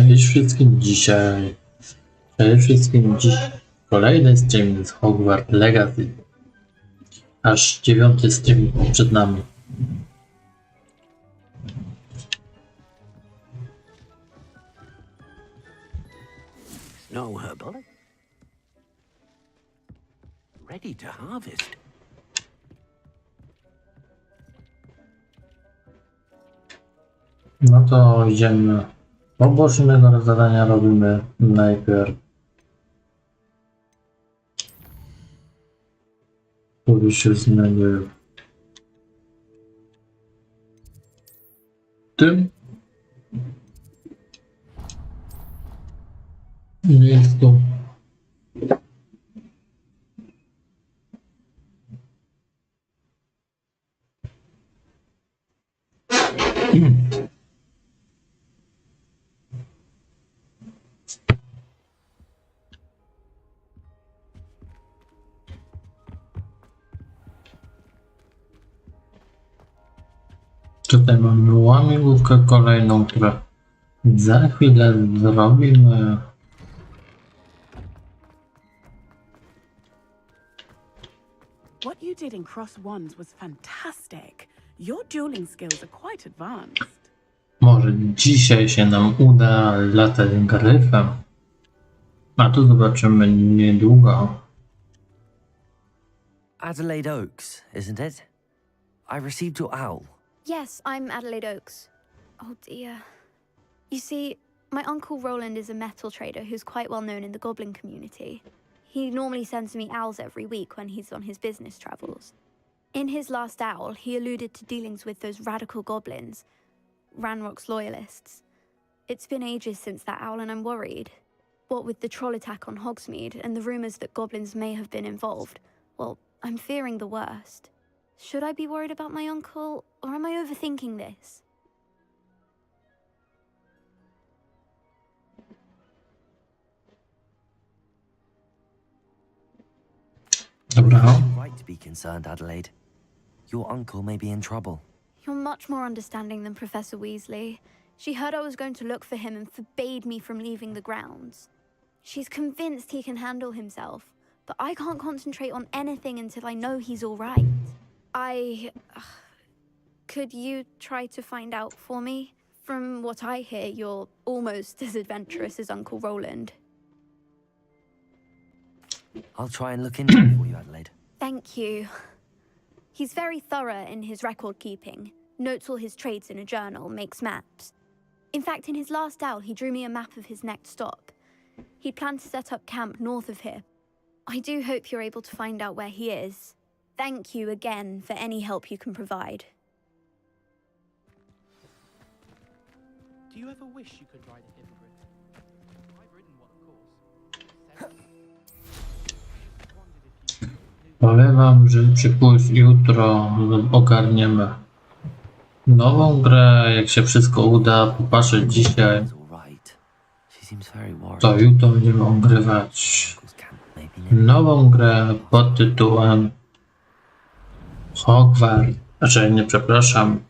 Cześć wszystkim dzisiaj. Kolejny stream z Hogwarts Legacy. Aż 9. stream przed nami. No herbal. Ready to harvest. No to idziemy. Pobocznego zadania robimy najpierw. Który się znajduje w tym miejscu. Tutaj mamy łamigłówkę kolejną, którą za chwilę zrobimy. What you did in Cross Wands was fantastic. Your dueling skills are quite advanced. Może dzisiaj się nam uda latać gryfem. A tu zobaczymy niedługo. Adelaide Oaks, isn't it? I received your owl. Yes, I'm Adelaide Oaks. Oh dear. You see, my uncle Roland is a metal trader who's quite well known in the goblin community. He normally sends me owls every week when he's on his business travels. In his last owl, he alluded to dealings with those radical goblins, Ranrock's loyalists. It's been ages since that owl and I'm worried. What with the troll attack on Hogsmeade and the rumours that goblins may have been involved, well, I'm fearing the worst. Should I be worried about my uncle, or am I overthinking this? Dobra. You're right to be concerned, Adelaide. Your uncle may be in trouble. You're much more understanding than Professor Weasley. She heard I was going to look for him and forbade me from leaving the grounds. She's convinced he can handle himself, but I can't concentrate on anything until I know he's all right. Could you try to find out for me? From what I hear, you're almost as adventurous as Uncle Roland. I'll try and look into it for you, Adelaide. Thank you. He's very thorough in his record keeping, notes all his trades in a journal, makes maps. In fact, in his last owl, he drew me a map of his next stop. He planned to set up camp north of here. I do hope you're able to find out where he is. Thank you again for any help you can provide. Do you ever wish you could ride a hippogriff? I've ridden one, of course. Powiem wam, że jutro ogarniemy nową grę. Jak się wszystko uda popatrzeć dzisiaj, It's all right. She seems very worried. to jutro będziemy ogrywać Uncle's camp may be near. nową grę pod tytułem Hogwarts, nie, przepraszam,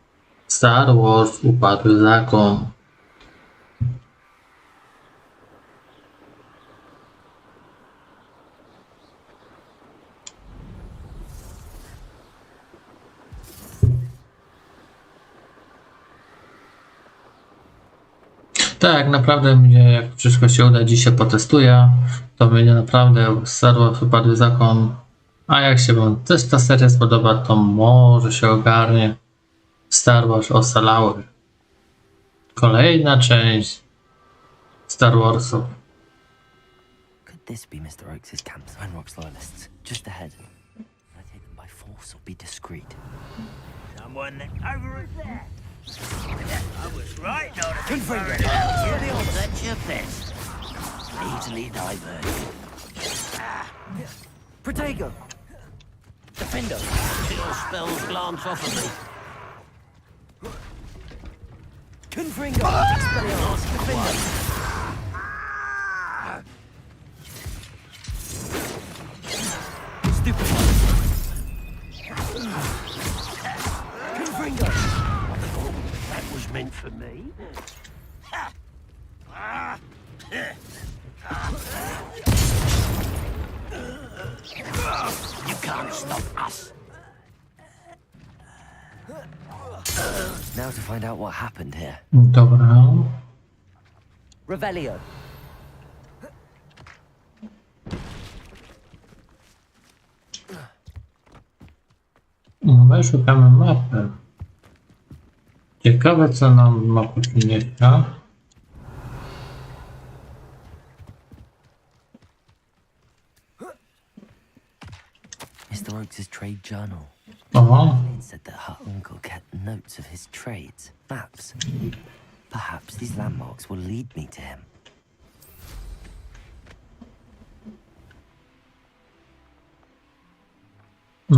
Star Wars Upadły Zakon. Tak, naprawdę mnie, jak wszystko się uda, dzisiaj potestuję, to będzie naprawdę Star Wars Upadły Zakon. A jak się wam też ta seria spodoba, to może się ogarnie Star Wars Ocalały. Kolejna część Star Warsów. Could this be Mr. Oakes' camp? Ranrock's loyalists, just ahead. Can I take them by force or be discreet? Someone over there. I was right not to be worried about you. Such a pest. Easily diverted. Protego! Defender. Your spells glance off of me. Confringo! Expelliarmus! Defender! Stupid! Confringo! That was meant for me. Ha! Ah! You can't stop us. Now to find out what happened here. Dobra. Revelio. No my szukamy mapy. Ciekawe co nam mapa przyniesie. Mr. Oakes' trade journal. O, It said that her uncle kept notes of his trades, maps. Perhaps these landmarks will lead me to him.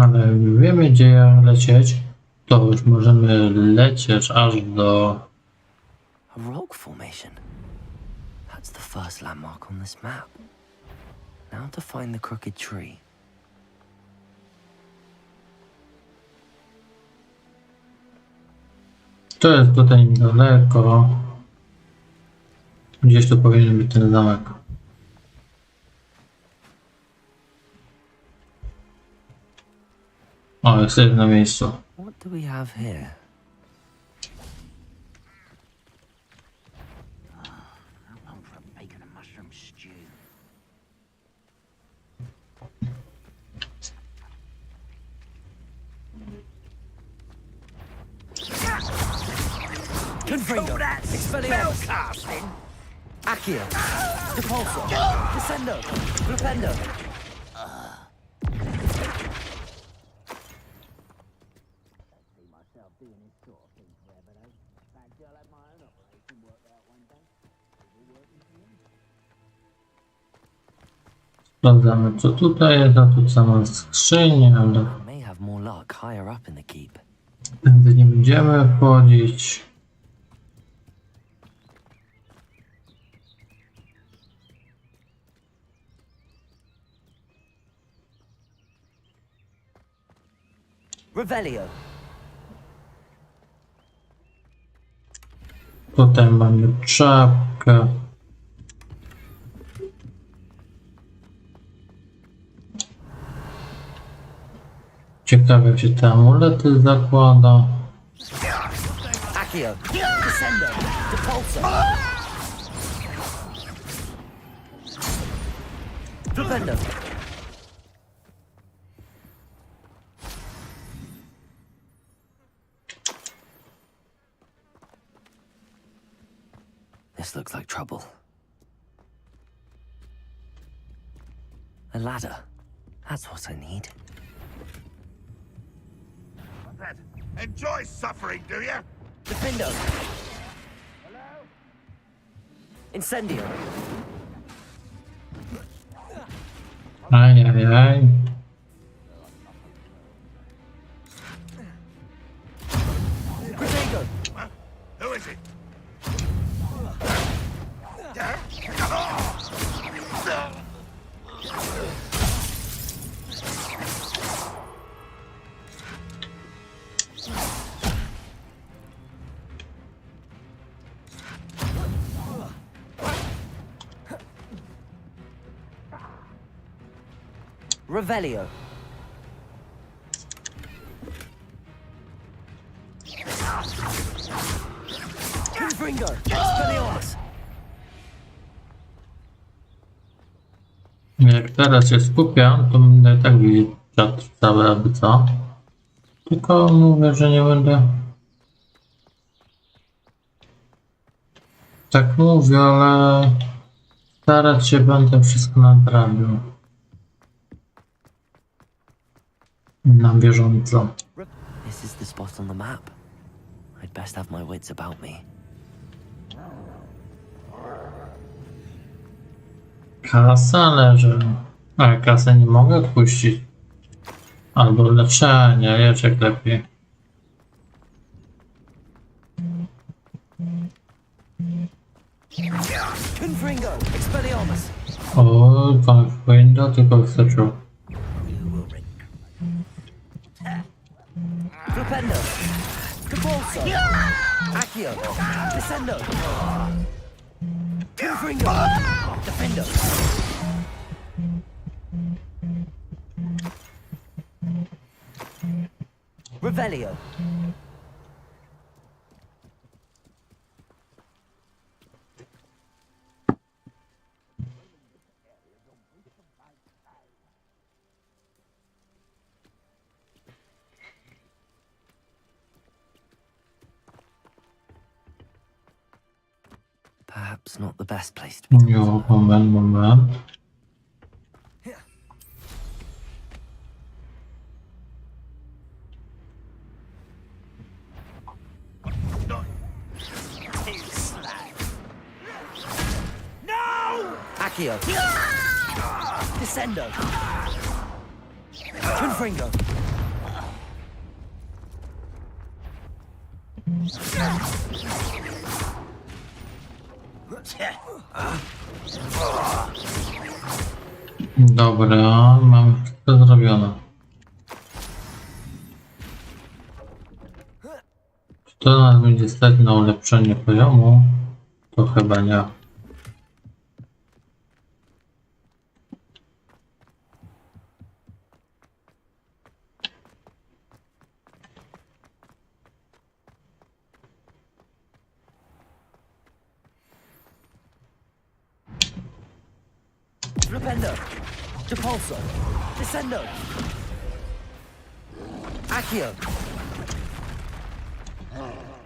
ale jak wiemy gdzie jak lecieć, to już możemy lecieć aż do... A rock formation. That's the first landmark on this map. Now to find the crooked tree. To jest tutaj niedaleko. Gdzieś tu powinien być ten zamek. O, jest na miejscu. What do we have here? How long for a bacon and mushroom stew? Confringo. Expelliarmus. Spellcasting? Accio. Depulso. Descendo. Flipendo. Sprawdzamy co tutaj jest, a tu sama skrzynia, ale May have more luck higher up in the keep. tędy nie będziemy wchodzić. Revelio. Tutaj mamy czapkę. Ciekawe jak się te amulety zakłada. Accio. Descendo. Depulso. Flipendo. This looks like trouble. A ladder. That's what I need. Enjoy suffering, do you? Defendo. Incendio. Ajajaj. Protego. Who is it? Revelio. Confringo. Expelliarmus. Jak teraz się skupiam, to będę tak widzieć czat cały, aby co. Tylko mówię, że nie będę. Tak mówię, ale starać się będę wszystko naprawił. Na bieżąco. This is the spot on the map. I'd best have my wits about me. Kasa leży. Ale kasę nie mogę odpuścić. Albo leczenie, jeszcze lepiej. Confringo. Expelliarmus. O, pan window tylko wskoczył. Flipendo. Depulso. Accio. Descendo. Confringo! Defender! Revelio! Perhaps not the best place to be. Jo, moment. Accio! Descendo! Confringo! Dobra, mamy wszystko zrobione. Czy to nas będzie stać na ulepszenie poziomu? To chyba nie. Flipendo! Depulso! Descendo! Accio!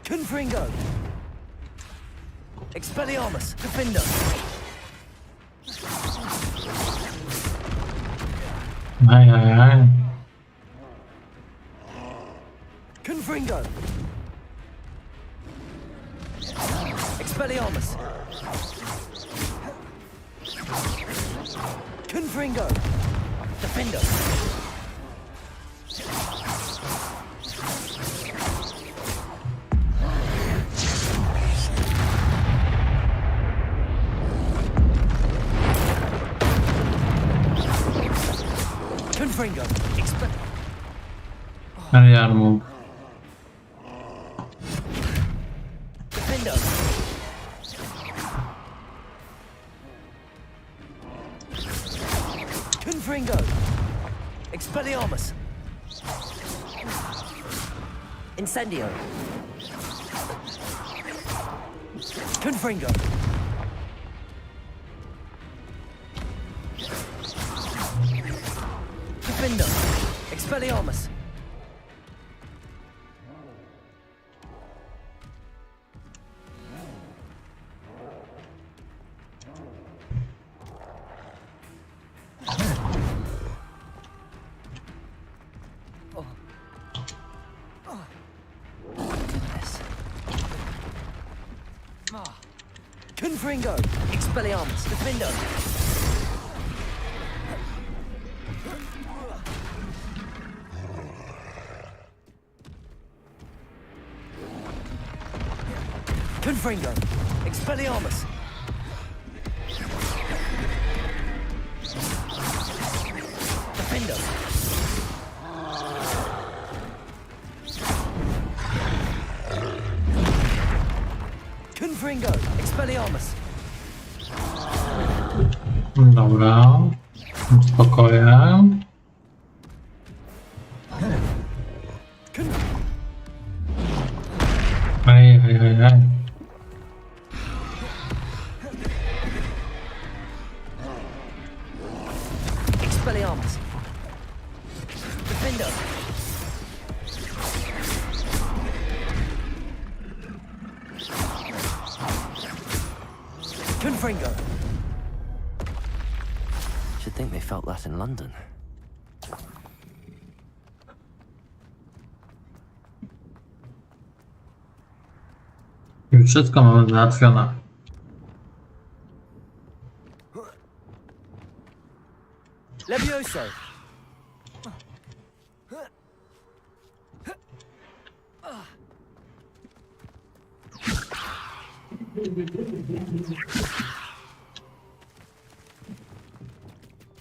Confringo! Expelliarmus! Defendo! Ajajaj. Confringo! Expelliarmus! Confringo! Defendo! Confringo! Jarmu. Defendo! Confringo! Expelliarmus! Incendio! Confringo! Defendo! Expelliarmus! Confringo! Expelliarmus! Defendo! Confringo! Expelliarmus! Defendo! Confringo! Expelliarmus! Dobra. Spokojnie. Ajajajaj. Expelliarmus! Defendo! Confringo! Should think they felt that in London. Już wszystko mamy załatwione. Levioso!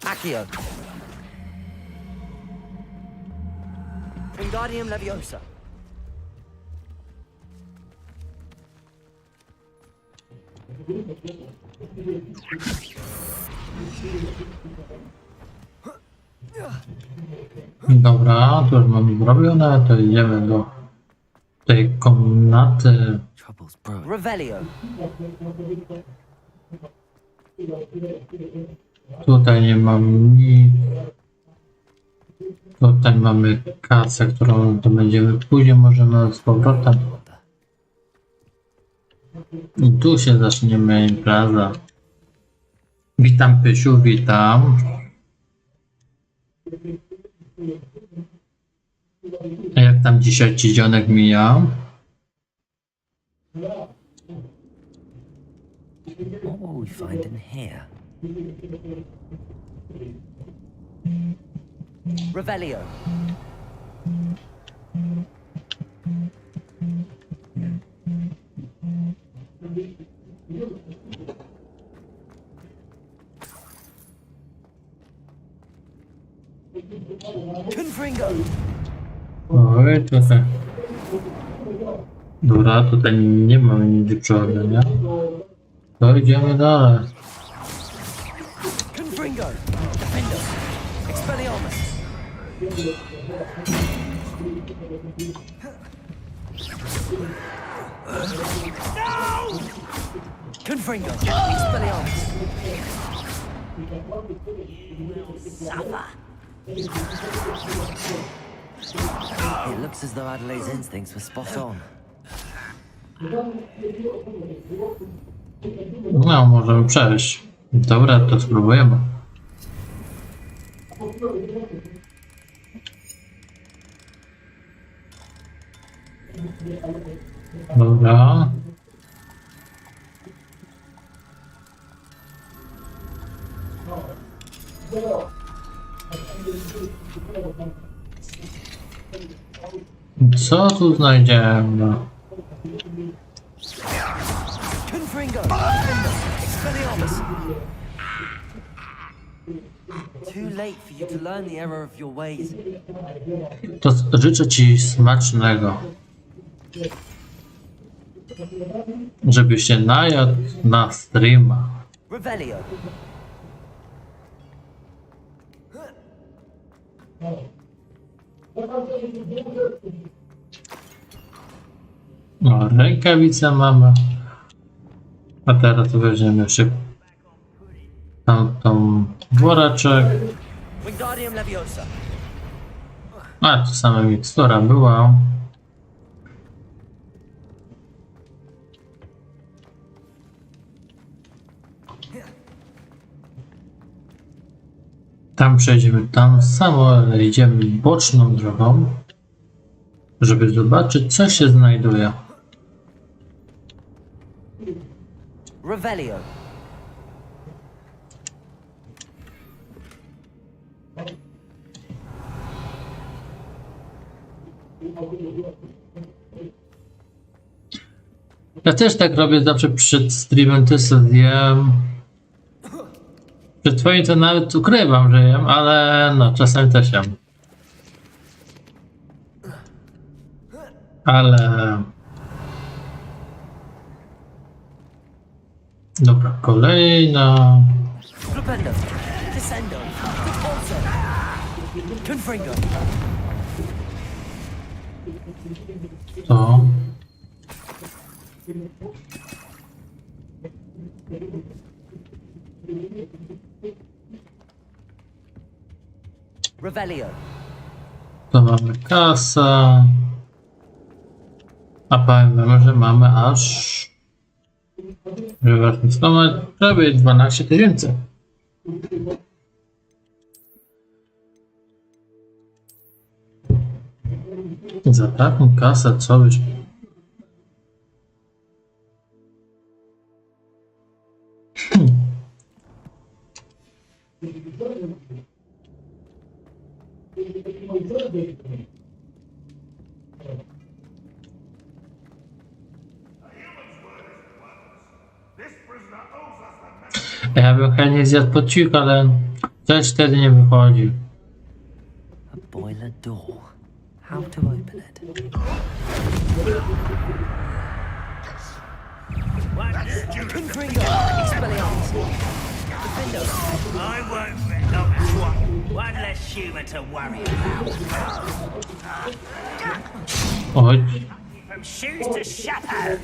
Accio! Wingardium Leviosa! Dobra, to już mamy zrobione, to idziemy do tej komnaty. Trouble's brewing. Revelio. Tutaj nie mam nic. Tutaj mamy kasę, którą to będziemy później możemy z powrotem. I tu się zaczniemy impreza. Witam Pysiu, witam. A jak tam dzisiaj ci dzionek mija? What will we find in here? Revelio. Confringo. Oj, tutaj. Dobra, tutaj nie mamy nic przechodzenia. To idziemy dalej. Confringo. Defendo. Expelliarmus. No! Confringo. Expelliarmus. Suffer. It looks as though Adelaide's instincts were spot on. No, możemy przejść. Dobra, to spróbujemy. Dobra. Co tu znajdziemy? Confringo. Defendo. Expelliarmus. Too late for you to learn the error of your ways. To życzę ci smacznego. Żebyś się najadł na streama. Revelio. No, rękawice mamy. A teraz weźmiemy szybko tamtą woreczek. Wingardium Leviosa. A, to sama mikstura była. Tam przejdziemy tam samo, ale idziemy boczną drogą, żeby zobaczyć, co się znajduje. Revelio. Ja też tak robię zawsze przed streamem, też sobie zjem. Przed twoim to nawet ukrywam, że jem, ale no, czasem też jem. Ale... Dobra, kolejna... Flipendo. Descendo. Also. Confringo. To... Revelio. To mamy kasę. A pamiętamy, że mamy aż... Że mamy prawie 12 000. Za taką kasę co byś... Ja bym chętnie zjadł podciuk, ale coś wtedy nie wychodzi. A boiler door. How to open it? I won't let them swap. One less human to worry about. Oj, From shoes to chapeau.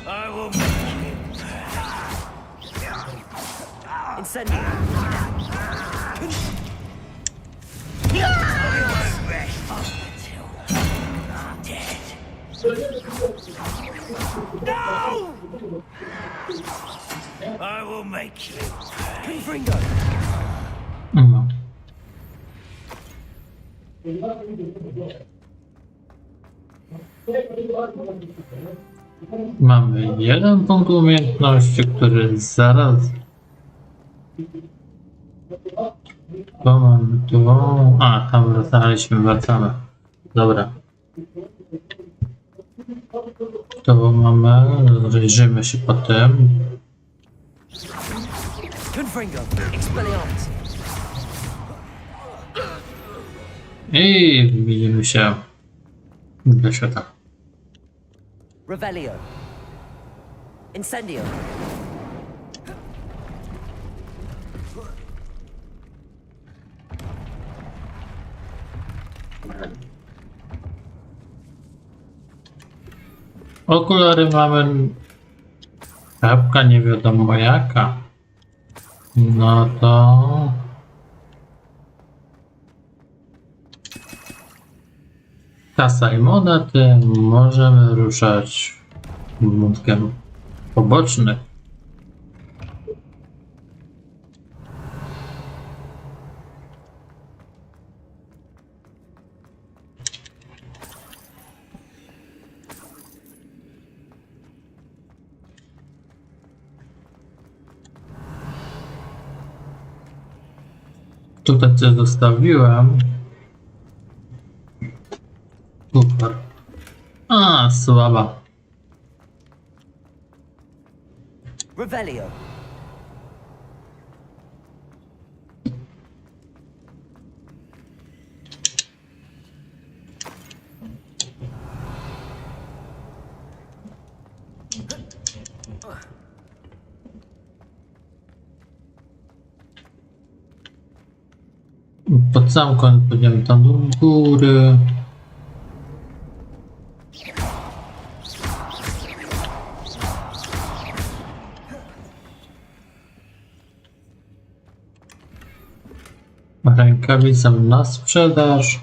I will make you. Incendio. I won't rest until I'm dead. No! I will make you. no. Mamy jeden punkt umiejętności, który zaraz... To mamy tu... A, tam wracamy. Dobra. To mamy... Rozejrzymy się po tym. I widzimy się do świata. Revelio. Incendio. Okulary mamy... Czapka nie wiadomo jaka. No to... Kasa i monety. Możemy ruszać wątkiem pobocznym. Tutaj coś zostawiłem. Super. A, słaba. Revelio. Pod sam koniec pójdziemy tam do góry. Rękawice na sprzedaż.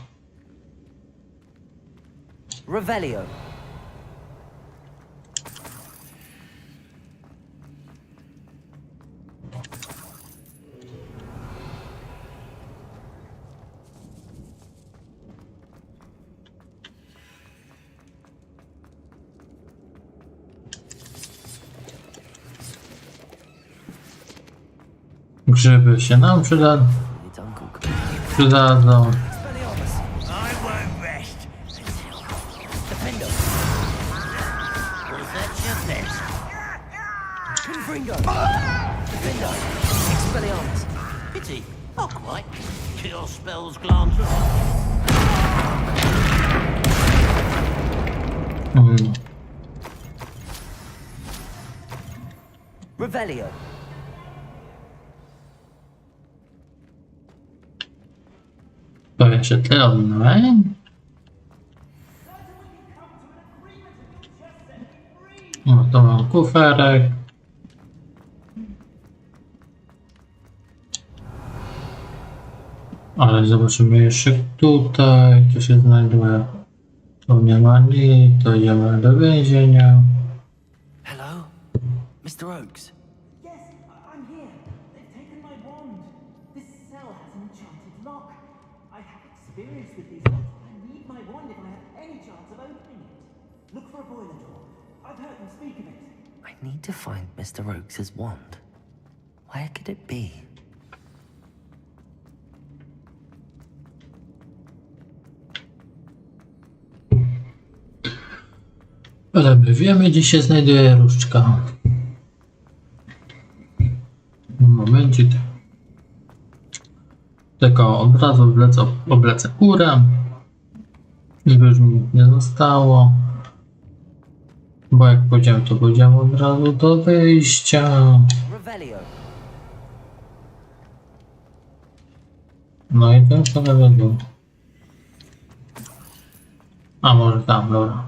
Revelio. Grzyby się nam przydadzą. I won't rest until Defendo. Was that your best? Defendo. Expelliarmus. Pity. Not quite. Cure spells glance. Revelio. To jeszcze tyle odnowień. No to mam kuferek. Ale zobaczymy jeszcze tutaj, co się znajduje. Tu nie ma nic, to idziemy do więzienia. Hello? Mr. Oakes? Yes, I'm here. They've taken my wand. This cell has an enchanted lock. I have experience with these locks. I need my wand if I have any chance of opening it. Look for a boiler door. I've heard them speak of it. I need to find Mr. Oakes' wand. Where could it be? Ale my wiemy, gdzie się znajduje różdżka. Momencik. Tylko od razu oblecę górę, żeby już mi nie zostało. Bo jak pójdziemy, to pójdziemy od razu do wyjścia. No i ten co nawet był. A może tam, dobra.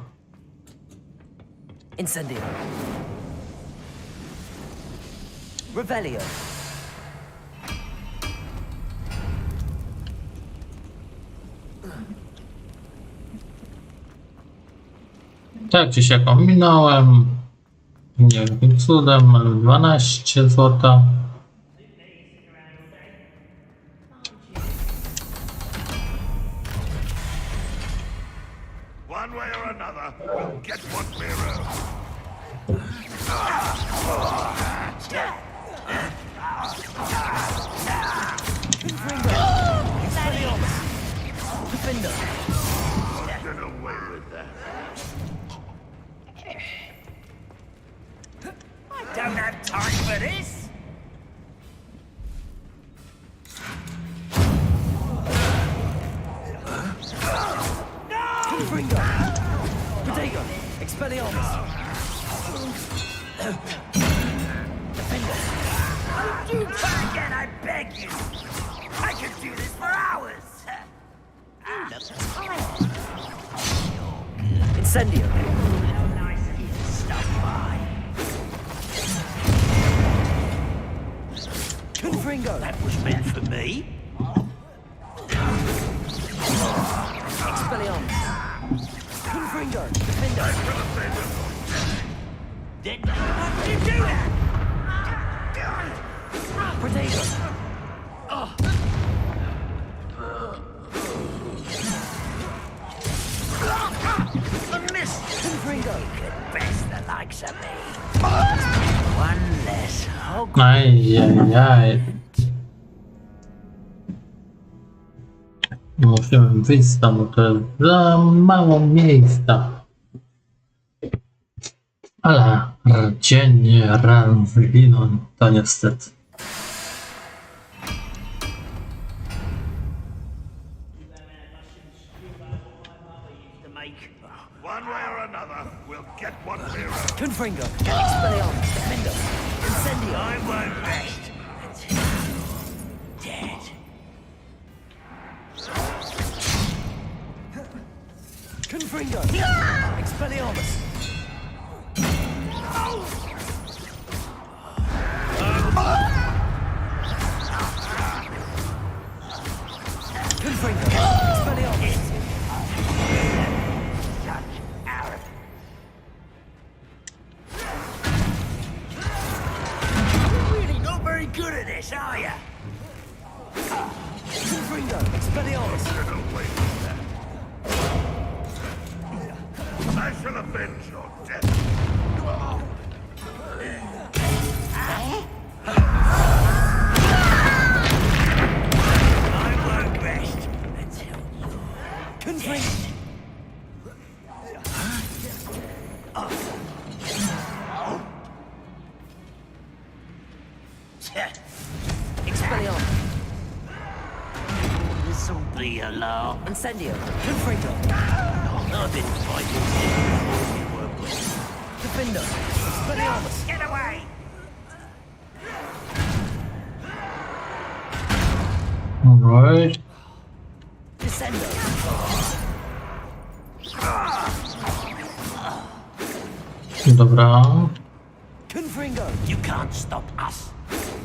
Incendio. Revelio. Tak, gdzieś jak ominąłem. Nie jakim cudem, ale 12 złota. One way or another, we'll get what we're owed. Get away with that. I don't have time for this. Confringo. Protego. Expelliarmus. Defender. You try again, I beg you. I could do this for hours. Incendio. Nice and stuff by. Confringo. That was meant for me. Expelliarmus. Confringo. Defender. Didn't you do that? Protego. A miss. Confringo. Best the likes of me. One less hog. Ajajaj. Musimy wyjść stąd, bo to jest za mało miejsca. Ale dziennie ran zginąć to niestety. One way or another, we'll get what we're owed. Confringo. Expelliarmus. Defender. Incendio. I won't rest until you're dead. Confringo. Expelliarmus. Confringo. Expelliarmus. You're really not very good at this, are you? Confringo. Expelliarmus. Get away with that. I shall avenge your death. I won't rest until you're Confringo. dead. Expelliarmus. This'll be a laugh. Incendio. Confringo. I've been fighting since you were born. Defender. Expelliarmus. Get away! Alright. Descendo. Dobra. Confringo. You can't stop us.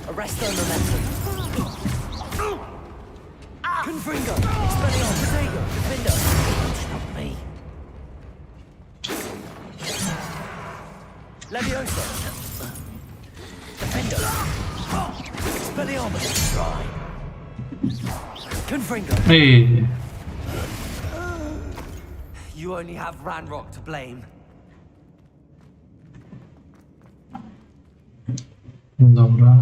Arresto momentum. Confringo. Expelliarmus. Protego. Defender. Stop me. Leviosa. Defender. Expelliarmus. Try. Confringo. Ej. You only have Ranrock to blame. Dobra.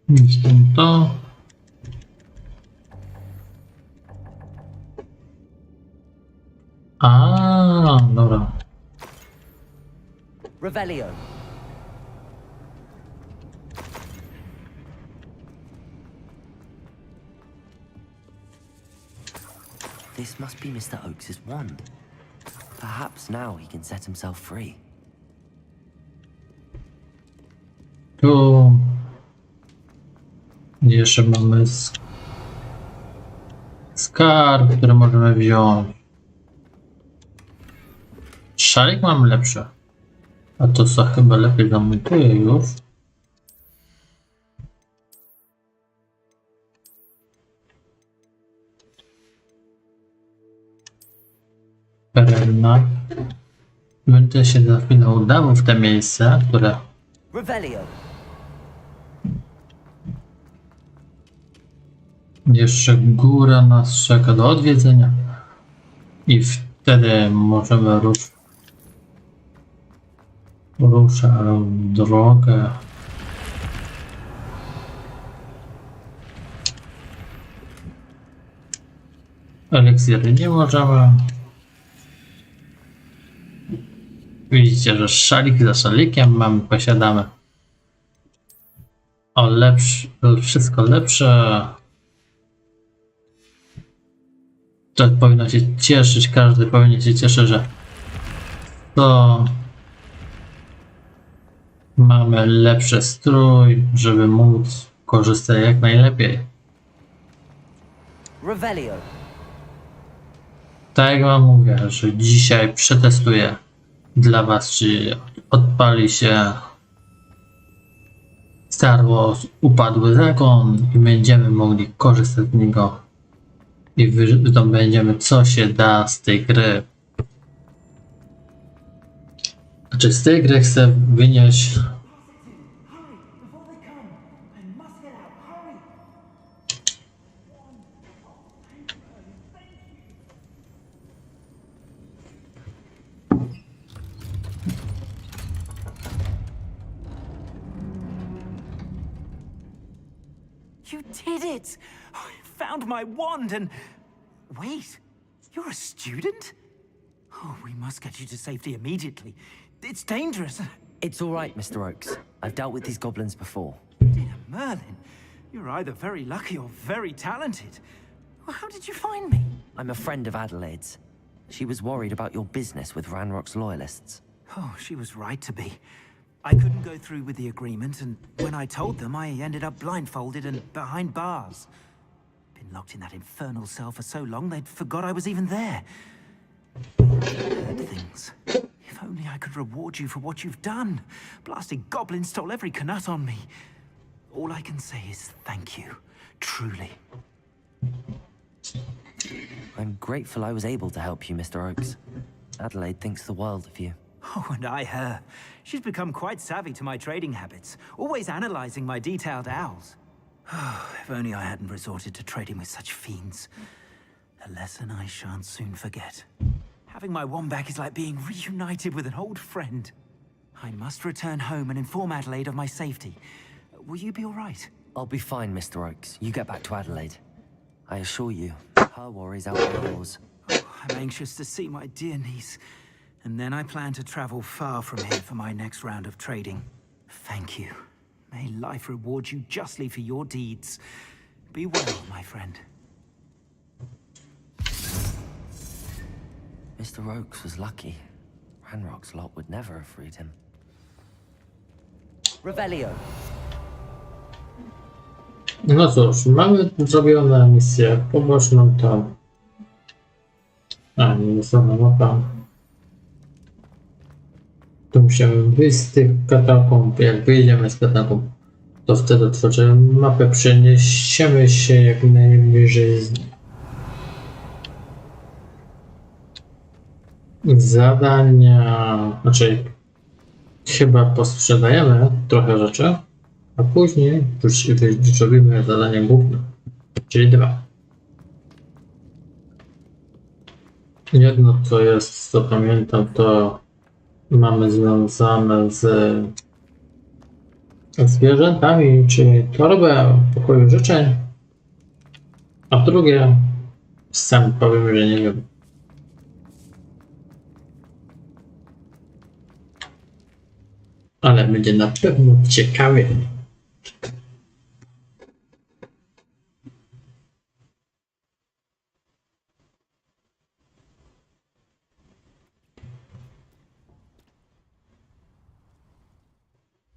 Niszczę to. A, dobra. Revelio. This must be Mr. Oakes's wand. Perhaps now he can set himself free. Tu jeszcze mamy skarb, który możemy wziąć. Szalik mam lepszy. A to co chyba lepiej zamontuję już. Perenna. Będę się za chwilę udawał w te miejsce, które... Revelio. Jeszcze góra nas czeka do odwiedzenia. I wtedy możemy ruszać w drogę. Eliksiry nie możemy. Widzicie, że szalik za szalikiem posiadamy. O, wszystko lepsze. To powinno się cieszyć, każdy powinien się cieszyć, że to mamy lepszy strój, żeby móc korzystać jak najlepiej. Revelio. Tak jak wam mówię, że dzisiaj przetestuję dla was, czy odpali się Star Wars Upadły Zakon i będziemy mogli korzystać z niego i wydobędziemy co się da z tej gry. Znaczy z tej gry chcę wynieść You did it! I found my wand and... Wait, you're a student? Oh, we must get you to safety immediately. It's dangerous. It's all right, Mr. Oakes. I've dealt with these goblins before. Dear Merlin, you're either very lucky or very talented. Well, how did you find me? I'm a friend of Adelaide's. She was worried about your business with Ranrock's loyalists. Oh, she was right to be. I couldn't go through with the agreement, and when I told them, I ended up blindfolded and behind bars. Been locked in that infernal cell for so long, they'd forgot I was even there. Heard things. If only I could reward you for what you've done. Blasted goblin stole every canut on me. All I can say is thank you. Truly. I'm grateful I was able to help you, Mr. Oakes. Adelaide thinks the world of you. Oh, and I her. She's become quite savvy to my trading habits, always analyzing my detailed owls. If only I hadn't resorted to trading with such fiends. A lesson I shan't soon forget. Having my wand back is like being reunited with an old friend. I must return home and inform Adelaide of my safety. Will you be all right? I'll be fine, Mr. Oakes. You get back to Adelaide. I assure you, her worries outweigh yours. Oh, I'm anxious to see my dear niece. And then I plan to travel far from here for my next round of trading. Thank you. May life reward you justly for your deeds. Be well, my friend. Mr. Oakes was lucky. Ranrock's lot would never have freed him. Revelio. No cóż, mamy zrobione misję poboczną tam. A, nie jest ona mapa. Tu musimy wyjść z tych katakomb. Jak wyjdziemy z katakomb, to wtedy otworzymy mapę, przeniesiemy się jak najbliżej zadania. Znaczy, chyba posprzedajemy trochę rzeczy, a później zrobimy zadanie główne, czyli 2. Jedno co jest, co pamiętam, to mamy związane z zwierzętami, czyli torbę pokoju życzeń, a drugie sam powiem, że nie wiem. Ale będzie na pewno ciekawie.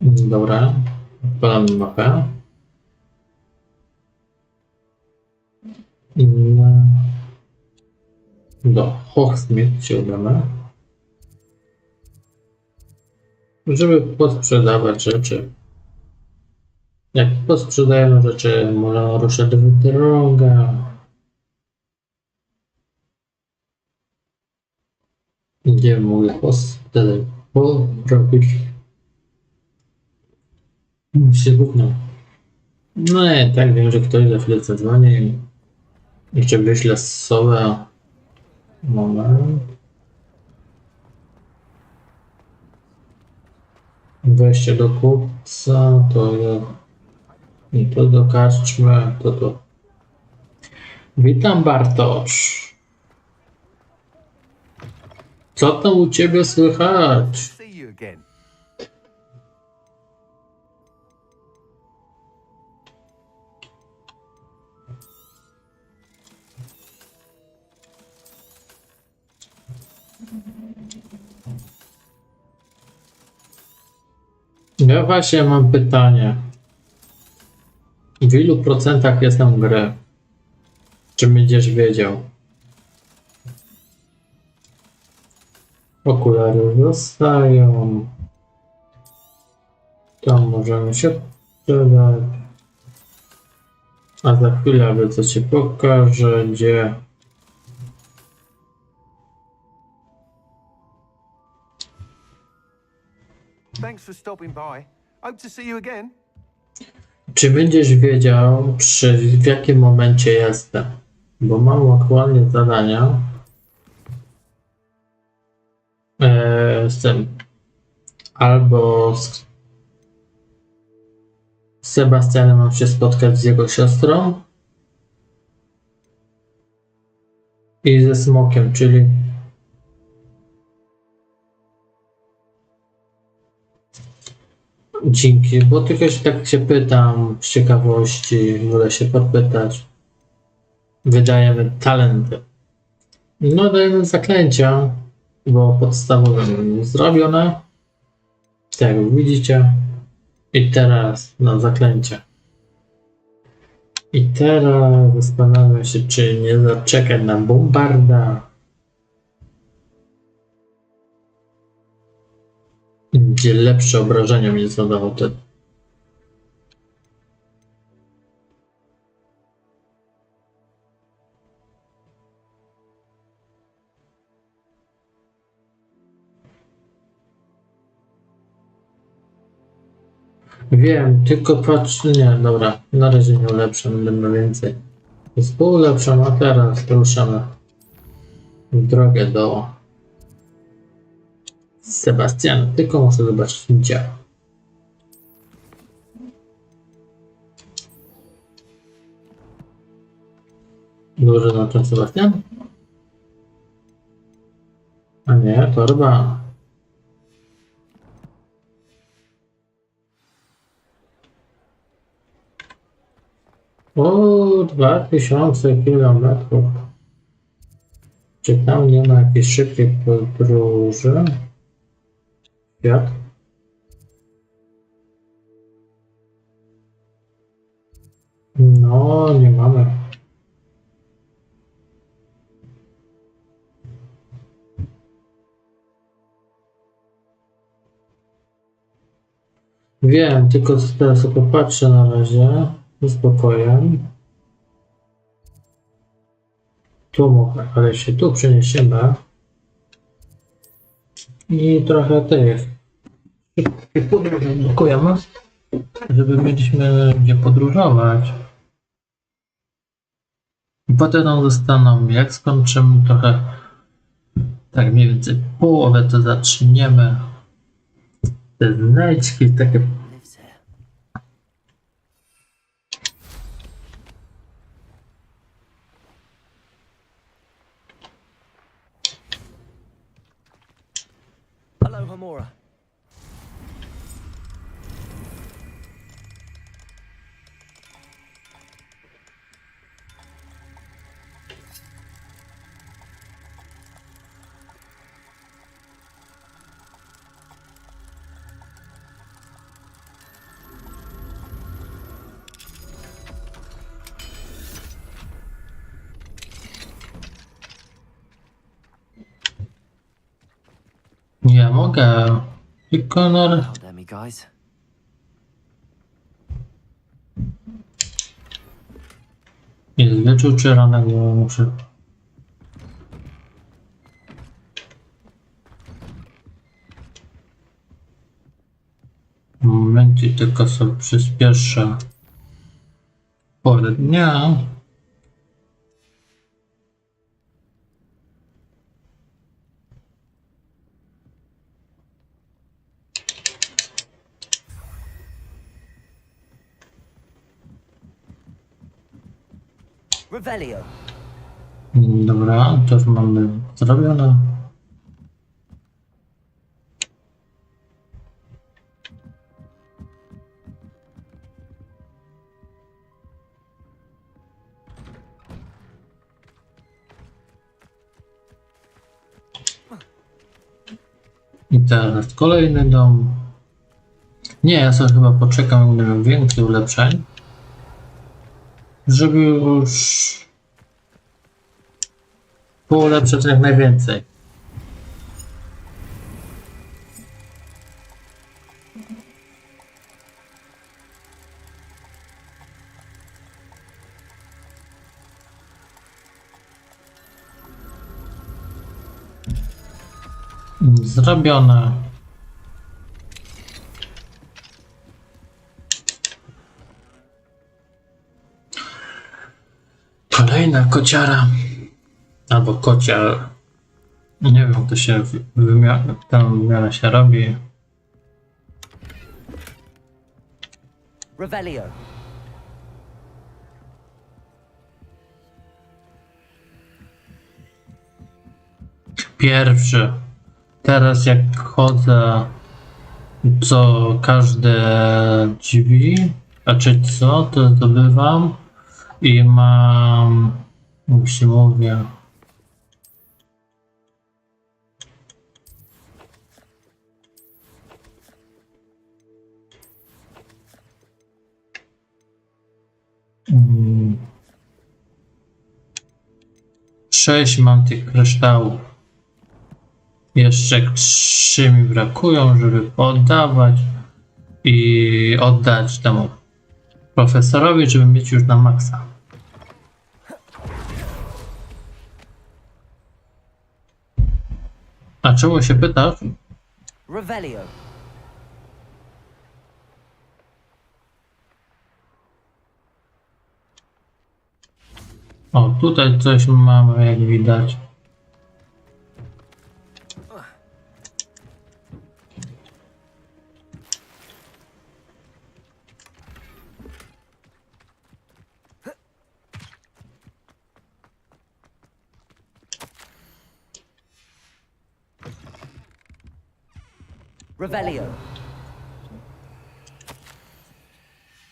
Dobra, odpalamy mapę. Do Hogwarts się udamy, żeby posprzedawać rzeczy. Jak posprzedajemy rzeczy, można ruszać do drogę. Gdzie mogę porobić? Się gówno. No nie, tak wiem, że ktoś za chwilę zadzwoni i jeszcze wyślę sowę. Moment. Wejście do kupca, to ja... I to do karczmy, to. Witam, Bartosz. Co tam u ciebie słychać? See you again. Ja właśnie mam pytanie. W ilu procentach jest tam gry? Czy będziesz wiedział? Okulary zostają. Tam możemy się sprzedać. A za chwilę co ci pokażę, gdzie. Thanks for stopping by. Hope to see you again. Czy będziesz wiedział, w jakim momencie jestem? Bo mam aktualnie zadania. Z tym. Albo z Sebastianem mam się spotkać z jego siostrą. I ze Smokiem, czyli dzięki, bo tylko się tak się pytam z ciekawości, wolę się podpytać. Wydajemy talenty. No dajemy zaklęcia, bo podstawowe zrobione. Tak jak widzicie. I teraz na zaklęcie. I teraz zastanawiam się, czy nie zaczekać na bombarda. Gdzie lepsze obrażenia mi zadawał ten. Wiem, tylko patrz, nie, dobra, na razie nie ulepszam, będę więcej. Ulepszam, a teraz ruszamy w drogę do Sebastiana, tylko muszę zobaczyć gdzie. Duży na ten Sebastian? A nie, torba. O, 2000 kilometrów. Czy tam nie ma jakiejś szybkiej podróży? Świat? No, nie mamy. Wiem, tylko teraz sobie patrzę na razie. Z spokojem. Tu mogę, ale się tu przeniesiemy. I trochę tych podróżujemy, żeby mieliśmy gdzie podróżować. I potem nam zostaną, jak skończymy trochę, tak mniej więcej połowę, to zaczniemy te znajdźki, takie. Lives here. Hello, Homora. Mogę. Tylko no... Out there, me guys. Jest wieczór czy ranek, bo muszę... W momencie tylko sobie przyspieszę porę dnia. Revelio. Dobra, to już mamy zrobione. I teraz kolejny dom. Nie, ja sobie chyba poczekam, będę miał więcej ulepszeń, żeby już poulepszać jak najwięcej. Zrobione. Kolejna kociara. Albo kociar. Nie wiem, jak to się tam wymiana się robi. Revelio. Pierwszy. Teraz jak chodzę, co każde drzwi, a czy co, to zdobywam i mam, jak się mówię, sześć mam tych kryształów. Jeszcze 3 mi brakują, żeby oddawać i oddać temu profesorowi, żeby mieć już na maksa. A czemu się pytasz? Revelio. O, tutaj coś mamy, jak widać. Revelio.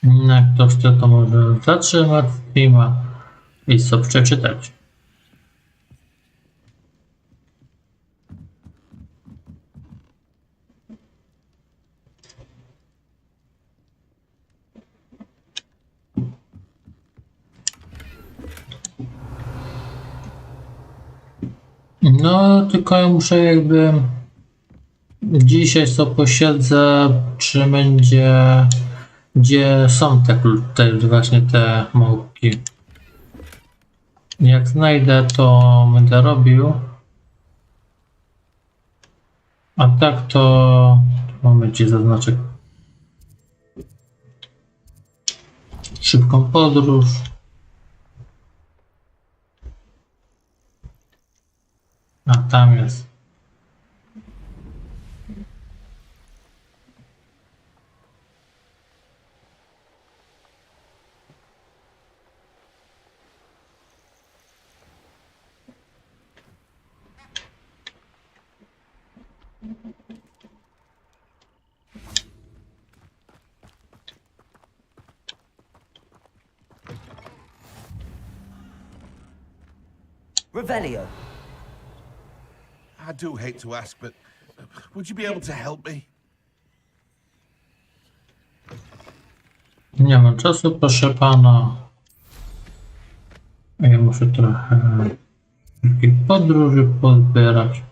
Jak ktoś chce, to może zatrzymać streama i sobie przeczytać. No, tylko ja muszę jakby dzisiaj sobie posiedzę, czy będzie, gdzie są te właśnie te małpki. Jak znajdę, to będę robił. A tak to mamy gdzie zaznaczę szybką podróż. A tam jest. Revelio. I do hate to ask, but would you be able to help me? Nie mam czasu, proszę pana. Ja muszę trochę takich podróży pozbierać.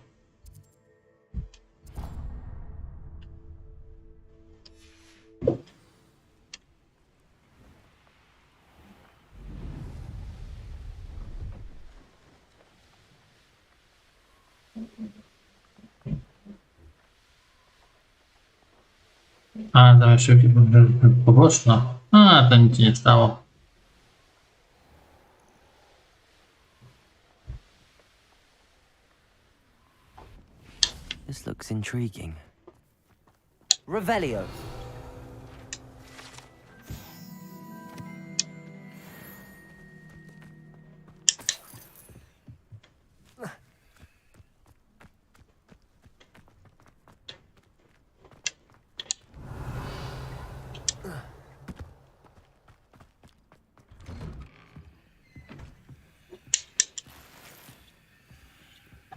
A, tam jeszcze poboczna. A, to nic się nie stało. This looks intriguing. Revelio.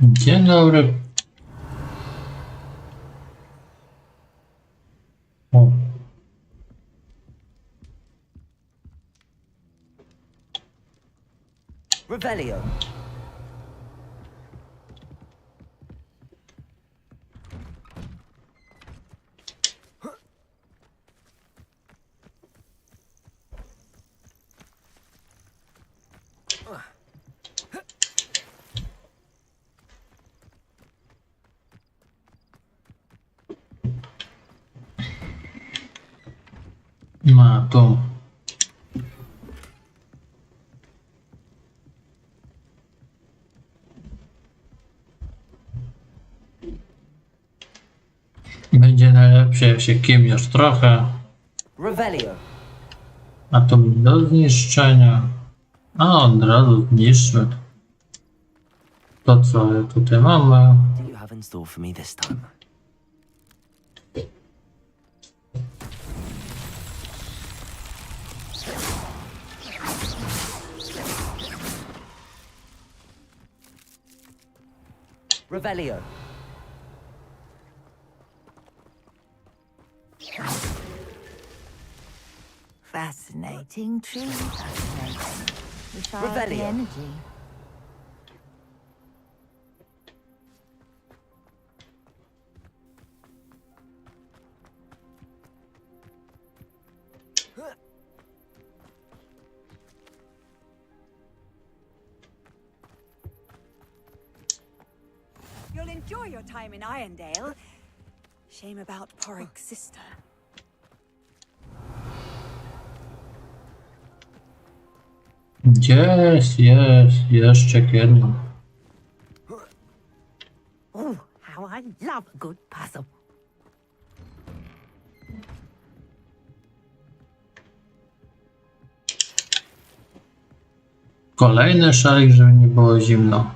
Dzień dobry. O. Revelio. Ma tu. Będzie najlepsze, jak się kimniesz trochę. Revelio. A to do zniszczenia. A od razu zniszczmy. To co tutaj mamy. Do you have in store for me this time? Revelio. Fascinating, truly fascinating. Wish I had the Revelio. energy. You'll enjoy your time in Irondale. Shame about Portk's sister. Jest, jeszcze jedno. Oh, how I love a good puzzle. Kolejny szalik, żeby nie było zimno.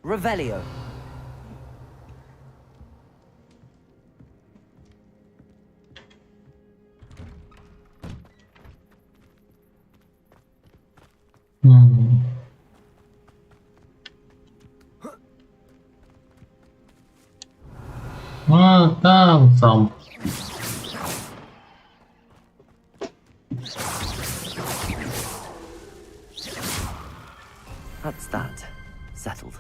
Revelio. No tam są. That's that. Settled.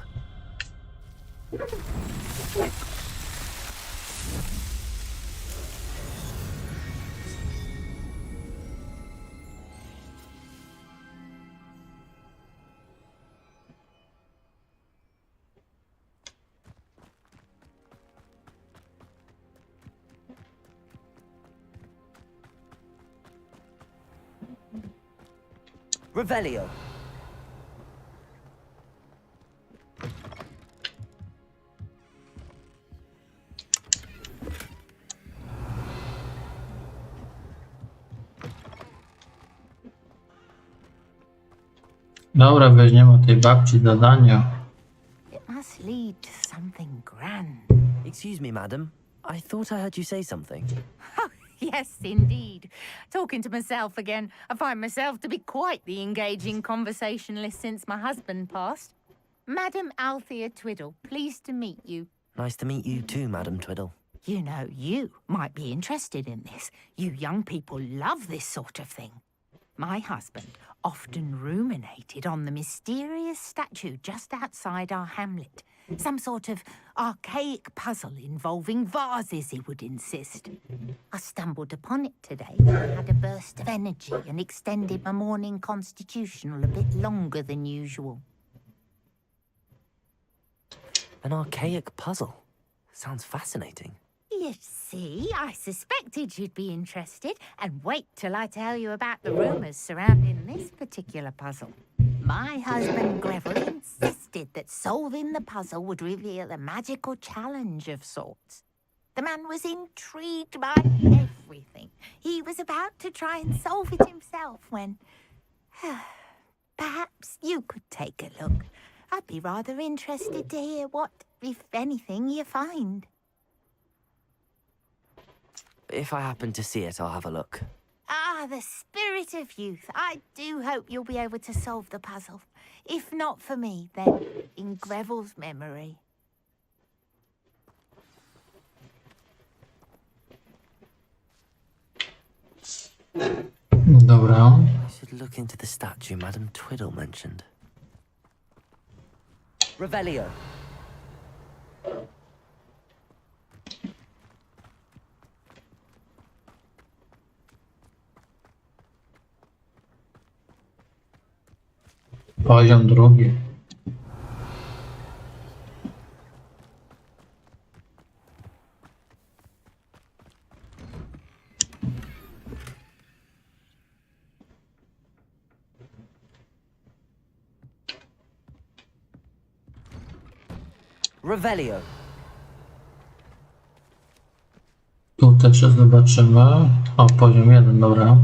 Revelio. Dobra, weźmiemy od tej babci zadania. It must lead to something grand. Excuse me, madam. I thought I heard you say something. Yes, indeed. Talking to myself again. I find myself to be quite the engaging conversationalist since my husband passed. Madam Althea Twiddle, pleased to meet you. Nice to meet you too, Madam Twiddle. You know, you might be interested in this. You young people love this sort of thing. My husband often ruminated on the mysterious statue just outside our hamlet. Some sort of archaic puzzle involving vases, he would insist. I stumbled upon it today and had a burst of energy and extended my morning constitutional a bit longer than usual. An archaic puzzle. Sounds fascinating. You see, I suspected you'd be interested, and wait till I tell you about the rumours surrounding this particular puzzle. My husband Greville insisted that solving the puzzle would reveal a magical challenge of sorts. The man was intrigued by everything. He was about to try and solve it himself when... Perhaps you could take a look. I'd be rather interested to hear what, if anything, you find. If I happen to see it, I'll have a look. Ah, the spirit of youth. I do hope you'll be able to solve the puzzle. If not for me, then in Greville's memory. Dobra. I should look into the statue Madame Twiddle mentioned. Revelio. Poziom drugi. Revelio. Tu też zobaczymy. O, poziom 1, dobra.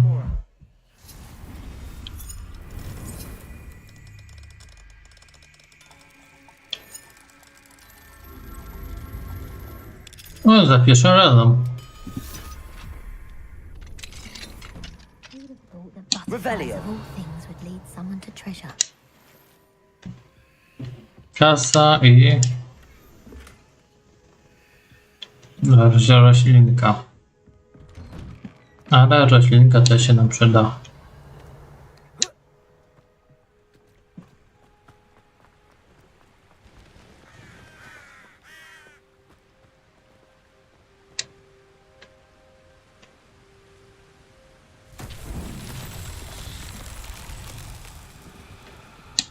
No, za pierwszym razem. Revelio. Kasa i... roślinka. Ale roślinka też się nam przyda.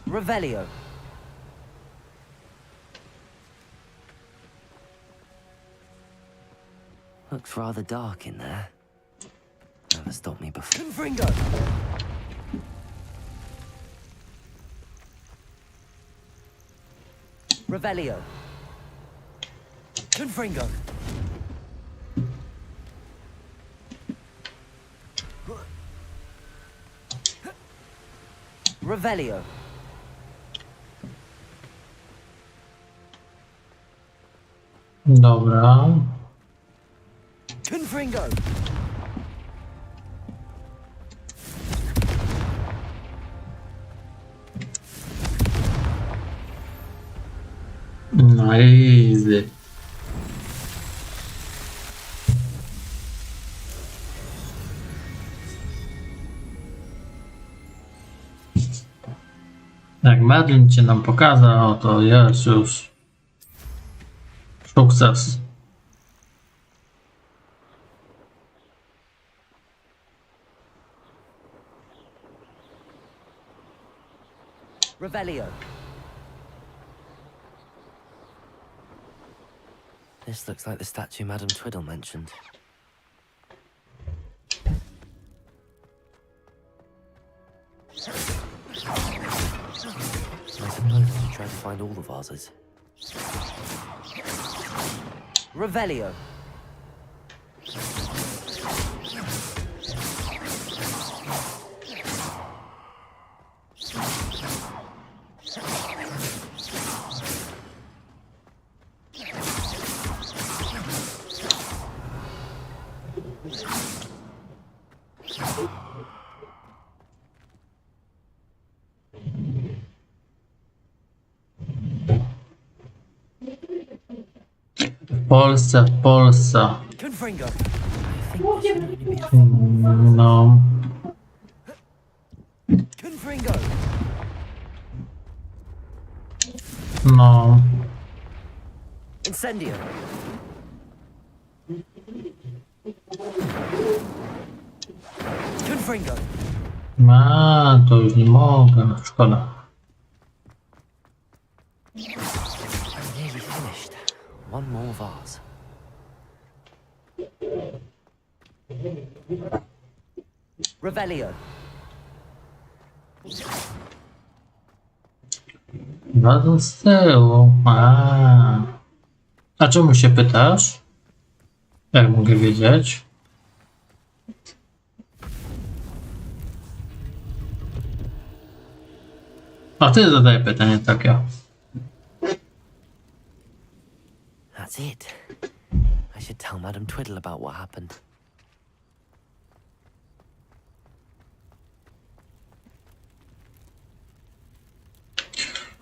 Revelio. Looks rather dark in there. Never stopped me before. Confringo! Revelio. Confringo. Revelio. Dobra. Confringo. No easy. Jak Merlin cię nam pokazał, to jest już sukces. Revelio. This looks like the statue Madame Twiddle mentioned. I suppose we should try to find all the vases. Revelio. W Polsce. Confringo. No. Confringo. No. Incendio. Confringo. A, to już nie mogę. Szkoda. I'm nearly finished. One more vase. Revelio. Wadzą z tyłu. A czemu się pytasz? Jak mogę wiedzieć? A ty zadaj pytanie takie. That's it. I should tell Madam Twiddle about what happened.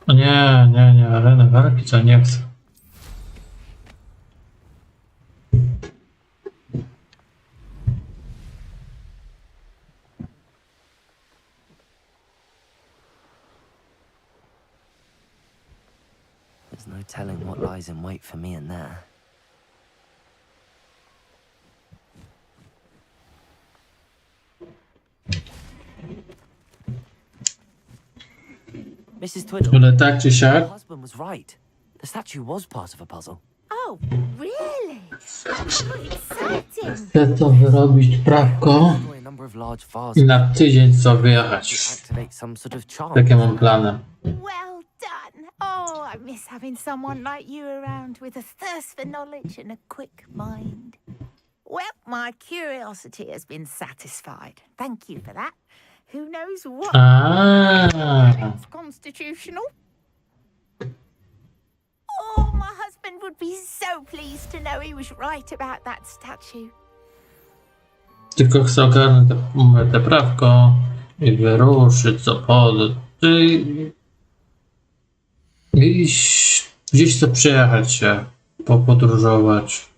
O nie, arenę walki co nie chcę. There's no telling what lies in wait for me in there. Mrs. Twiddle, Ale tak czy siak, your husband was right. The statue was part of a puzzle. Oh, really? Exciting. chcę to wyrobić prawko Destroy a number of large i vases na tydzień co to wyjechać. activate some sort of charm. Takie mam plany. Well done. Oh, I miss having someone like you around with a thirst for knowledge and a quick mind. Well, my curiosity has been satisfied. Thank you for that. Who knows what? It's constitutional. Oh, my husband would be so pleased to know he was right about that statue. Tylko chcę ogarnąć te prawko i wyruszyć co pod. Gdzieś chcę przyjechać się, popodróżować.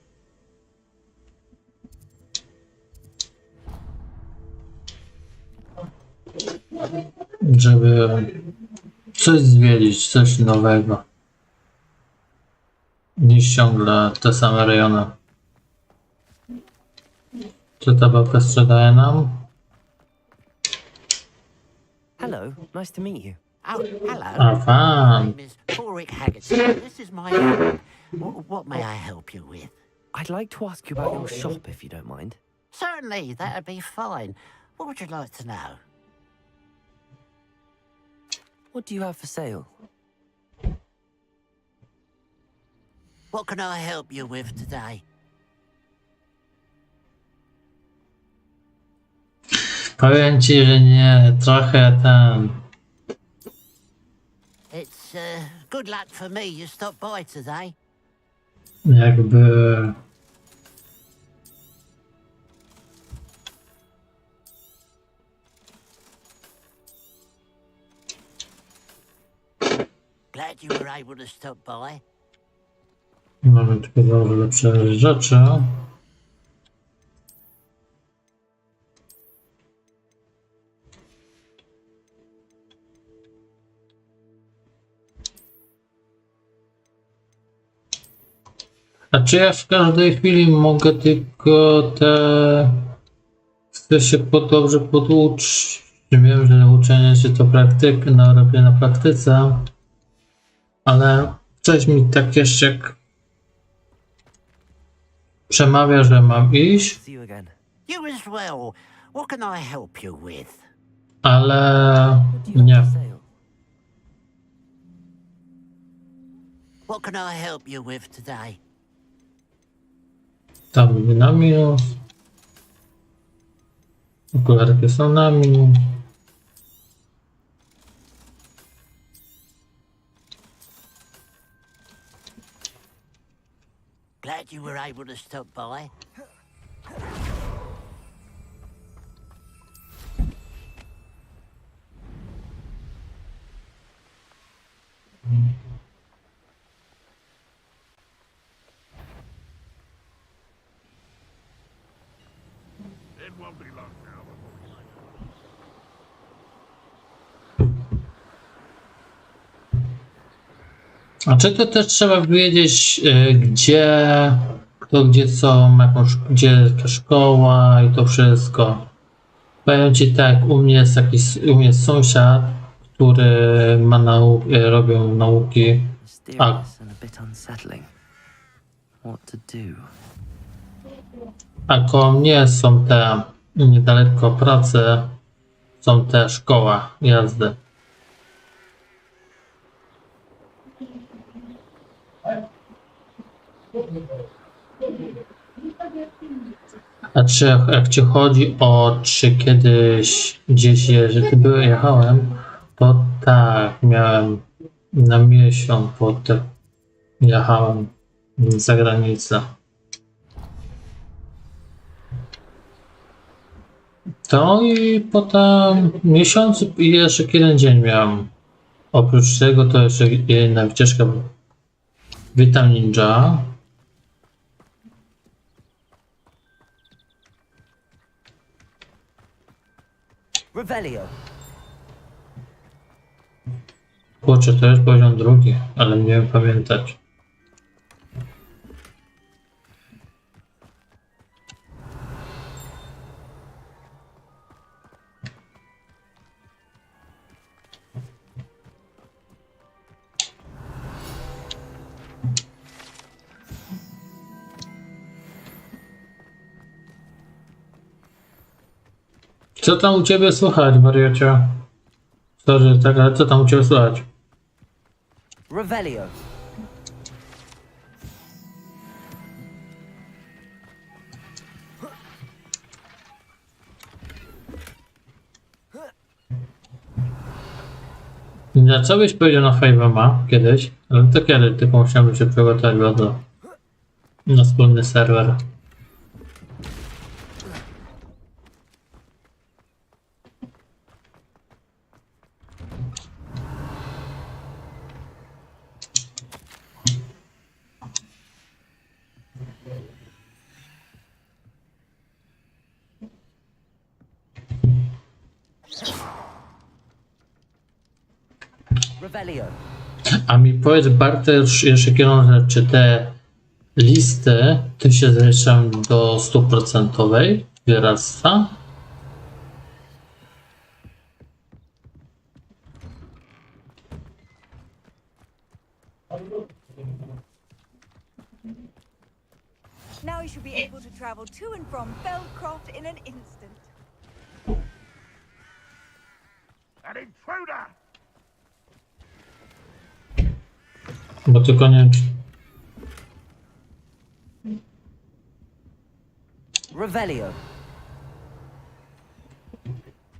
Żeby coś zwiedzić, coś nowego. Niż ciągle te same rejony. Co ta babka sprzedaje nam? Hello, nice to meet you. Oh, hello. A My fan. name is Ulrich Haggerty. This is my home. What may I help you with? I'd like to ask you about your shop, if you don't mind. Certainly, that'd be fine. What would you like to know? What do you have for sale? What can I help you with today? Powiem ci, że nie, trochę ten. It's good luck for me you stopped by today. Jakby. Glad you were able to stop by. Mamy tylko założę lepsze rzeczy. A czy ja w każdej chwili mogę tylko te... Chcę się dobrze poduczyć. Wiem, że uczenie się to praktyki, robię na praktyce. Ale coś mi tak jeszcze przemawia, że mam iść. See you again. You as well. What can I help you with? Ale What do you have nie. for sale? What can I help you with today? Tam na minus. Okularki są na minus. Glad you were able to stop by. It won't be long now. A czy to też trzeba wiedzieć, gdzie, kto gdzie co, gdzie jaka szkoła i to wszystko. Powiem ci tak, u mnie jest sąsiad, który ma robią nauki. Mysterious and a bit unsettling. what to do. A koło mnie są te, niedaleko pracy, są te szkoła jazdy. A czy jak ci chodzi o czy kiedyś gdzieś jechałem, to tak, miałem na miesiąc potem jechałem za granicę. To i potem miesiąc i jeszcze jeden dzień miałem. Oprócz tego to jeszcze jedna wycieczka. Witam Ninja. Revelio. Kurczę, to jest poziom drugi, ale nie wiem pamiętać. Co tam u ciebie słychać, wariocie? Sorry, tak, ale co tam u ciebie słychać? Revelio. Na co byś powiedział na Five'ema kiedyś? Ale to kiedy? Tylko musiałbym się przygotować na wspólny serwer. Revelio. A mi powiedz Bartek jeszcze kierunek, czy te listy ty się zaliczam do 100% wyrasta? Now you should be able to travel to and from Feldcroft in an instant. An intruder! Bo tylko nie wiem, czy... Revelio.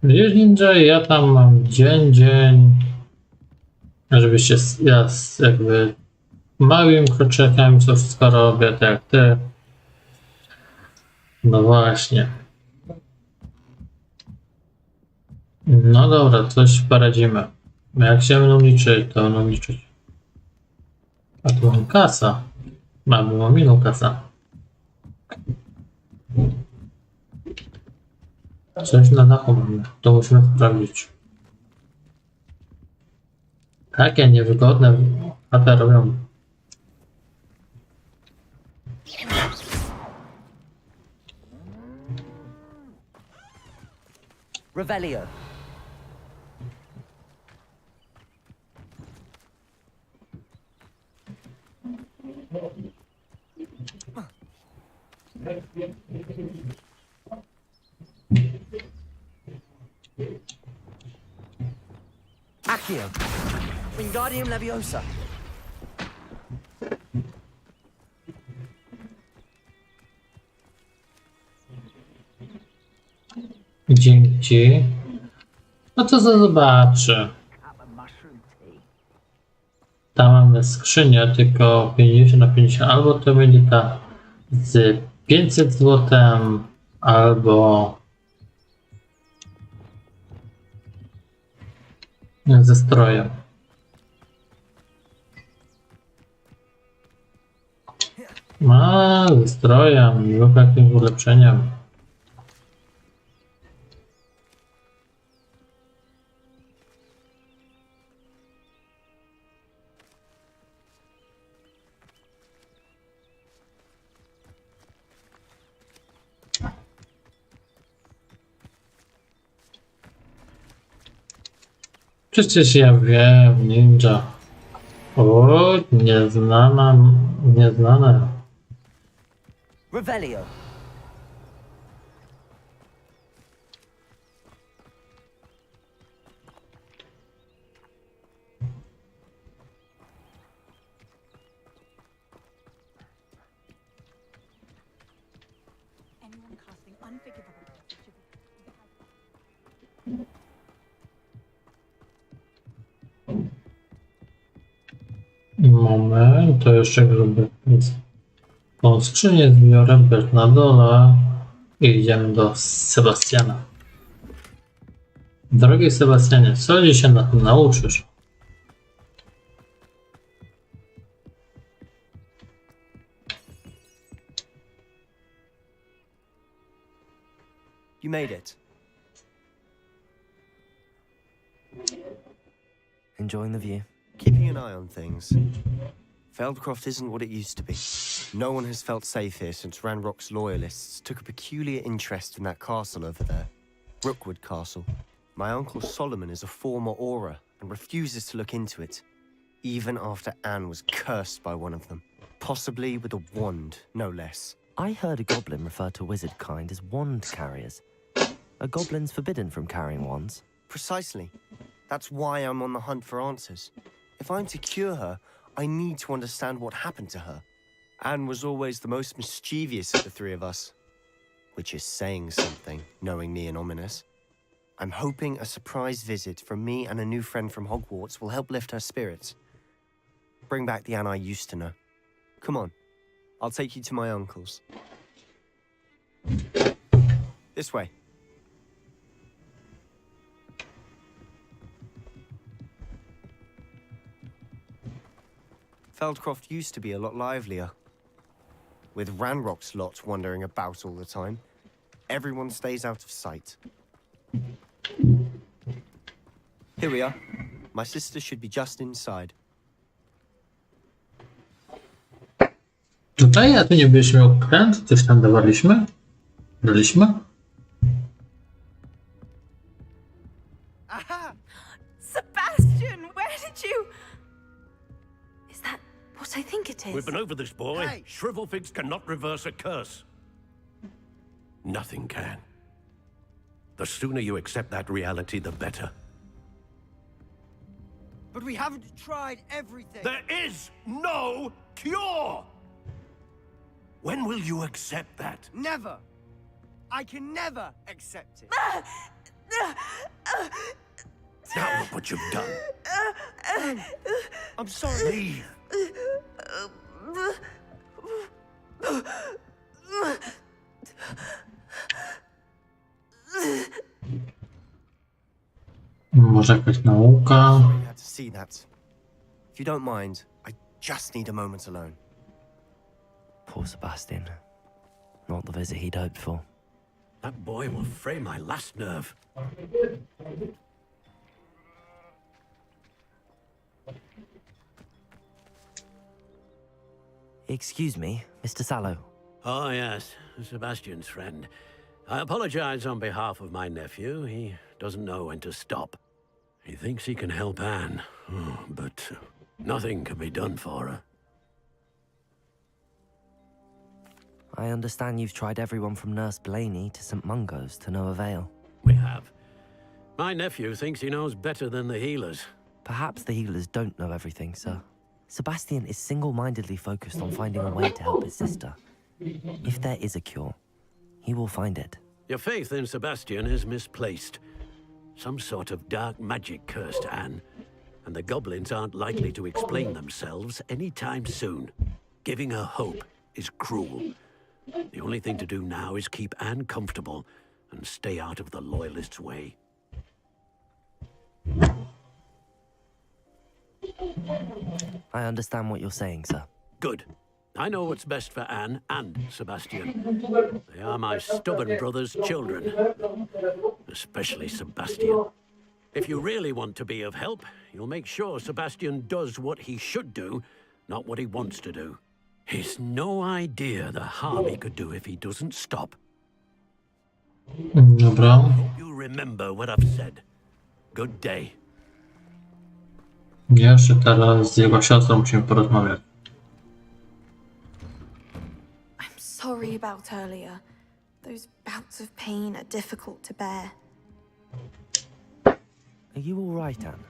Wiesz Ninja, ja tam mam dzień, żeby się, ja jakby małym kroczekami to wszystko robię, tak jak ty. No właśnie. No dobra, coś poradzimy. Jak się będą liczyć, to będą liczyć. A tu mam kasa. Mamy ominął kasa. Coś na dachu mamy. To musimy sprawdzić. Takie niewygodne chatę robią. Revelio. Accio. Wingardium Leviosa. Dzięki. No to zobaczę. Tam mamy skrzynię, tylko 50 na 50. Albo to będzie ta z 500 zł, albo ze strojem. Ze strojem lub jakimś ulepszeniem. Przecież ja wiem, Ninja. O, nieznane. Revelio. Anyone casting unforgivable should be... Moment, to jeszcze gruby. Tą skrzynię zbiorę też na dole i idziemy do Sebastiana. Drogi Sebastianie, co dzisiaj na tym nauczysz? You made it. Enjoying the view? Keeping an eye on things. Feldcroft isn't what it used to be. No one has felt safe here since Ranrock's loyalists took a peculiar interest in that castle over there. Rookwood Castle. My uncle Solomon is a former Auror and refuses to look into it, even after Anne was cursed by one of them. Possibly with a wand, no less. I heard a goblin refer to wizard kind as wand carriers. Are goblins forbidden from carrying wands? Precisely. That's why I'm on the hunt for answers. If I'm to cure her, I need to understand what happened to her. Anne was always the most mischievous of the three of us. Which is saying something, knowing me and ominous. I'm hoping a surprise visit from me and a new friend from Hogwarts will help lift her spirits. Bring back the Anne I used to know. Come on, I'll take you to my uncle's. This way. Feldcroft used to be a lot livelier. With Ranrock's lot wandering about all the time, everyone stays out of sight. Here we are. My sister should be just inside. Tutaj, a tu nie byliśmy okręt? Coś tam dawaliśmy? Byliśmy? Aha! Sebastian, where did you... Is that what I think it is? We've been over this, boy. Hey. Shrivelfigs cannot reverse a curse. Nothing can. The sooner you accept that reality, the better. But we haven't tried everything. There is no cure! When will you accept that? Never. I can never accept it. Now look what you've done. I'm sorry. Leave. Może jakaś nauka? Sorry you had to see that. If you don't mind, I just need a moment alone. Poor Sebastian. Not the visit he'd hoped for. That boy will fray my last nerve. Excuse me, Mr. Sallow. Oh, yes, Sebastian's friend. I apologize on behalf of my nephew. He doesn't know when to stop. He thinks he can help Anne, but nothing can be done for her. I understand you've tried everyone from Nurse Blaney to St. Mungo's to no avail. We have. My nephew thinks he knows better than the healers. Perhaps the healers don't know everything, sir. Sebastian is single-mindedly focused on finding a way to help his sister. If there is a cure, he will find it. Your faith in Sebastian is misplaced. Some sort of dark magic cursed Anne, and the goblins aren't likely to explain themselves anytime soon. Giving her hope is cruel. The only thing to do now is keep Anne comfortable and stay out of the Loyalists' way. I understand what you're saying, sir. Good. I know what's best for Anne and Sebastian. They are my stubborn brother's children. Especially Sebastian. If you really want to be of help, you'll make sure Sebastian does what he should do, not what he wants to do. He's no idea the harm he could do if he doesn't stop. Dobra. You remember what I've said. Good day. Jeszcze teraz z jego siostrą musimy porozmawiać. I'm sorry about earlier. Those bouts of pain are difficult to bear. Are you all right, Anne?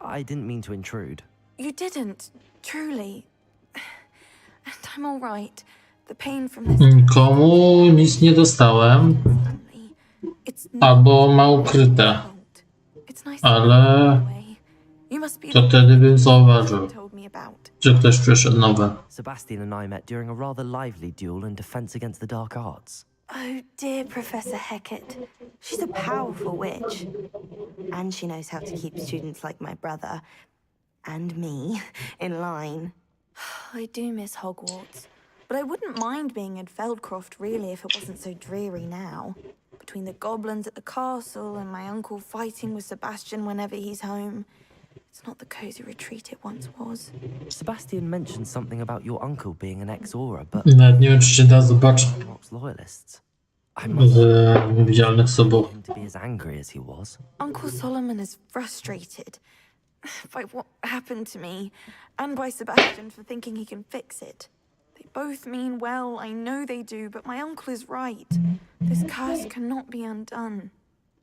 I didn't mean to intrude. You didn't, truly. And I'm all right. The pain from this Komu nic nie dostałem, albo ma ukryte, ale to wtedy bym zauważył, że ktoś przyszedł nowy. Sebastian and I met during a rather lively duel in defense against the dark arts. Oh dear, Professor Hecat. She's a powerful witch. And she knows how to keep students like my brother and me in line. I do miss Hogwarts, but I wouldn't mind being in Feldcroft really if it wasn't so dreary now. Between the goblins at the castle and my uncle fighting with Sebastian whenever he's home, it's not the cozy retreat it once was. Sebastian mentioned something about your uncle being an ex-Aura, but... Nawet nie wiem, czy się da zobaczyć loyalists. w niewidzialnych subów. To be as angry as he was. Uncle Solomon is frustrated by what happened to me and by Sebastian for thinking he can fix it. They both mean well, I know they do, but my uncle is right. This curse cannot be undone.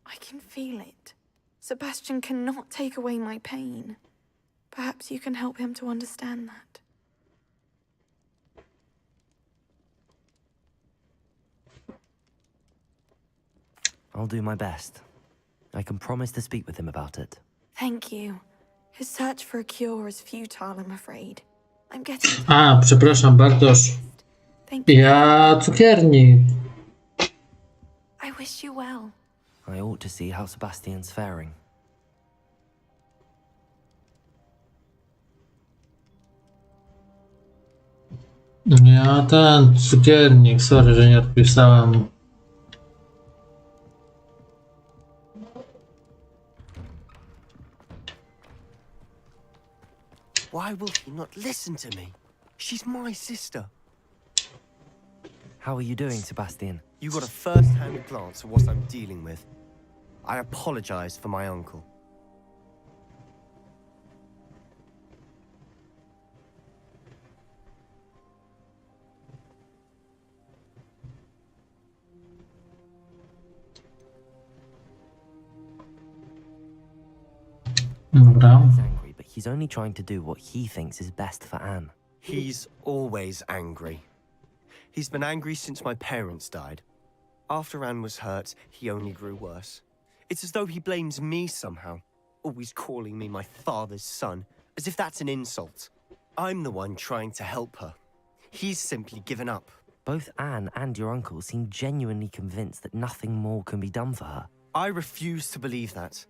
I can feel it. Sebastian cannot take away my pain. Perhaps you can help him to understand that. I'll do my best. I can promise to speak with him about it. Thank you. His search for a cure is futile, I'm afraid. I'm getting... A, przepraszam, Bartosz. Ja cukierni. I wish you well. I ought to see how Sebastian's faring. Ja ten cukiernik, sorry, że nie odpisałem. Why will he not listen to me? She's my sister. How are you doing, Sebastian? You got a first-hand glance at what I'm dealing with. I apologize for my uncle. Dobra. He's angry, but he's only trying to do what he thinks is best for Anne. He's always angry. He's been angry since my parents died. After Anne was hurt, he only grew worse. It's as though he blames me somehow, always calling me my father's son, as if that's an insult. I'm the one trying to help her. He's simply given up. Both Anne and your uncle seem genuinely convinced that nothing more can be done for her. I refuse to believe that.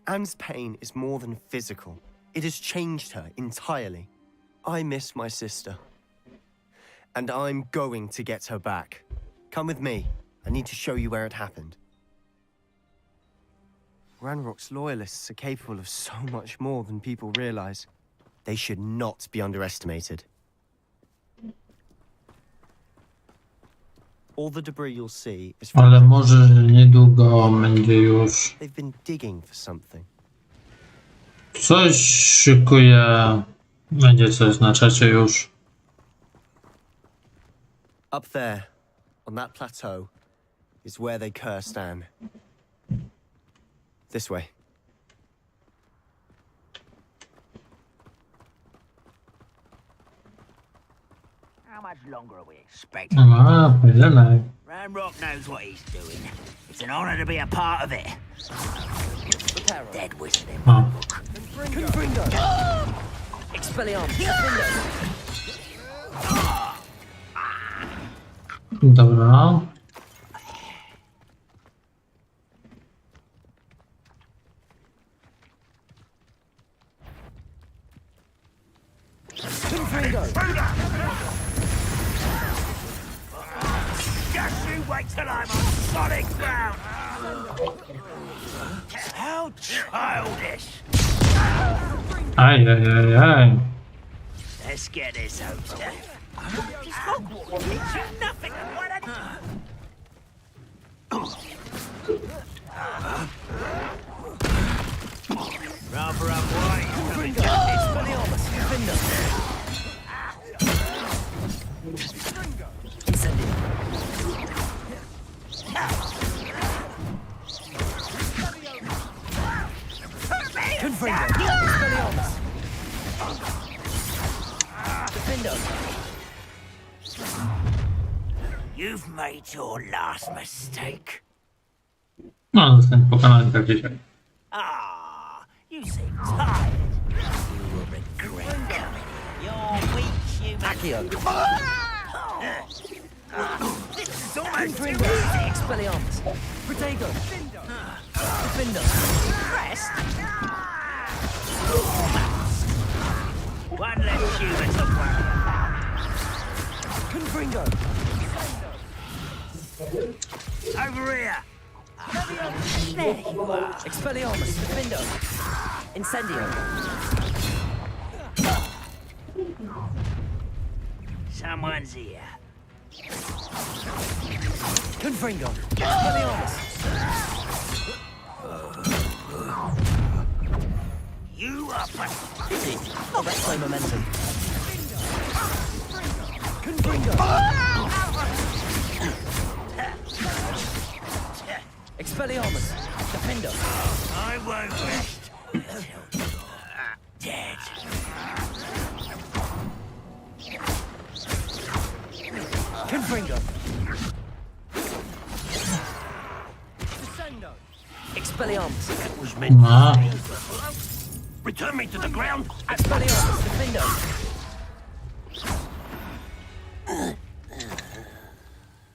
Anne's pain is more than physical. It has changed her entirely. I miss my sister. And I'm going to get her back. Come with me. I need to show you where it happened. Ranrock's loyalists are capable of so much more than people realize. They should not be underestimated. All the debris you'll see is from... Ale może niedługo będzie już... They've been digging for something. Coś szykuje... Będzie coś na czacie już. Up there, on that plateau, is where they cursed Anne. This way. How much longer are we expecting? Pojedynek. Ranrock knows what he's doing. It's an honor to be a part of it. Dead wizard in my book. Expelliarmus. Dobra. Just you wait till I'm on solid ground. How childish. Ajajajaj. Let's get this over with. This Hogwarts teaches you nothing. Rather unwise coming down this Expelliarmus. You've made your last mistake. No, zostań pokonany tak dzisiaj. Ah, you seem tired. You will regret coming. You're weak, human. This is almost too easy. Expelliarmus. Protego. Defender. Rest. One less human to worry about. Confringo. Over here. There you are. Expelliarmus. Defender. Incendio. Someone's here. Confringo. Expelliarmus. You are pathetic. Oh, that's my momentum. Confringo. Expelliarmus. Defender. I won't rest until you're dead. Confringo. Expelliarmus. That was meant No. for me. Return me to the ground. Expelliarmus. Defender.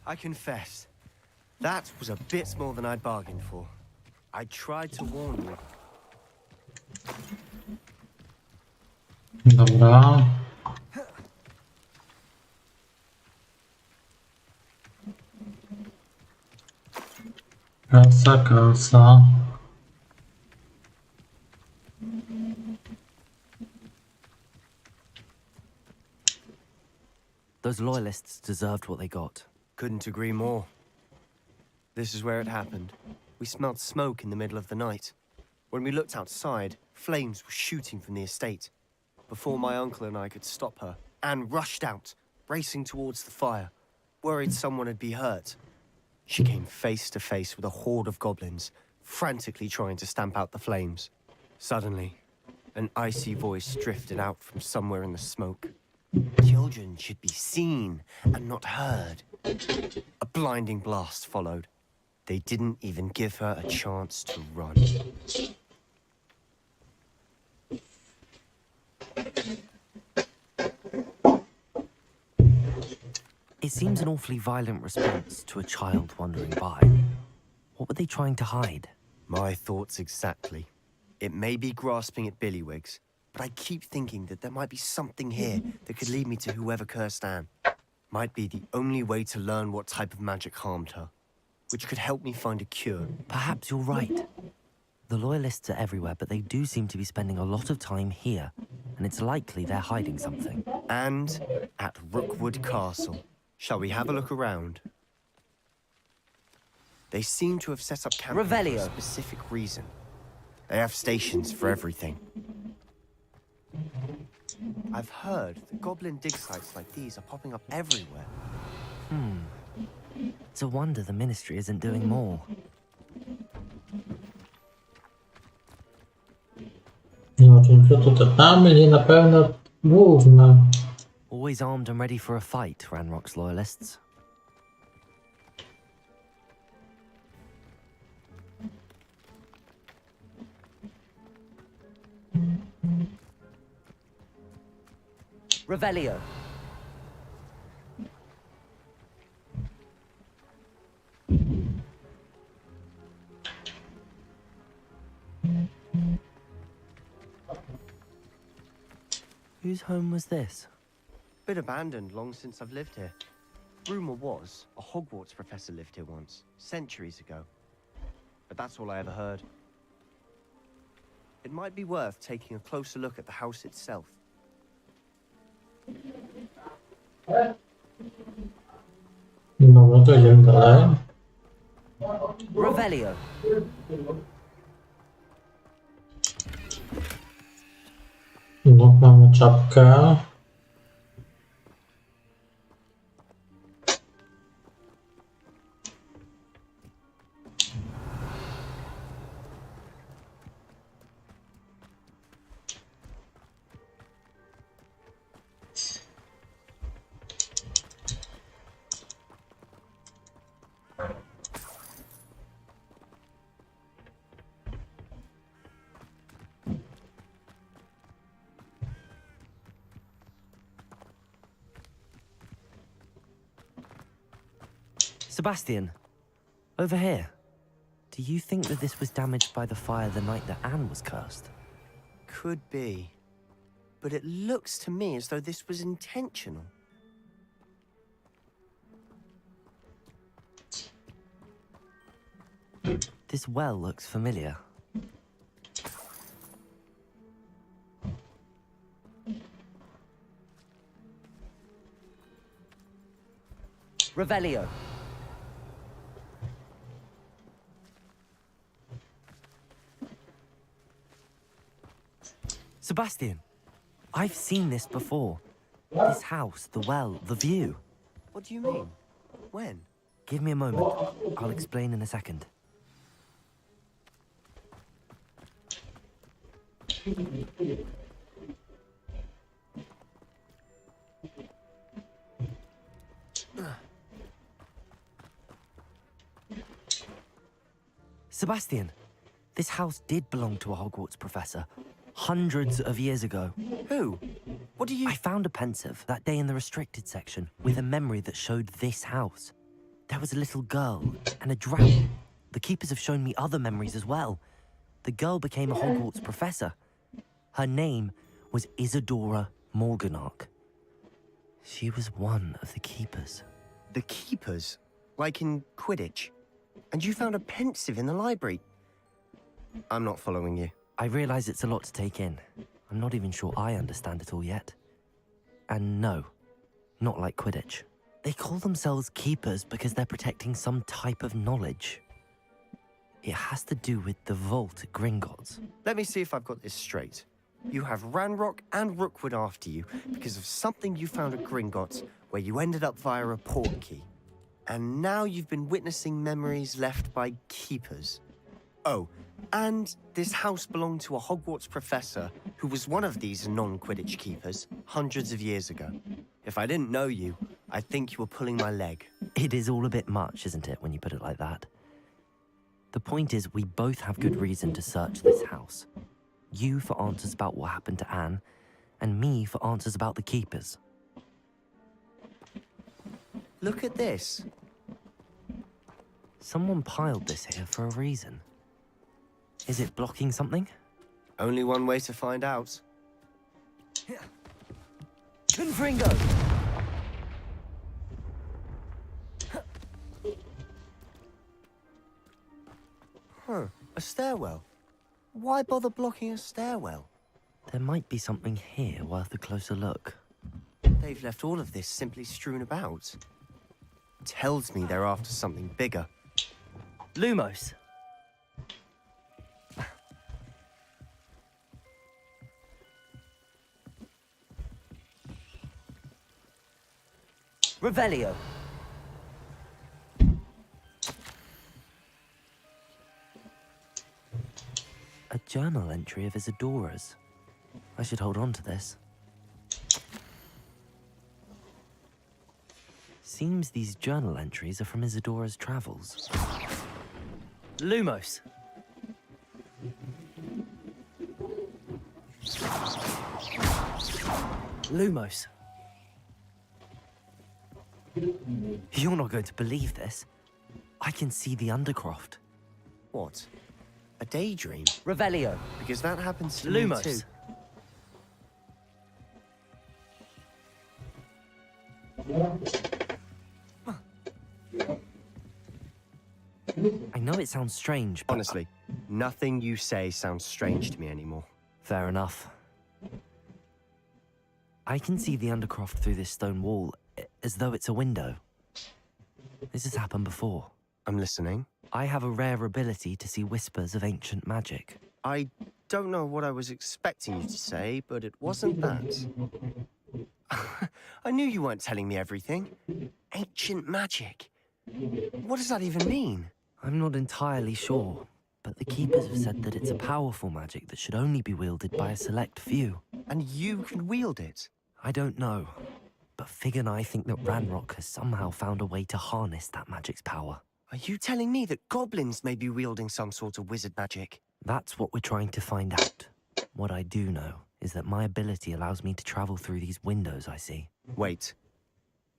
I confess, that was a bit more than I'd bargained for. I tried to warn you. Dobra. Kasa. Those loyalists deserved what they got. Couldn't agree more. This is where it happened. We smelled smoke in the middle of the night. When we looked outside, flames were shooting from the estate. Before my uncle and I could stop her, Anne rushed out, racing towards the fire, worried someone had been hurt. She came face to face with a horde of goblins, frantically trying to stamp out the flames. Suddenly, an icy voice drifted out from somewhere in the smoke. Children should be seen and not heard. A blinding blast followed. They didn't even give her a chance to run. It seems an awfully violent response to a child wandering by. What were they trying to hide? My thoughts exactly. It may be grasping at Billywigs, but I keep thinking that there might be something here that could lead me to whoever cursed Anne. Might be the only way to learn what type of magic harmed her, which could help me find a cure. Perhaps you're right. The loyalists are everywhere, but they do seem to be spending a lot of time here, and it's likely they're hiding something. And at Rookwood Castle. Shall we have a look around? They seem to have set up camp for a Revelio. specific reason. They have stations for everything. I've heard that goblin dig sites like these are popping up everywhere. It's a wonder the ministry isn't doing more. No, tylko tutaj tam będzie na pewno główna. Always armed and ready for a fight, Ranrock's loyalists. Revelio. Whose home was this? Been abandoned long since I've lived here. Rumor was a Hogwarts professor lived here once, centuries ago. But that's all I ever heard. It might be worth taking a closer look at the house itself. No, to idziemy dalej. Revelio. No, mamy czapkę. Sebastian, over here. Do you think that this was damaged by the fire the night that Anne was cursed? Could be. But it looks to me as though this was intentional. This well looks familiar. Revelio. Sebastian, I've seen this before. This house, the well, the view. What do you mean? When? Give me a moment. I'll explain in a second. Sebastian, this house did belong to a Hogwarts professor. Hundreds of years ago. Who? What do you... I found a pensive that day in the restricted section with a memory that showed this house. There was a little girl and a drown. The keepers have shown me other memories as well. The girl became a Hogwarts professor. Her name was Isadora Morganach. She was one of the keepers. The keepers? Like in Quidditch? And you found a pensive in the library? I'm not following you. I realize it's a lot to take in. I'm not even sure I understand it all yet. And no, not like Quidditch. They call themselves keepers because they're protecting some type of knowledge. It has to do with the vault at Gringotts. Let me see if I've got this straight. You have Ranrock and Rookwood after you because of something you found at Gringotts where you ended up via a portkey. And now you've been witnessing memories left by keepers. Oh, and this house belonged to a Hogwarts professor who was one of these non-Quidditch keepers hundreds of years ago. If I didn't know you, I'd think you were pulling my leg. It is all a bit much, isn't it, when you put it like that? The point is, we both have good reason to search this house. You for answers about what happened to Anne, and me for answers about the keepers. Look at this. Someone piled this here for a reason. Is it blocking something? Only one way to find out. Confringo! Huh, a stairwell. Why bother blocking a stairwell? There might be something here worth a closer look. They've left all of this simply strewn about. Tells me they're after something bigger. Lumos! Revelio. A journal entry of Isadora's. I should hold on to this. Seems these journal entries are from Isadora's travels. Lumos. Lumos. You're not going to believe this. I can see the Undercroft. What? A daydream? Revelio. Because that happens to Lumos. me too. I know it sounds strange, but... Honestly, nothing you say sounds strange to me anymore. Fair enough. I can see the Undercroft through this stone wall, as though it's a window. This has happened before. I'm listening. I have a rare ability to see whispers of ancient magic. I don't know what I was expecting you to say, but it wasn't that. I knew you weren't telling me everything. Ancient magic. What does that even mean? I'm not entirely sure, but the Keepers have said that it's a powerful magic that should only be wielded by a select few. And you can wield it? I don't know, but Fig and I think that Ranrock has somehow found a way to harness that magic's power. Are you telling me that goblins may be wielding some sort of wizard magic? That's what we're trying to find out. What I do know is that my ability allows me to travel through these windows I see. Wait.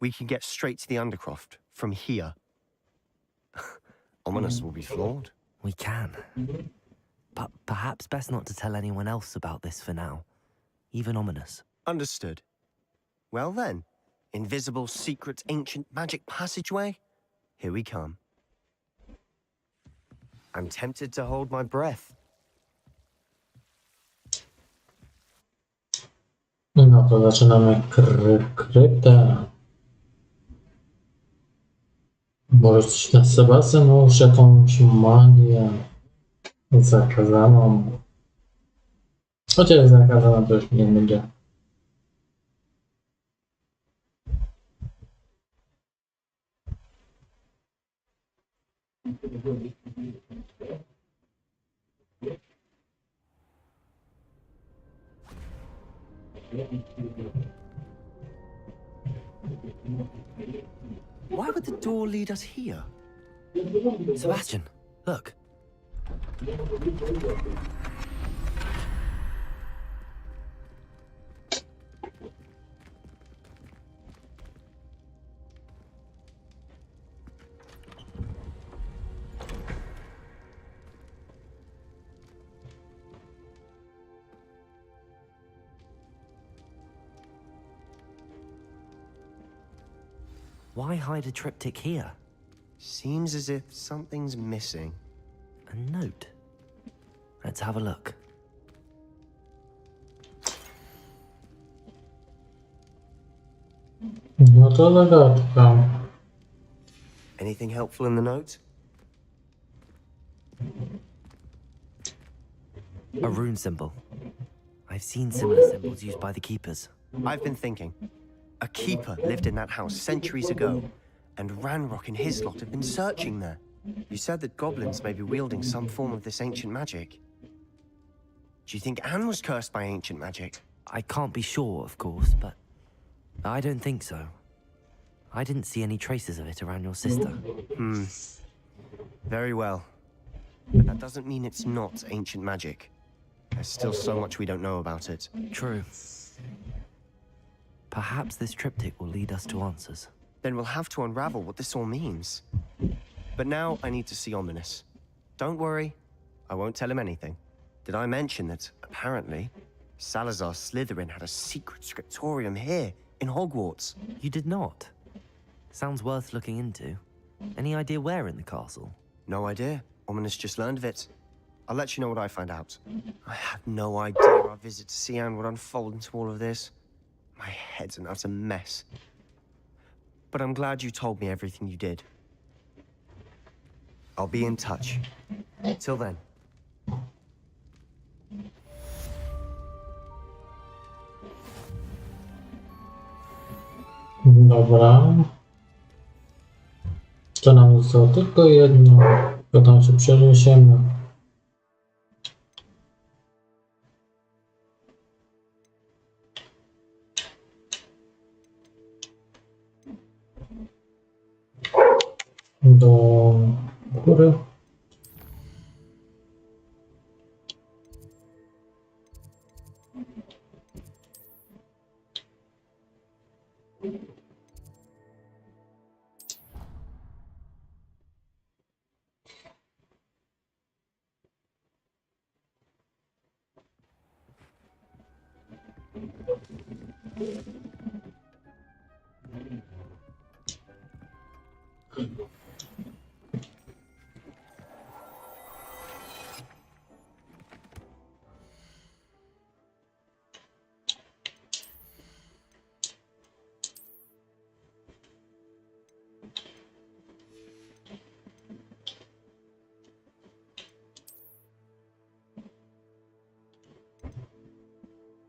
We can get straight to the Undercroft from here. Ominous will be flawed. We can. But perhaps best not to tell anyone else about this for now. Even Ominous. Understood. Well then, invisible, secret, ancient magic passageway? Here we come. I'm tempted to hold my breath. No to zaczynamy kryptę. Może coś na Sebastian, już jakąś magię zakazaną. Chociaż zakazana to już nie będzie. Why would the door lead us here? Sebastian, look. Why hide a triptych here? Seems as if something's missing. A note. Let's have a look. No to zagadka. Anything helpful in the note? A rune symbol. I've seen similar symbols used by the keepers. I've been thinking. A keeper lived in that house centuries ago, and Ranrock and his lot have been searching there. You said that goblins may be wielding some form of this ancient magic. Do you think Anne was cursed by ancient magic? I can't be sure, of course, but I don't think so. I didn't see any traces of it around your sister. Very well. But that doesn't mean it's not ancient magic. There's still so much we don't know about it. True. Perhaps this triptych will lead us to answers. Then we'll have to unravel what this all means. But now I need to see Ominous. Don't worry, I won't tell him anything. Did I mention that, apparently, Salazar Slytherin had a secret scriptorium here, in Hogwarts? You did not? Sounds worth looking into. Any idea where in the castle? No idea. Ominous just learned of it. I'll let you know what I find out. I had no idea our visit to Sian would unfold into all of this. My head's an utter mess. But I'm glad you told me everything you did. I'll be in touch. Till then. Dobra. To nam zostało tylko jedno. Potem się przeniesiemy. Do góry.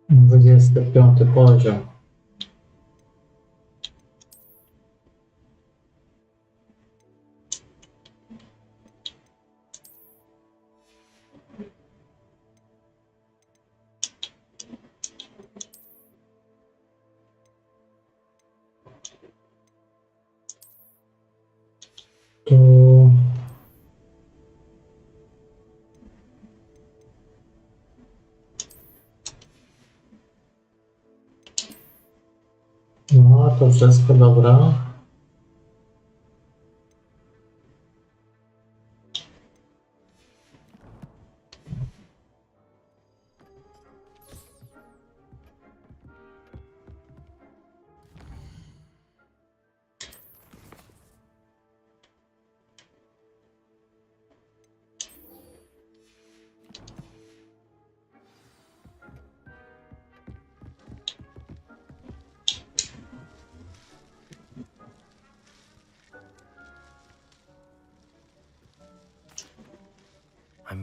Dwudziesty piąty poziom. Tu no to wszystko dobra.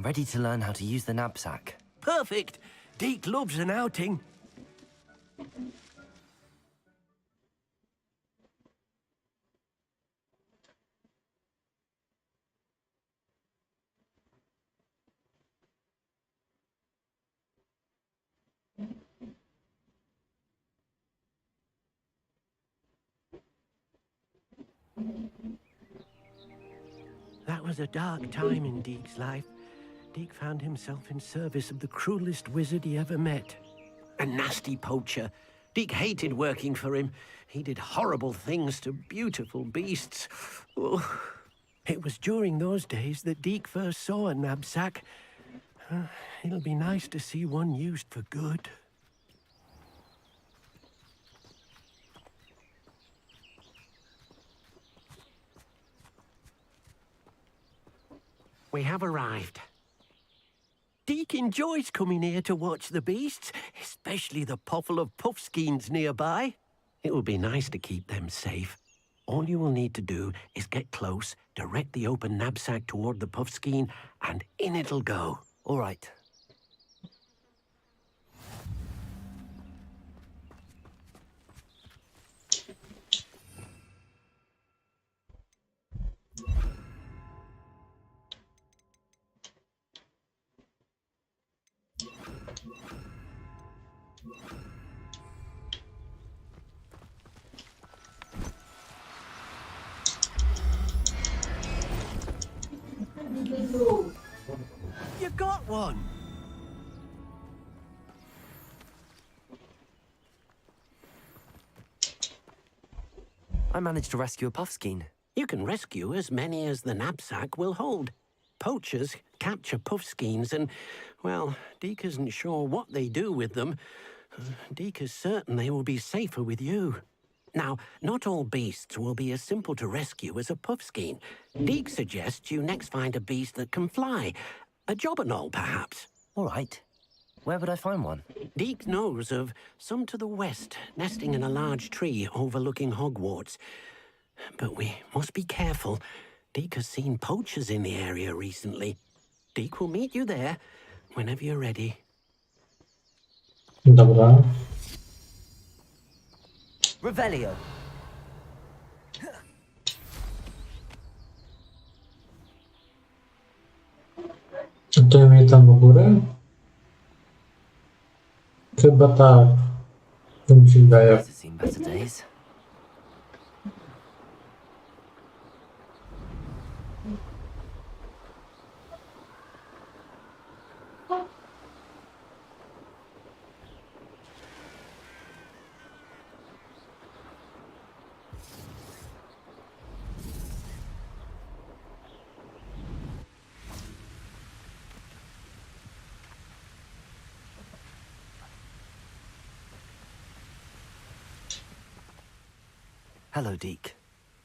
ready to learn how to use the knapsack. Perfect. Deke loves an outing. That was a dark time in Deke's life. Deke found himself in service of the cruelest wizard he ever met. A nasty poacher. Deke hated working for him. He did horrible things to beautiful beasts. Oh. It was during those days that Deke first saw a knapsack. It'll be nice to see one used for good. We have arrived. Deke enjoys coming here to watch the beasts, especially the potful of puffskeins nearby. It will be nice to keep them safe. All you will need to do is get close, direct the open knapsack toward the puffskein, and in it'll go. All right. You got one! I managed to rescue a puffskein. You can rescue as many as the knapsack will hold. Poachers capture puffskeins and, well, Deke isn't sure what they do with them. Deke is certain they will be safer with you. Now, not all beasts will be as simple to rescue as a puffskein. Deke suggests you next find a beast that can fly. A jobberknoll, perhaps. All right. Where would I find one? Deke knows of some to the west, nesting in a large tree overlooking Hogwarts. But we must be careful. Deke has seen poachers in the area recently. Deke will meet you there whenever you're ready. Dobra. Revelio. To ja mnie tam u góry? Chyba tak. To mi się wydaje. I've seen better days. Hello, Deke.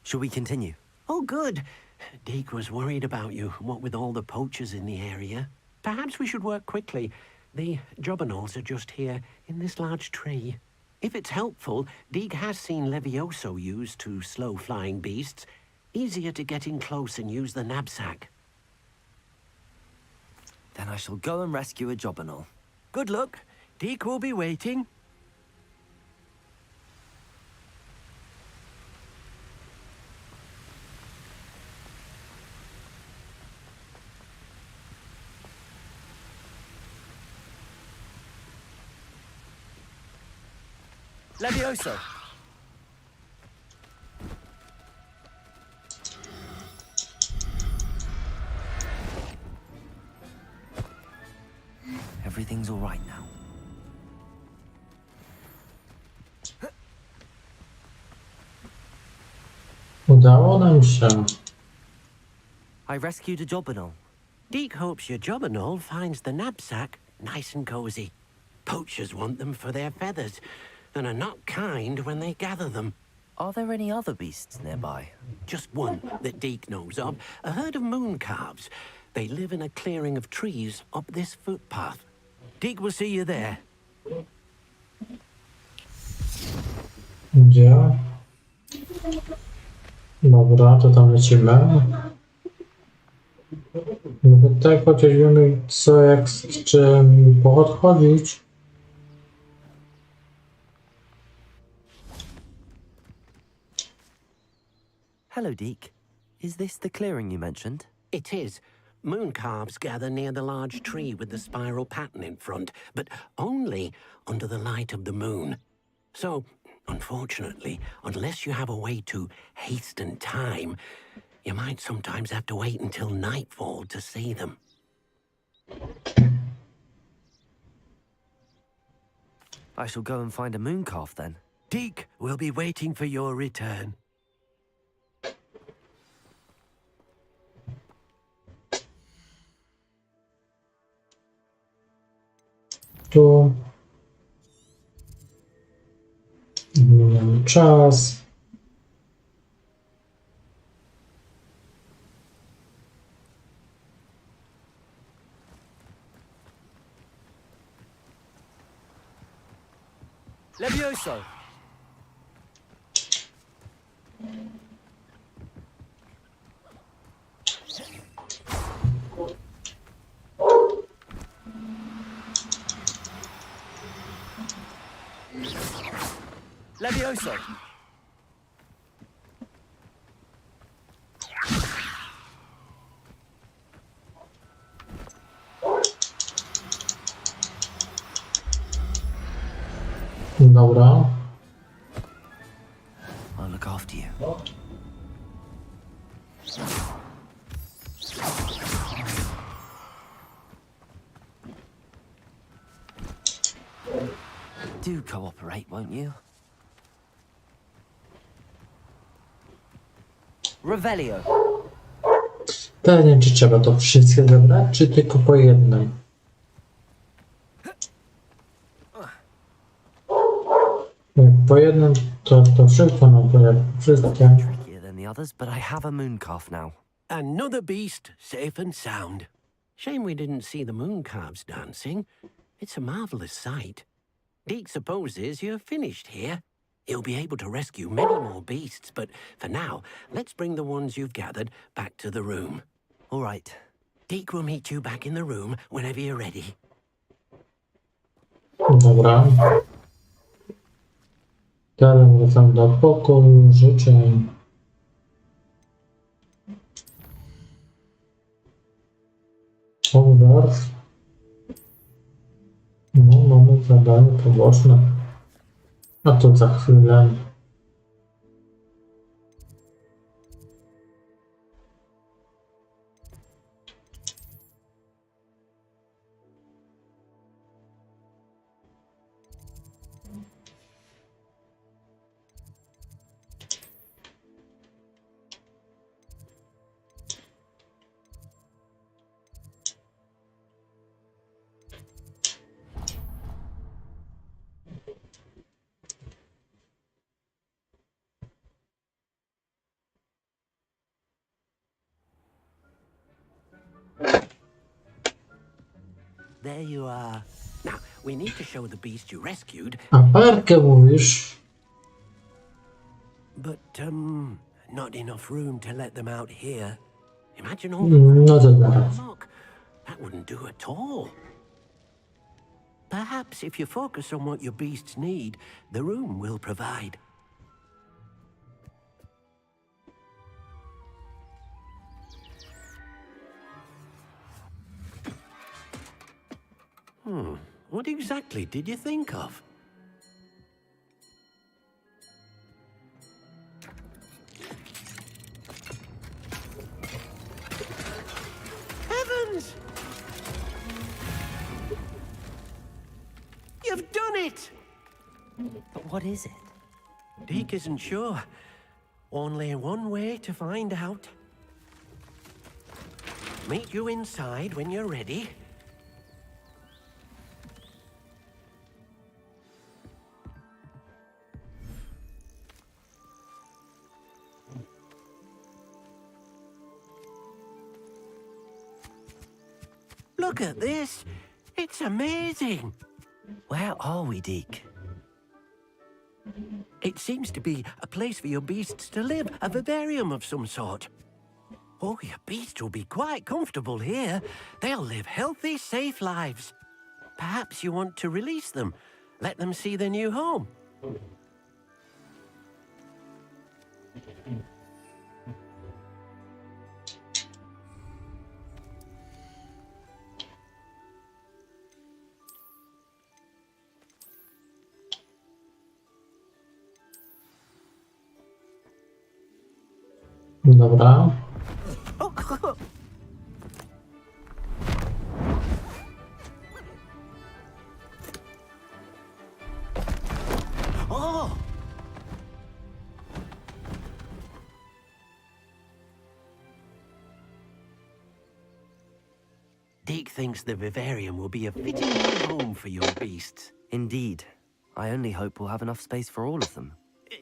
Shall we continue? Oh, good. Deke was worried about you, what with all the poachers in the area. Perhaps we should work quickly. The jobberknolls are just here, in this large tree. If it's helpful, Deke has seen Levioso used to slow flying beasts. Easier to get in close and use the knapsack. Then I shall go and rescue a jobberknoll. Good luck. Deke will be waiting. Levioso! Everything's all right now. Udało nam się. I rescued a jobberknoll. Deke hopes your jobberknoll finds the knapsack nice and cozy. Poachers want them for their feathers, and are not kind when they gather them. Are there any other beasts nearby? Just one that Deke knows of, a herd of moon calves. They live in a clearing of trees up this footpath. Deke will see you there. Gdzie? Dobra, to tam lecimy. No bo tak chociaż wiemy co, jak z czym podchodzić. Hello, Deke. Is this the clearing you mentioned? It is. Moon calves gather near the large tree with the spiral pattern in front, but only under the light of the moon. So, unfortunately, unless you have a way to hasten time, you might sometimes have to wait until nightfall to see them. I shall go and find a moon calf then. Deke will be waiting for your return. Tu mamy czas. Levioso! Levioso! Dobra. I'll look after you. Do cooperate, won't you? Revelio. Teraz nie wiem, czy trzeba to wszystkie zebrać, czy tylko po jednym. Jak po jednym, to wszystko, no bo jak wszystkie. Trickier than the others, but I have a moon calf now. Another beast, safe and sound. Shame we didn't see the moon calves dancing. It's a marvelous sight. Deke supposes you're finished here. He'll be able to rescue many more beasts, but for now, let's bring the ones you've gathered back to the room. All right. Deke will meet you back in the room whenever you're ready. Dobra. Teraz wracam do pokoju życzeń. Hogwarts. No, mamy zadanie poboczne. A to za chwilę. There you are. Now, we need to show the beast you rescued. A parkę mówisz? But, not enough room to let them out here. Imagine all No to zaraz. Look, that wouldn't do at all. Perhaps if you focus on what your beasts need, the room will provide. What exactly did you think of? Heavens! You've done it! But what is it? Deke isn't sure. Only one way to find out. Meet you inside when you're ready. Look at this. It's amazing. Where are we, Deke? It seems to be a place for your beasts to live, a vivarium of some sort. Oh, your beasts will be quite comfortable here. They'll live healthy, safe lives. Perhaps you want to release them. Let them see their new home. Dobra. Oh! Deke thinks the vivarium will be a fitting new home for your beasts. Indeed. I only hope we'll have enough space for all of them.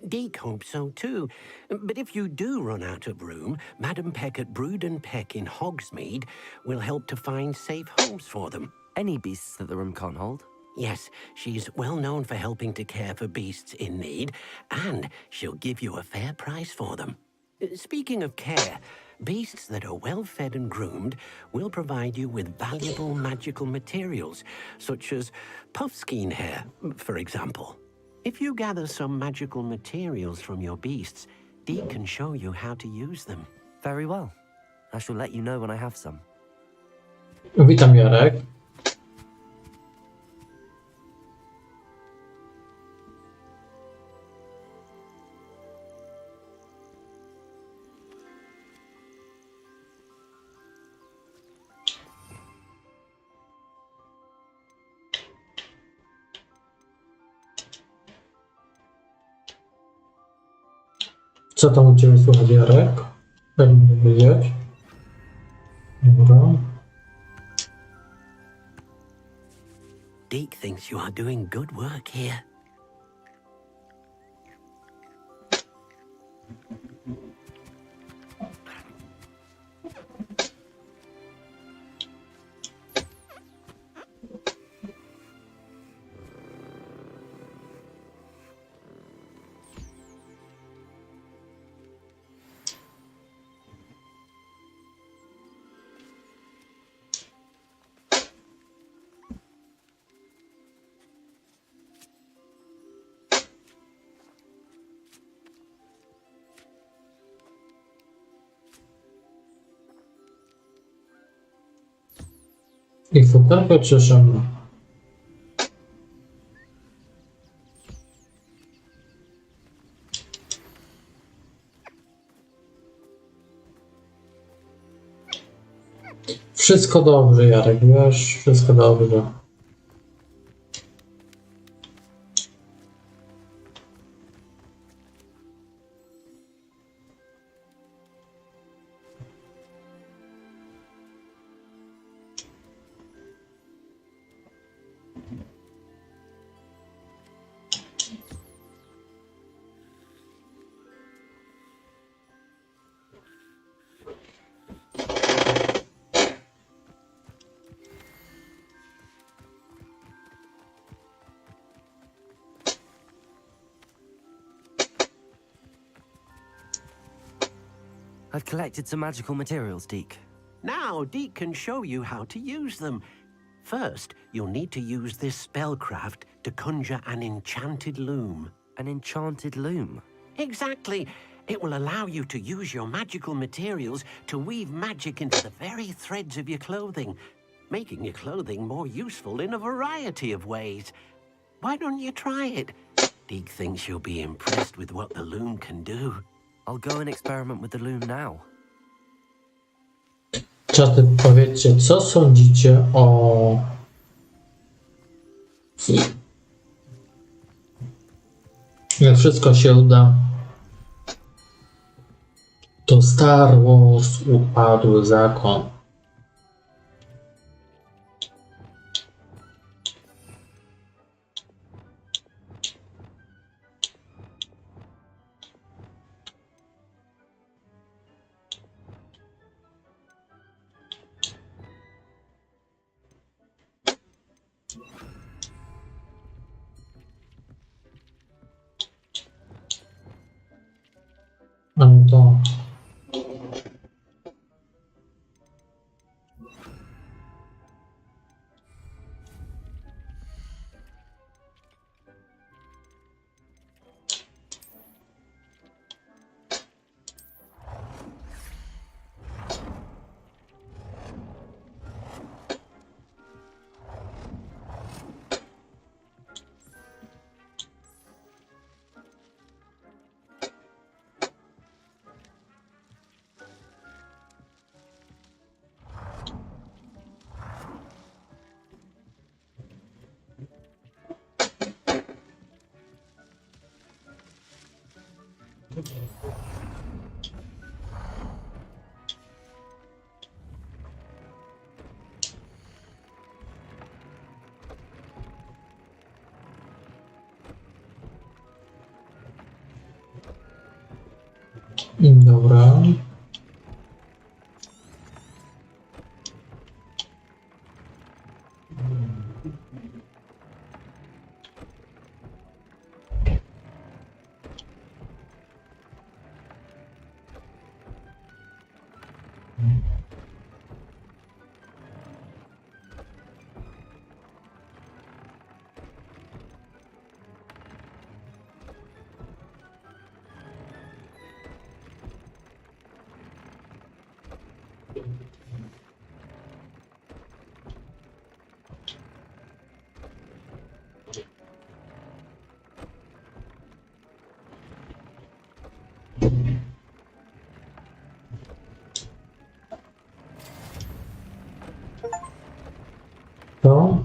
Deke hopes so too. But if you do run out of room, Madam Peck at Brood and Peck in Hogsmeade will help to find safe homes for them. Any beasts that the room can't hold? Yes, she's well known for helping to care for beasts in need, and she'll give you a fair price for them. Speaking of care, beasts that are well fed and groomed will provide you with valuable magical materials, such as puffskein hair, for example. If you gather some magical materials from your beasts, Deke can show you how to use them. Very well. I shall let you know when I have some. Witam, Jarek. Co tam u Ciebie słychać, Jarek? Jak mogę wiedzieć? Dobra. Deke thinks you are doing good work here. I futerkę czy szemrę? Wszystko dobrze, Jarek, wiesz? Wszystko dobrze. I've collected some magical materials, Deke. Now, Deke can show you how to use them. First, you'll need to use this spellcraft to conjure an enchanted loom. An enchanted loom? Exactly. It will allow you to use your magical materials to weave magic into the very threads of your clothing, making your clothing more useful in a variety of ways. Why don't you try it? Deke thinks you'll be impressed with what the loom can do. I'll go and experiment with the loom now. Czaty, powiedzcie, co sądzicie o... Jak wszystko się uda, to Star Wars upadł zakon. No to Dobra. To?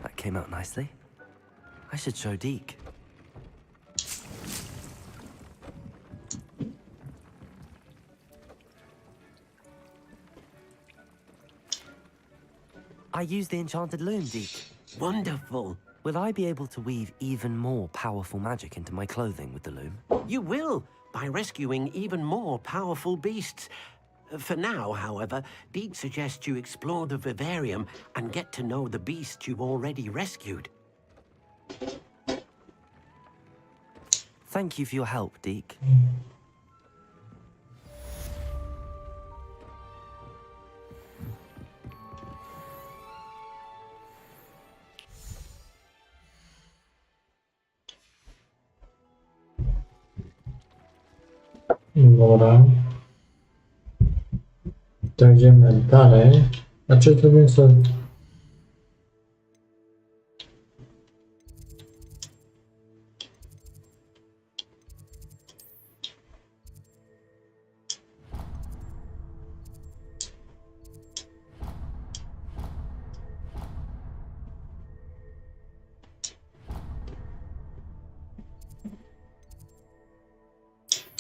That came out nicely. I should show Deke. I used the enchanted loom, Deke. Wonderful. Will I be able to weave even more powerful magic into my clothing with the loom? You will, by rescuing even more powerful beasts. For now, however, Deke suggests you explore the vivarium and get to know the beasts you've already rescued. Thank you for your help, Deke. Dobra. To idziemy dalej. Znaczy to więc...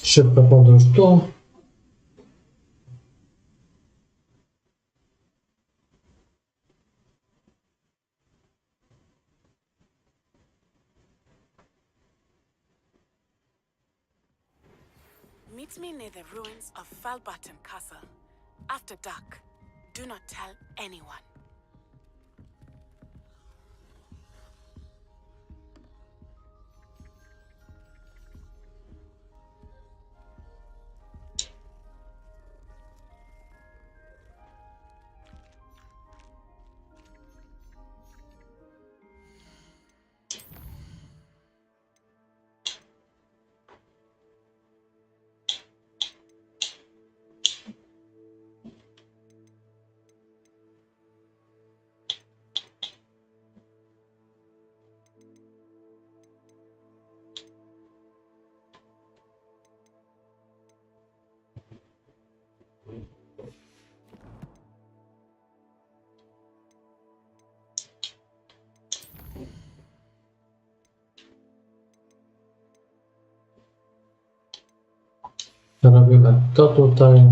Szybka podróż tu. Meet me near the ruins of Falbutton Castle. After dark. Do not tell anyone. Robimy to tutaj.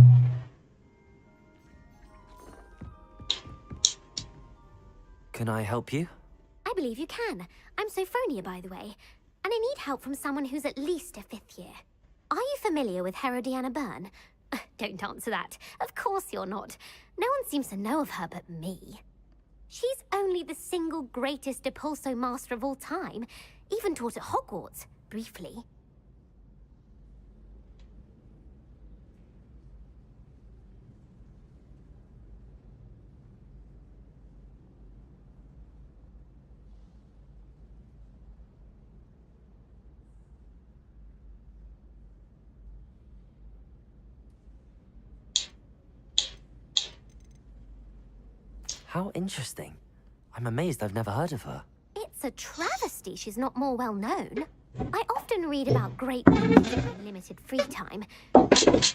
Can I help you? I believe you can. I'm Sophronia, by the way. And I need help from someone who's at least a 5th year. Are you familiar with Herodiana Byrne? Don't answer that. Of course you're not. No one seems to know of her but me. She's only the single greatest Depulso master of all time. Even taught at Hogwarts, briefly. How interesting. I'm amazed I've never heard of her. It's a travesty she's not more well known. I often read about great witches in my limited free time.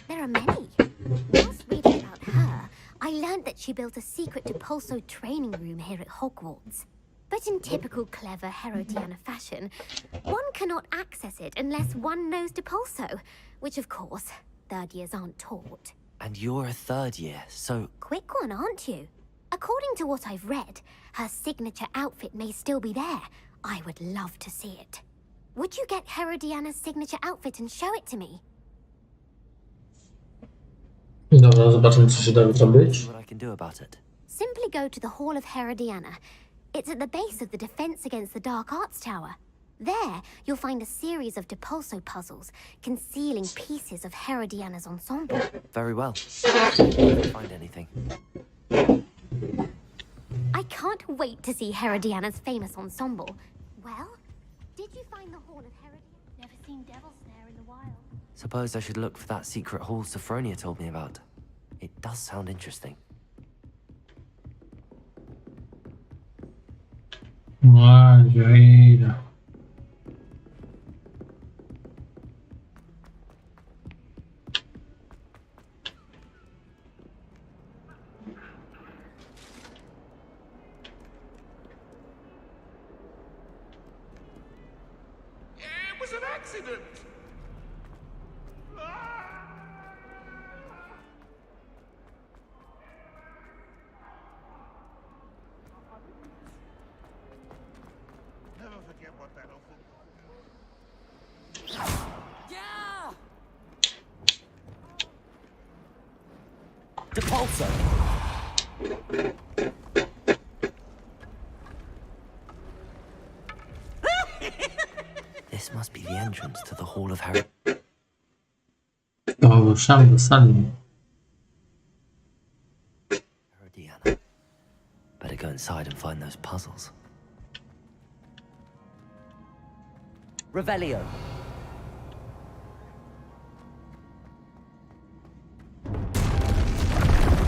There are many. Whilst reading about her, I learned that she built a secret Depulso training room here at Hogwarts. But in typical clever Herodiana fashion, one cannot access it unless one knows Depulso, which of course, third years aren't taught. And you're a third year, so... Quick one, aren't you? According to what I've read, her signature outfit may still be there. I would love to see it. Would you get Herodiana's signature outfit and show it to me? Dobra, zobaczymy, co się da zrobić. What I can do about it. Simply go to the Hall of Herodiana. It's at the base of the Defense Against the Dark Arts Tower. There, you'll find a series of Depulso puzzles concealing pieces of Herodiana's ensemble. Very well. Find anything. I can't wait to see Herodiana's famous ensemble. Well, did you find the Hall of Herodiana? Never seen Devil's Snare in the wild. Suppose I should look for that secret hall Sophronia told me about. It does sound interesting. Jeżeli. It was an accident! Never forget what that awful... Yeah! Depulso! This must be the entrance to the Hall of Harry. Ruszamy do sali. Herodiana. Better go inside and find those puzzles. Revelio.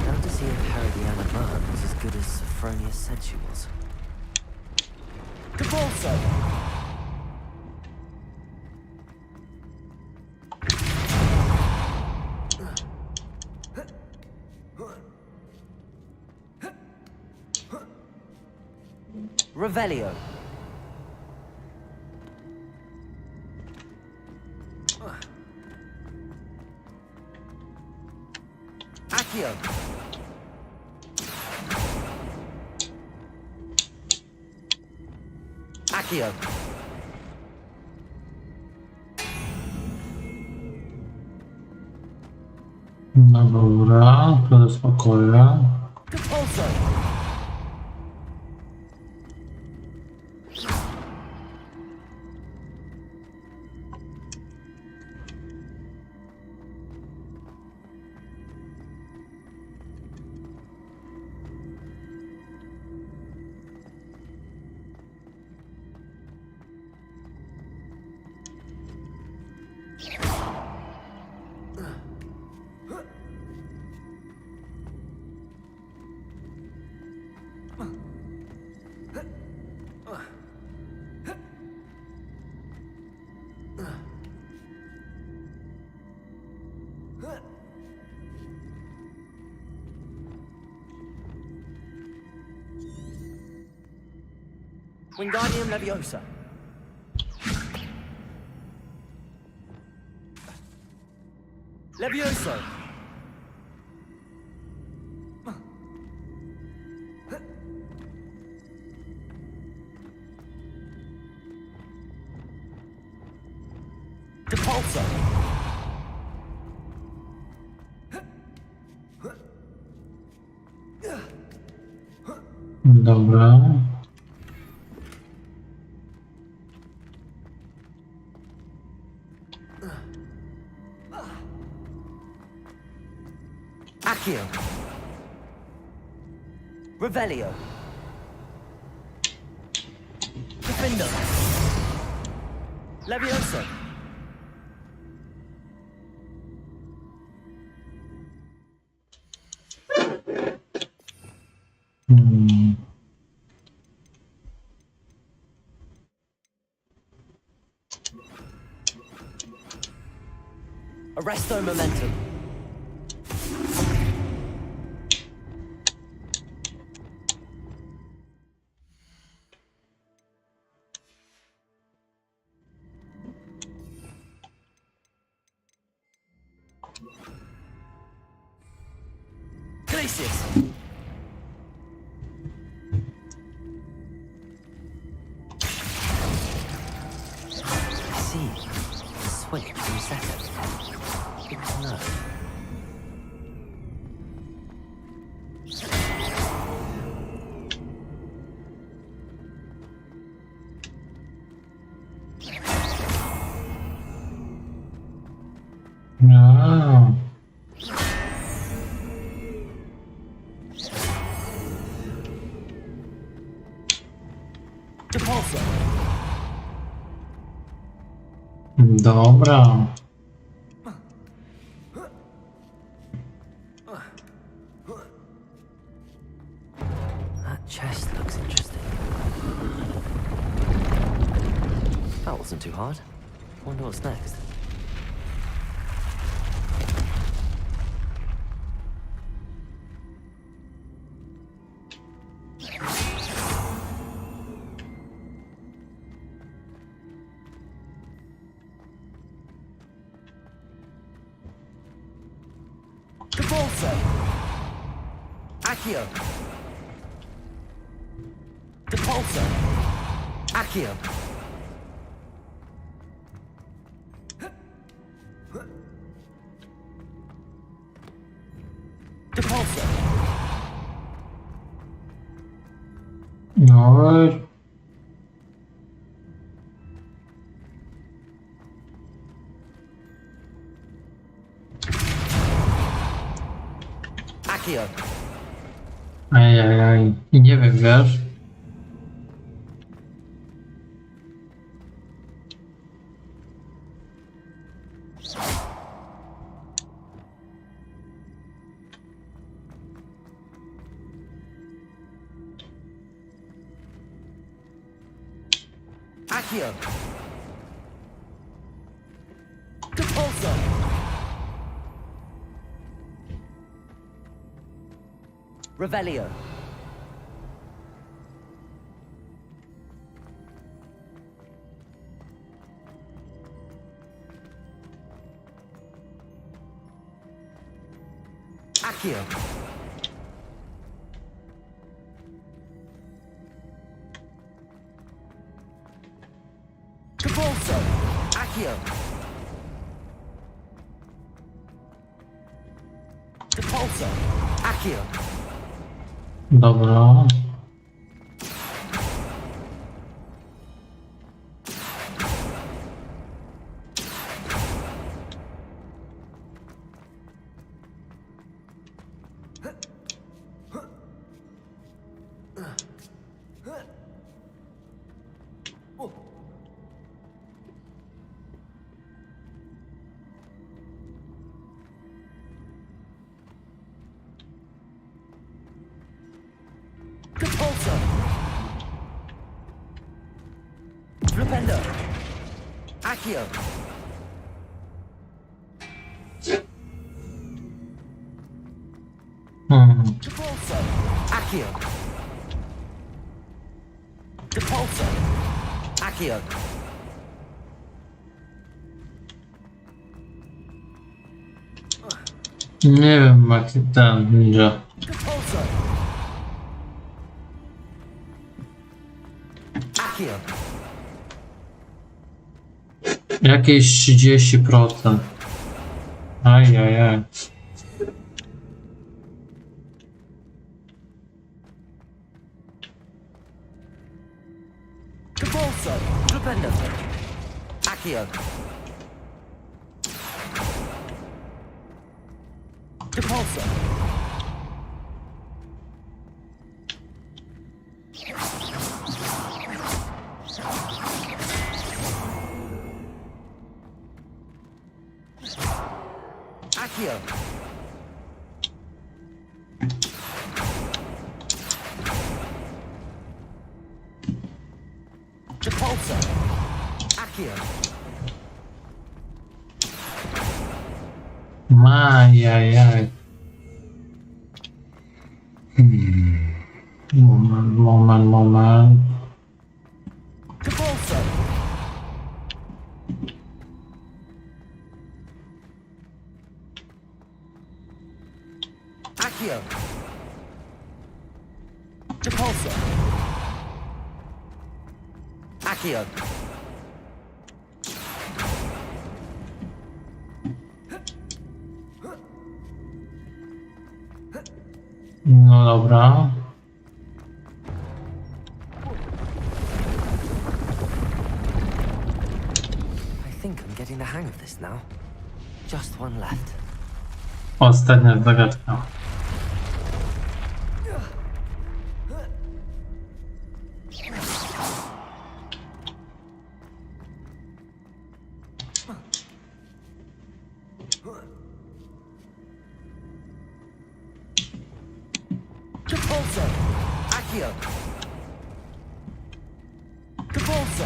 Now to see if Herodiana Byrne was as good as Sophronia said she was. Depulso! Revelio. Accio. Accio. No dobra, to spokojnie. Depulso. Wingardium Leviosa. Levioso. Depulso. Dobra. Accio. Revelio. Defender. Levioso. Stasis! I see. The switch to reset it. Good to know. No. Depulsor! Dobra. That chest looks interesting. That wasn't too hard. Wonder what's next. Depulsor! Accio! Depulsor! Accio! Depulsor! Alright. Accio! Ajajaj. I nie wiem, wiesz? Accio! Depulsor! Revelio! Accio! Depulsor! Accio! Depulsor! Accio! Dobra. Depulsor! Flipendo! Accio! Depulsor! Accio! Depulsor! Accio! Nie wiem, jaki ten ninja. Depulsor! Accio! Jakieś 30%. Ajajaj. Depulsor! Flipendo! Accio! Depulsor! Accio! Depulsor! Accio! Ajajaj. Moment. Depulsor! Accio! Depulso. Accio. No dobra. I think I'm getting the hang of this now. Just one left. Ostatnia zagadka. Depulso. Accio. Depulso.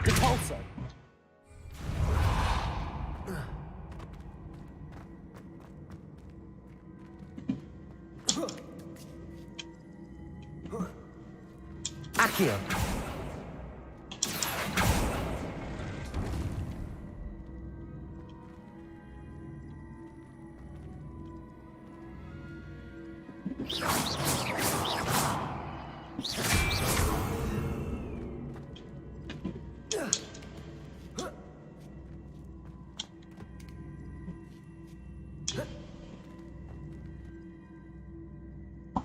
Depulso. Accio.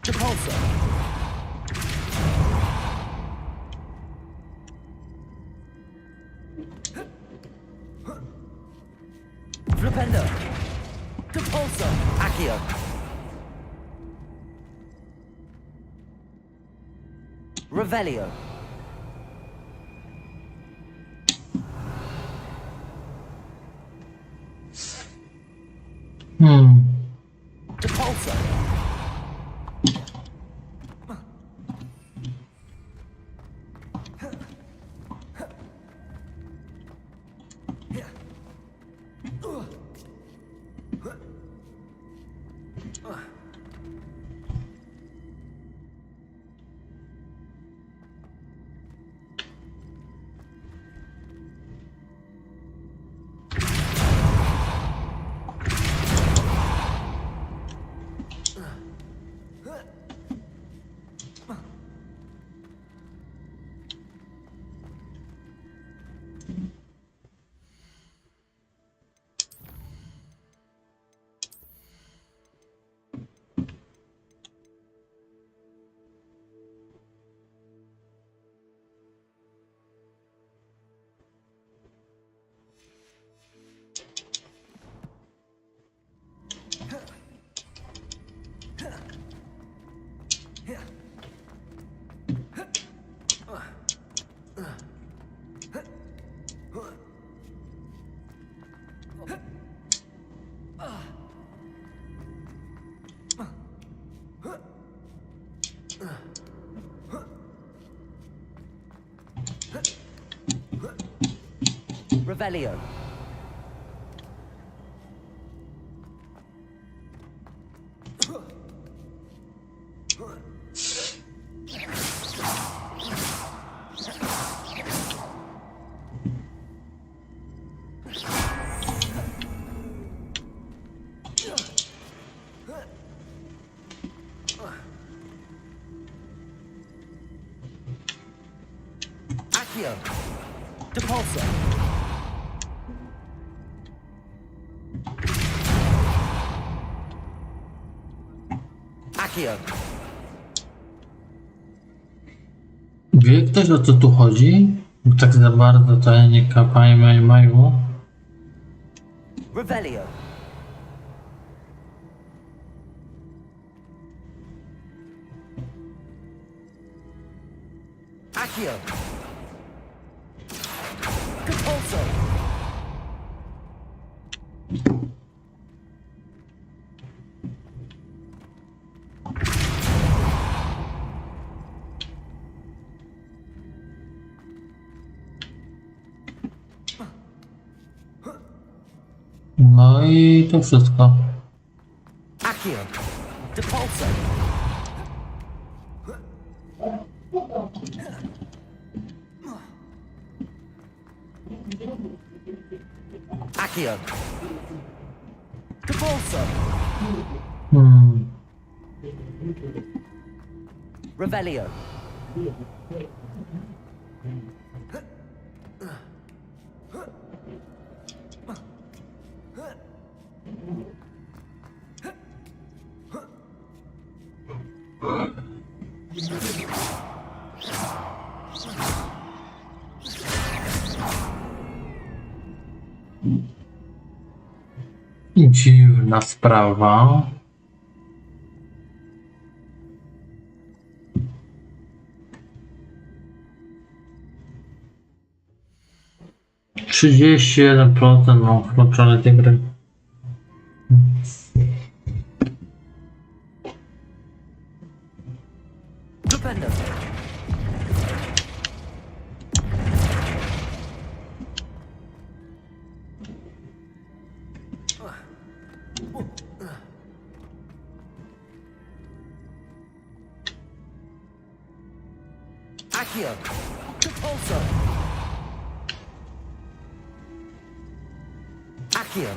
Depulso. Flipendo. Depulso. Accio. Revelio. Depulso. Revelio. Accio. Depulso. Accio. Wie ktoś, o co tu chodzi? Bo tak za bardzo to ja nie kapajmy maju. Revelio. Accio. Depulso. No i to wszystko. Accio. Depulso. Accio. Depulso. Revelio. Dziwna sprawa. Trzydzieści 31% mam włączone tej gry. Accio. Depulso. Accio.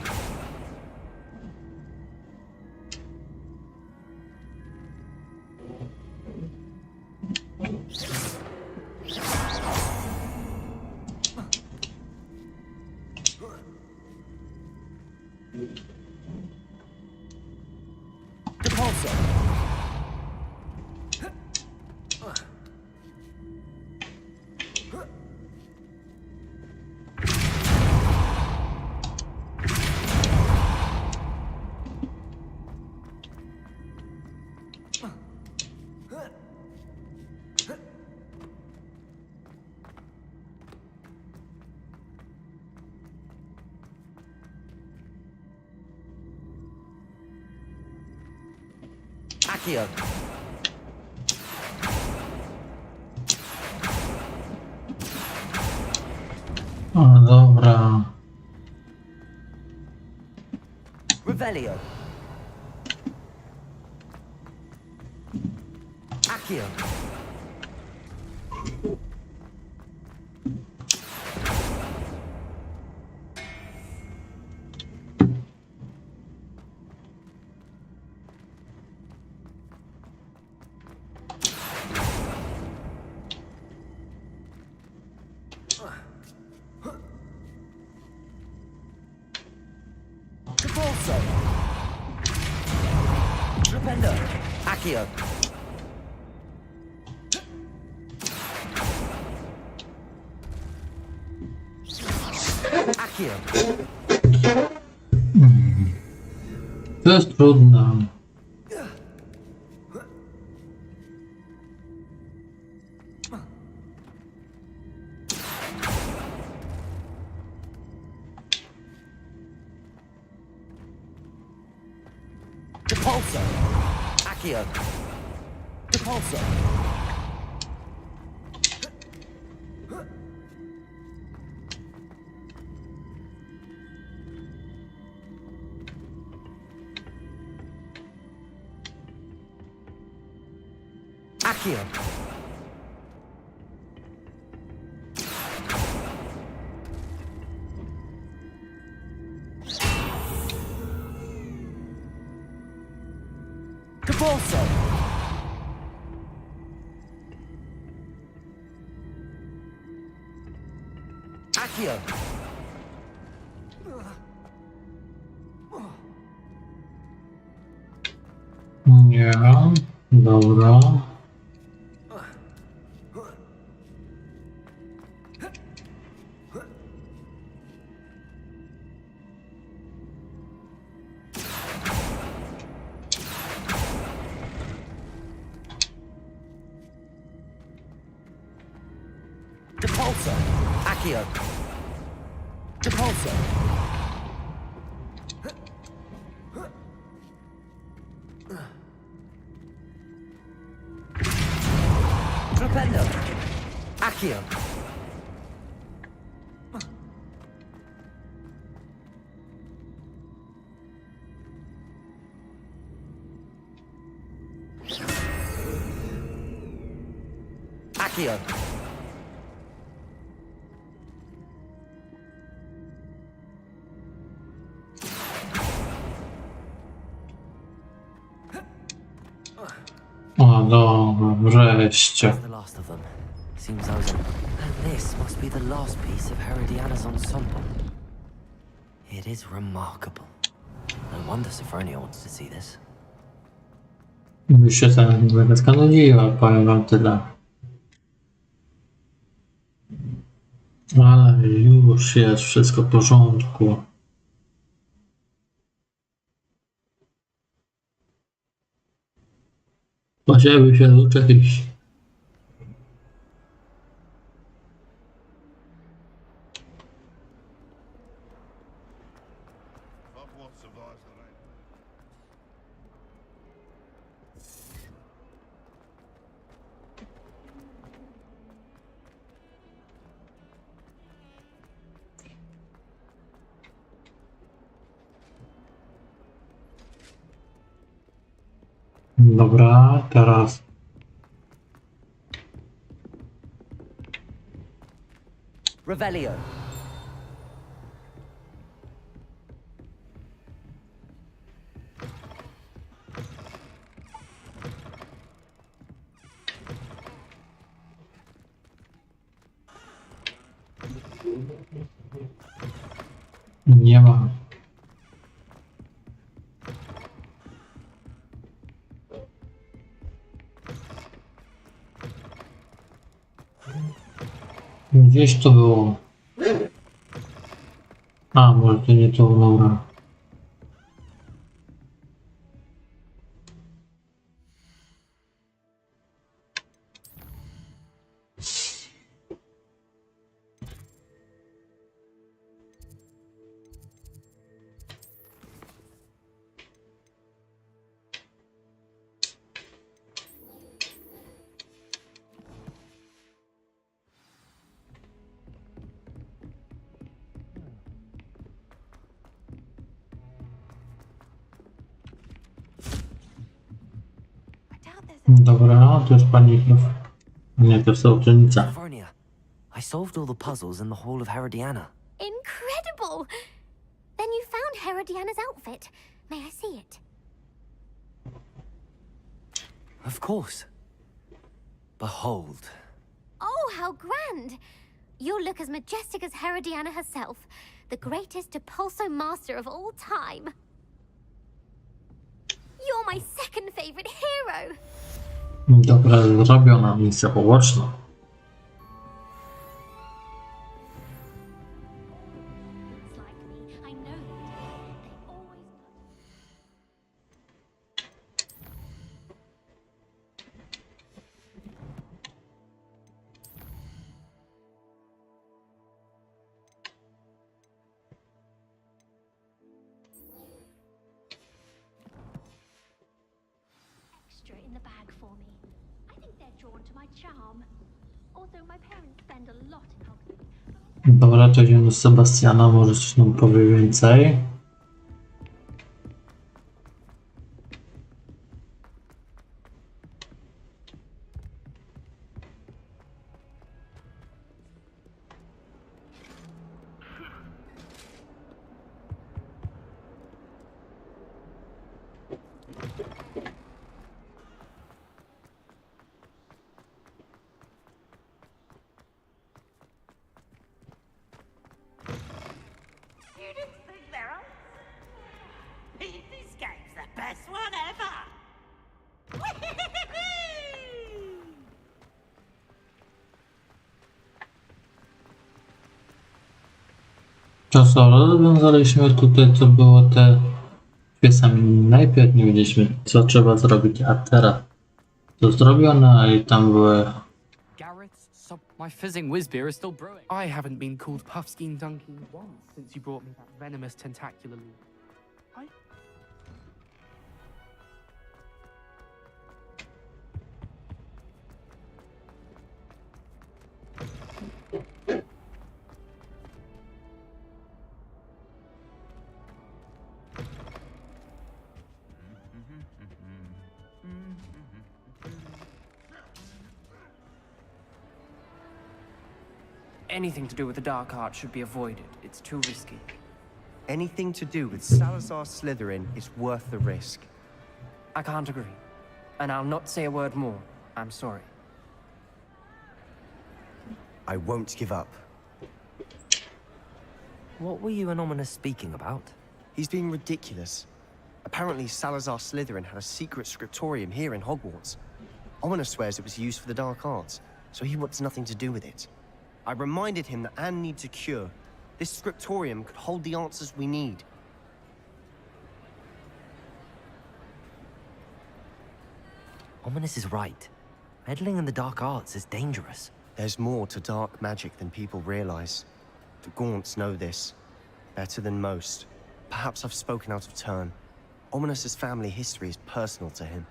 Depulso. Accio. O, dobra. Revelio. Accio. Depulso. Trependo. Accio. Accio. To jest trudne. Depulso. Accio. Depulso. Accio. Depulso. Accio. Nie, dobra. Depulso. Accio. Depulso. Trependo. Accio. Accio. O, dobra, wreszcie. That's the last of them. Seems I was in. And this must be the last piece of Herodiana's ensemble. It is remarkable. No wonder Sophronia wants to see this. Już się ta angielska nudziła, powiem wam tyle. Ale już jest wszystko w porządku. Możemy się uczyć. Hogwarts survives the rain. Dobra, teraz Revelio. nie ma. Gdzieś to było. A, może to nie to, dobra. Dobra, to jest panika. Nie, to jest uczennica. Sophronia, I solved all the puzzles in the Hall of Herodiana. Incredible! Then you found Herodiana's outfit. May I see it? Of course. Behold. Oh, how grand! You'll look as majestic as Herodiana herself, the greatest Depulso master of all time. You're my second favorite hero! Dobra, zrobiona misja poboczna. It's like me, I know they always extra in the bag for me. I think they're drawn to my charm. Although my parents spend a lot in Hogwarts. Dobra, to idziemy do Sebastiana, może coś nam powie więcej. Students think they're on. This game's the best one ever. To co, rozwiązaliśmy tutaj, co było te piesami. Najpierw nie wiedzieliśmy, co trzeba zrobić, a teraz to zrobione i tam były... My fizzing whiz-beer is still brewing. I haven't been called Puffskein Dunking once since you brought me that venomous tentacular loot. anything to do with the dark art should be avoided. It's too risky. Anything to do with Salazar Slytherin is worth the risk. I can't agree. And I'll not say a word more. I'm sorry. I won't give up. What were you and Ominous speaking about? He's being ridiculous. Apparently Salazar Slytherin had a secret scriptorium here in Hogwarts. Ominous swears it was used for the dark arts, so he wants nothing to do with it. I reminded him that Anne needs a cure. This scriptorium could hold the answers we need. Ominous is right. Meddling in the dark arts is dangerous. There's more to dark magic than people realize. The Gaunts know this. Better than most. Perhaps I've spoken out of turn. Ominous's family history is personal to him.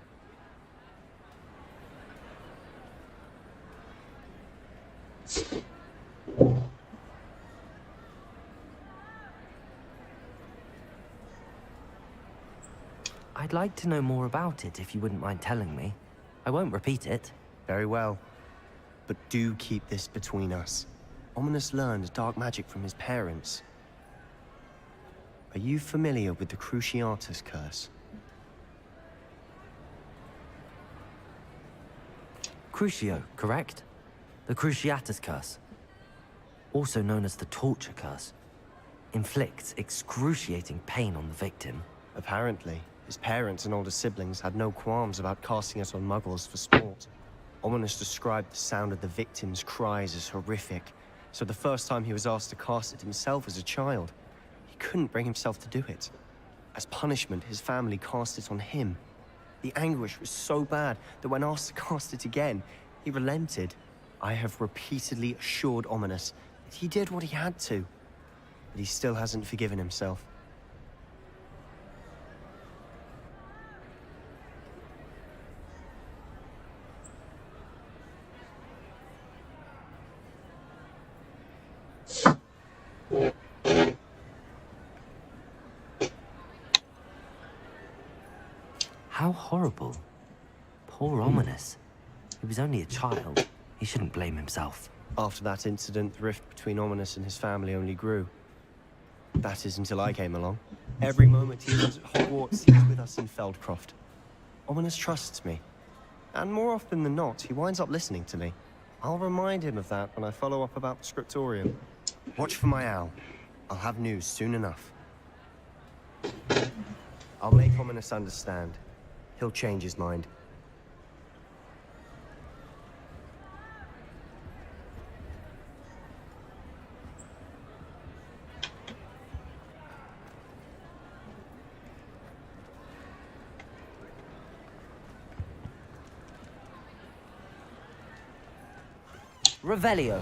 I'd like to know more about it if you wouldn't mind telling me. I won't repeat it. Very well. But do keep this between us. Ominous learned dark magic from his parents. Are you familiar with the Cruciatus curse? Crucio, correct? The Cruciatus curse. Also known as the torture curse. Inflicts excruciating pain on the victim. Apparently. His parents and older siblings had no qualms about casting it on muggles for sport. Ominous described the sound of the victim's cries as horrific, so the first time he was asked to cast it himself as a child, he couldn't bring himself to do it. As punishment, his family cast it on him. The anguish was so bad that when asked to cast it again, he relented. I have repeatedly assured Ominous that he did what he had to, but he still hasn't forgiven himself. How horrible. Poor Ominous. He was only a child. He shouldn't blame himself. After that incident, the rift between Ominous and his family only grew. That is until I came along. Every moment he was at Hogwarts, he was with us in Feldcroft. Ominous trusts me. And more often than not, he winds up listening to me. I'll remind him of that when I follow up about the scriptorium. Watch for my owl. I'll have news soon enough. I'll make Ominous understand. He'll change his mind. Revelio.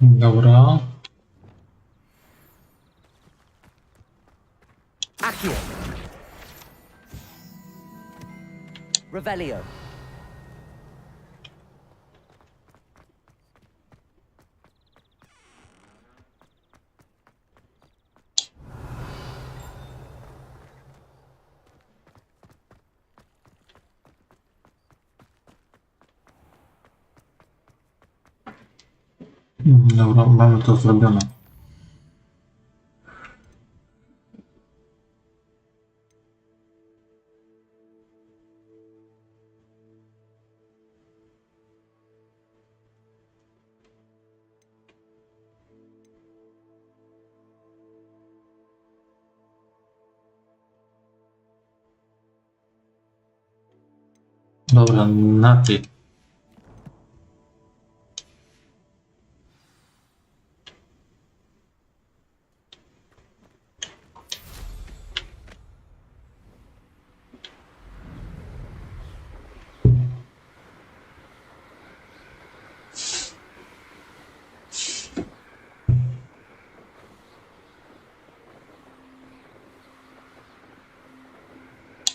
Dobra. Accio. Revelio. Dobra, mamy to zrobione. Dobra, na ty.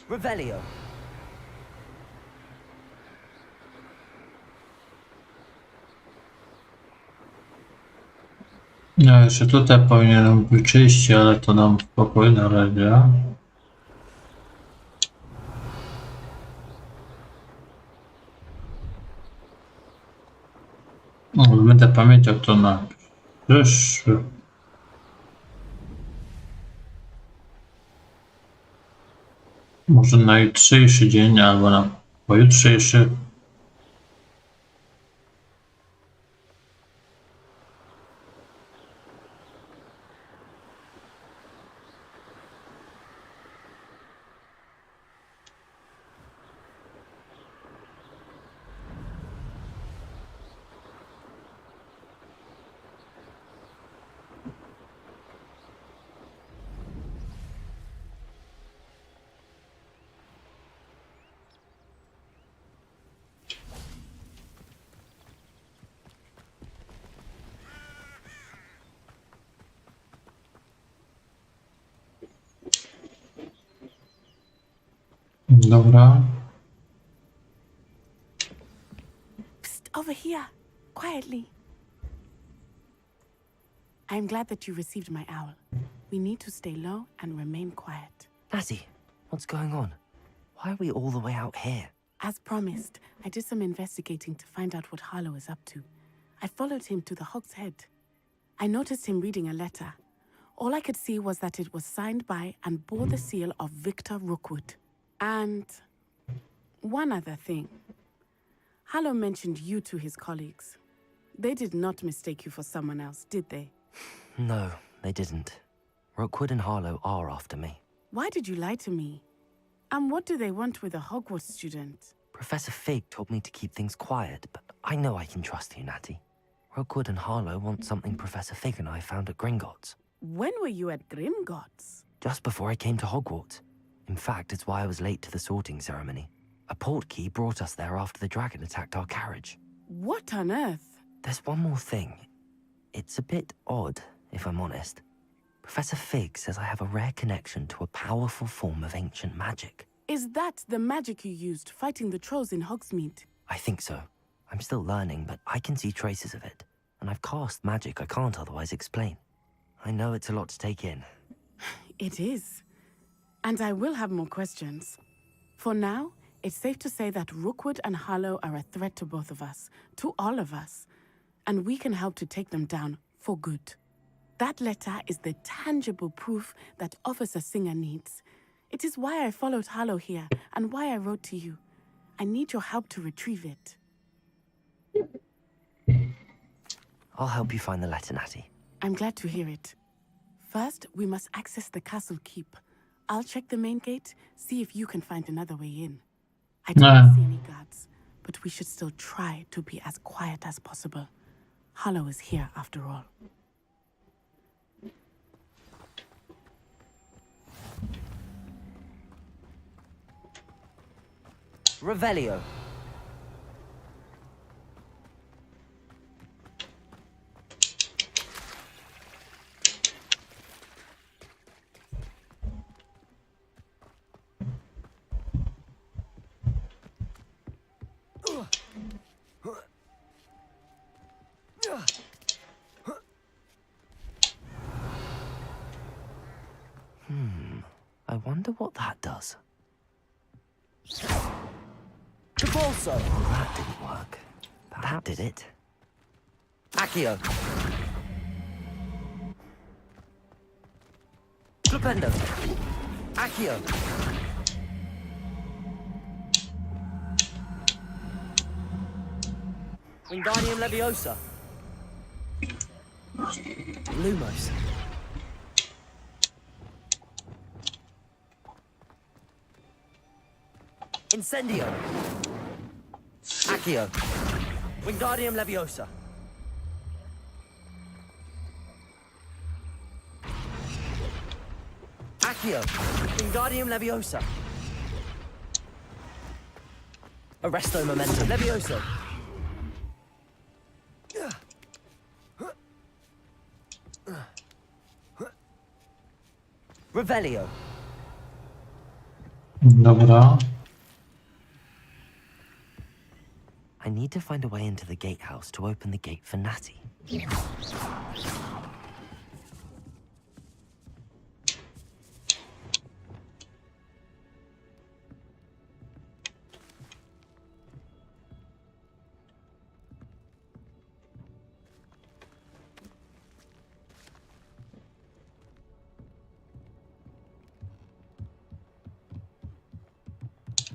Revelio. No jeszcze tutaj powinienem wyczyścić, ale to nam spokój na razie. No, będę pamiętał to na przyszły. Może na jutrzejszy dzień, albo na pojutrzejszy. Dobra. Psst, over here, quietly. I'm glad that you received my owl. We need to stay low and remain quiet. Natty, what's going on? Why are we all the way out here? As promised, I did some investigating to find out what Harlow is up to. I followed him to the Hog's Head. I noticed him reading a letter. All I could see was that it was signed by and bore the seal of Victor Rookwood. And one other thing. Harlow mentioned you to his colleagues. They did not mistake you for someone else, did they? No, they didn't. Rookwood and Harlow are after me. Why did you lie to me? And what do they want with a Hogwarts student? Professor Fig told me to keep things quiet, but I know I can trust you, Natty. Rookwood and Harlow want something Professor Fig and I found at Gringotts. When were you at Gringotts? Just before I came to Hogwarts. In fact, it's why I was late to the sorting ceremony. A portkey brought us there after the dragon attacked our carriage. What on earth? There's one more thing. It's a bit odd, if I'm honest. Professor Fig says I have a rare connection to a powerful form of ancient magic. Is that the magic you used fighting the trolls in Hogsmeade? I think so. I'm still learning, but I can see traces of it. And I've cast magic I can't otherwise explain. I know it's a lot to take in. It is. And I will have more questions. For now, it's safe to say that Rookwood and Harlow are a threat to both of us, to all of us. And we can help to take them down for good. That letter is the tangible proof that Officer Singer needs. It is why I followed Harlow here and why I wrote to you. I need your help to retrieve it. I'll help you find the letter, Natty. I'm glad to hear it. First, we must access the castle keep. I'll check the main gate, see if you can find another way in. I don't see any guards, but we should still try to be as quiet as possible. Harlow is here after all. Revelio. I wonder what that does. Capolso! Well, that didn't work. That did it. Accio! Flipendo! Accio! Wingardium Leviosa! Lumos! Incendio! Accio! Wingardium Leviosa! Accio! Wingardium Leviosa! Arresto Momentum! Leviosa! Revelio! Dobra. I need to find a way into the gatehouse to open the gate for Natty.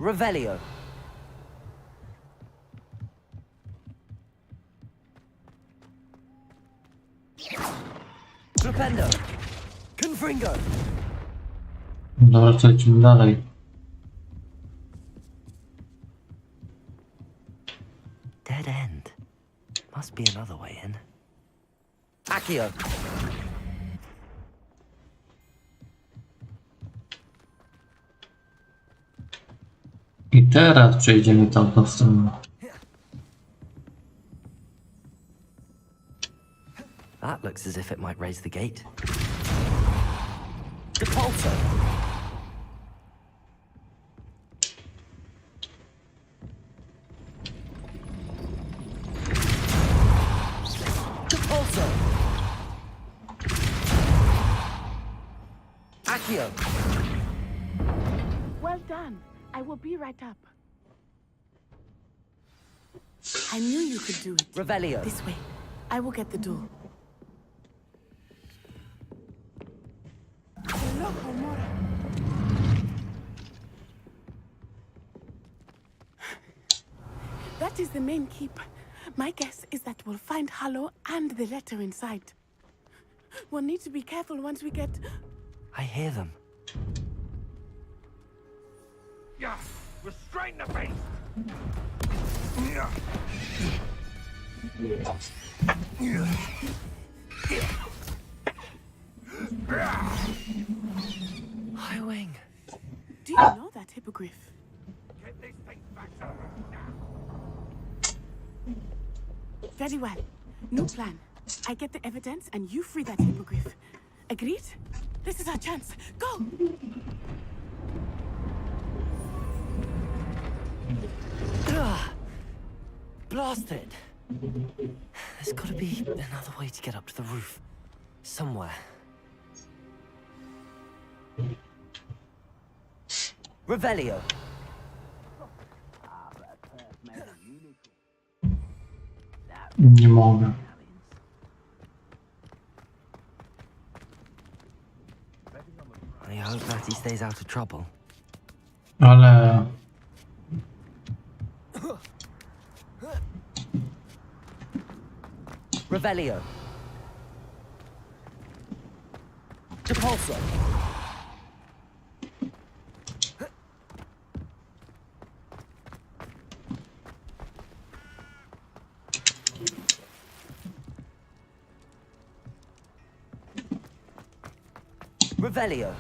Revelio. Flipendo. Confringo. Dobra, to lecimy dalej. Dead end. Must be another way in. Accio. I teraz przejdziemy tamtą stronę. That looks as if it might raise the gate. Depulso. Depulso. Accio. Well done. I will be right up. I knew you could do it. Revelio. This way. I will get the door. That is the main keep. My guess is that we'll find Hallow and the letter inside. We'll need to be careful once we get... I hear them. Yeah, restrain the beast. Yeah. High wing. Do you know that hippogriff? Get this thing back to her now. Very well. New plan. I get the evidence and you free that hippogriff. Agreed? This is our chance. Go! Blasted! There's gotta be another way to get up to the roof. Somewhere. Revelio. Nie mogę. I hope that he stays out of trouble. Ale... Revelio. Depulso. Revelio.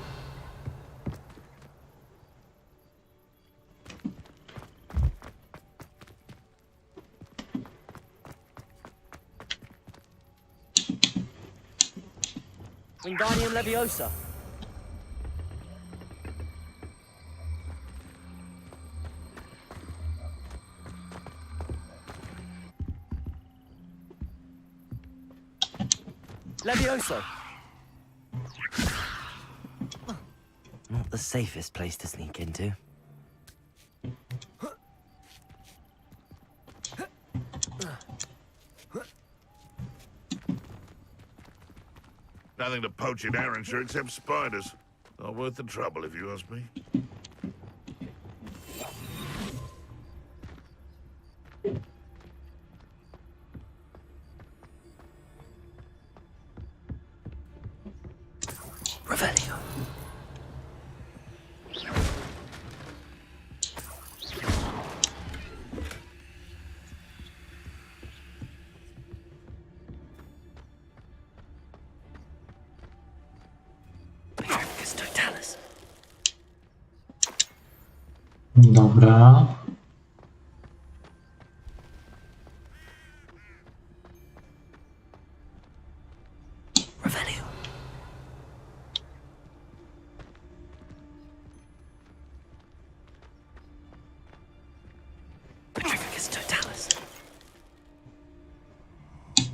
Wingardium Leviosa. Leviosa. Not the safest place to sneak into. Nothing to poach in Arrowshire except spiders. Not worth the trouble, if you ask me. Revelio. Dobra. Revelio. Petrificus totalis.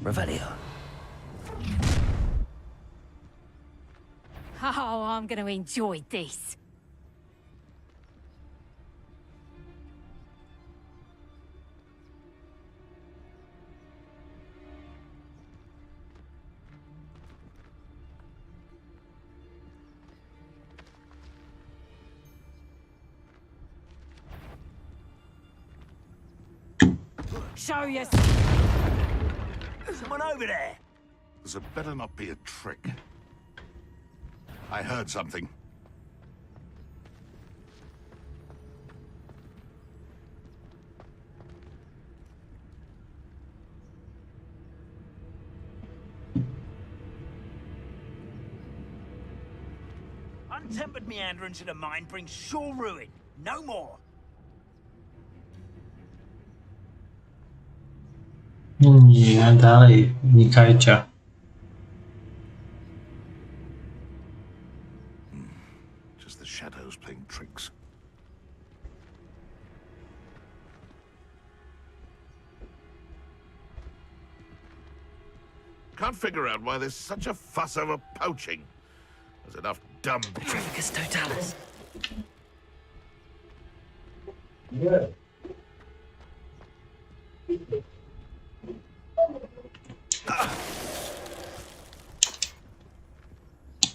Revelio. Oh, I'm going to enjoy this. Show you. Someone over there. This better not be a trick. I heard something. Untempered meanderance in a mine brings sure ruin. No more. Nie, dalej, wnikajcie. Just the shadows playing tricks. Can't figure out why there's such a fuss over poaching. There's enough dumb... Tricus totalis.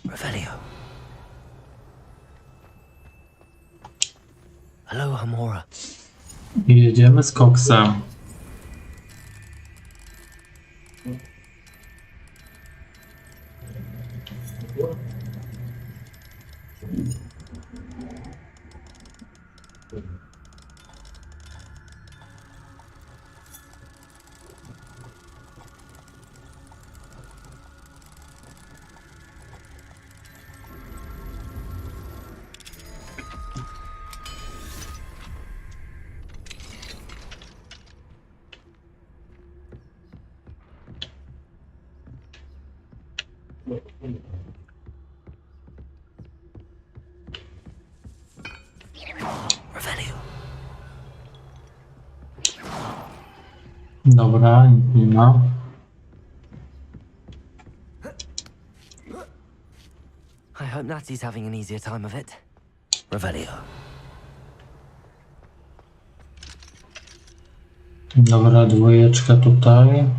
Revelio. Hello, Hamora. Jedziemy z koksem. Revelio. Dobra, nic nie ma. I hope Natty's having an easier time of it. Revelio. Dobra, dwójeczka tutaj.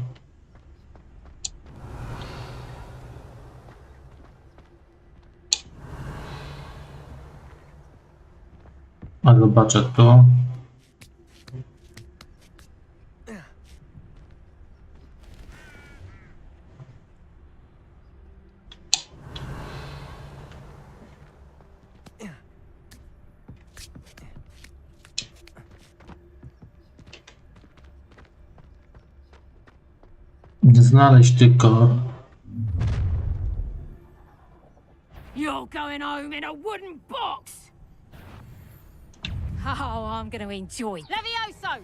A zobaczę tu. Znaleźć tylko. You're going home in a wooden box. Oh, I'm going to enjoy. Levioso!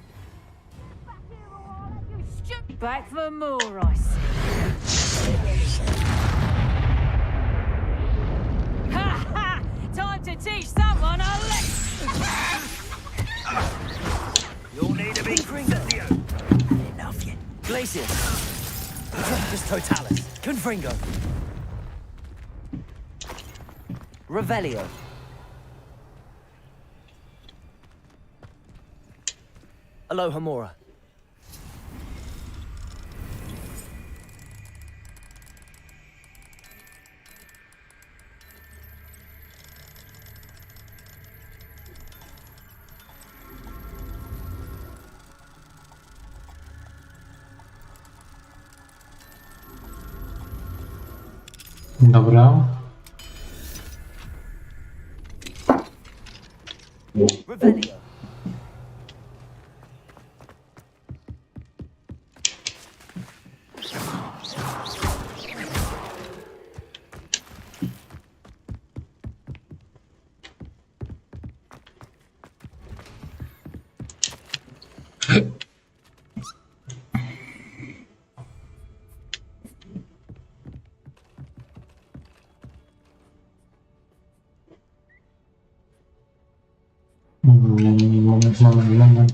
Back for more, I see. Ha ha! Time to teach someone a lesson. You'll need a big Levio. Enough yet. Glacier. Tricus totalis. Confringo. Revelio. Hello, Hamora. Dobra. Revelio. Moment.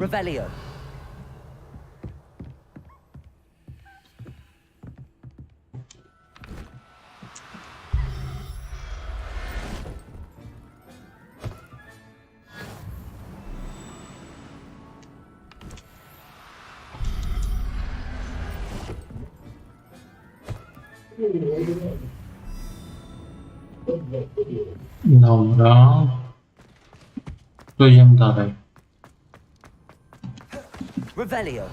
Revelio. Dobra. To idziemy dalej. Revelio.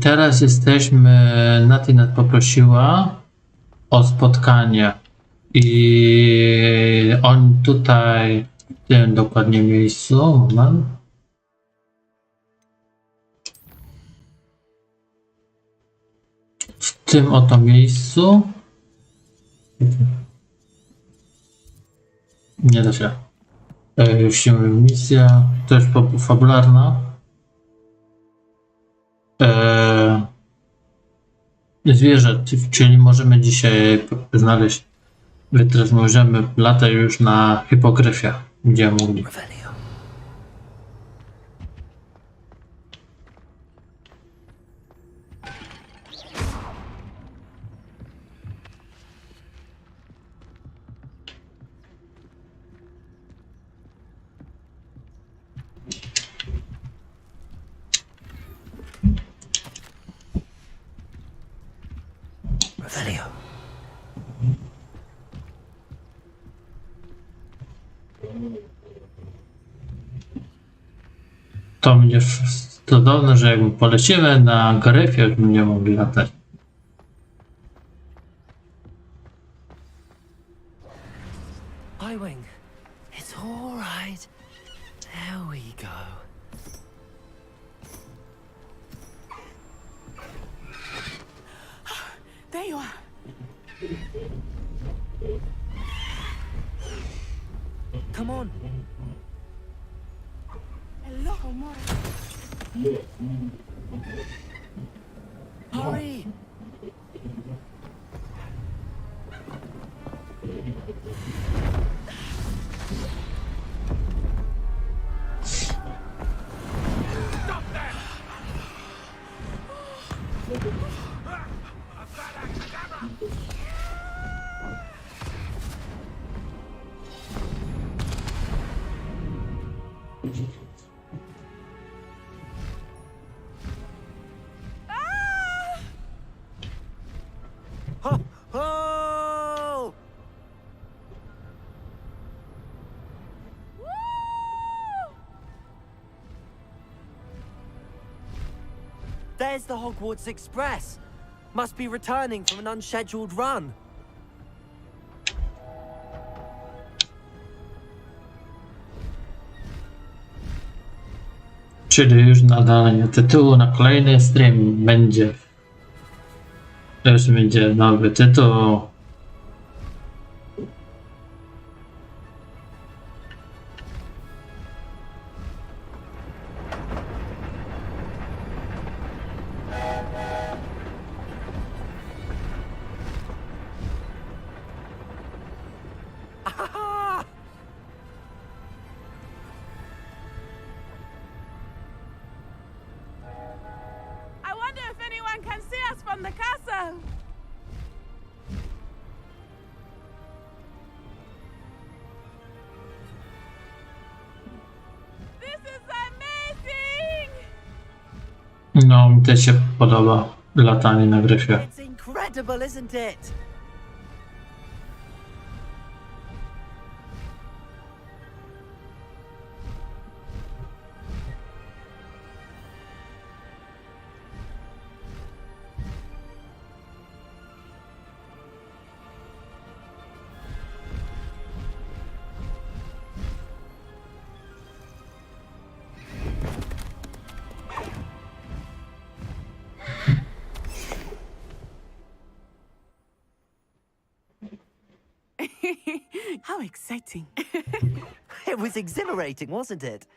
Teraz jesteśmy, Naty poprosiła o spotkanie i on tutaj w tym dokładnie miejscu, moment. W tym oto miejscu nie da się. Już się mówi, misja też fabularna. Zwierzę, czyli możemy dzisiaj znaleźć, teraz możemy latać już na hipogryfie, gdzie mogli. To mnie cudowne, że jakby polecimy na gryfie, byśmy nie mogli latać. Wing, it's all right. There we go. There you are. Come on. Hello, Mora. Hurry. Ho! There's the Hogwarts Express. Must be returning from an unscheduled run. Czyli już nadanie tytułu na kolejny stream będzie. Już będzie nowy tytuł. I wonder if anyone can see us from the castle. This is amazing! No, mi też się podoba latanie na gryfie. It's incredible, isn't it? How exciting. It was exhilarating, wasn't it?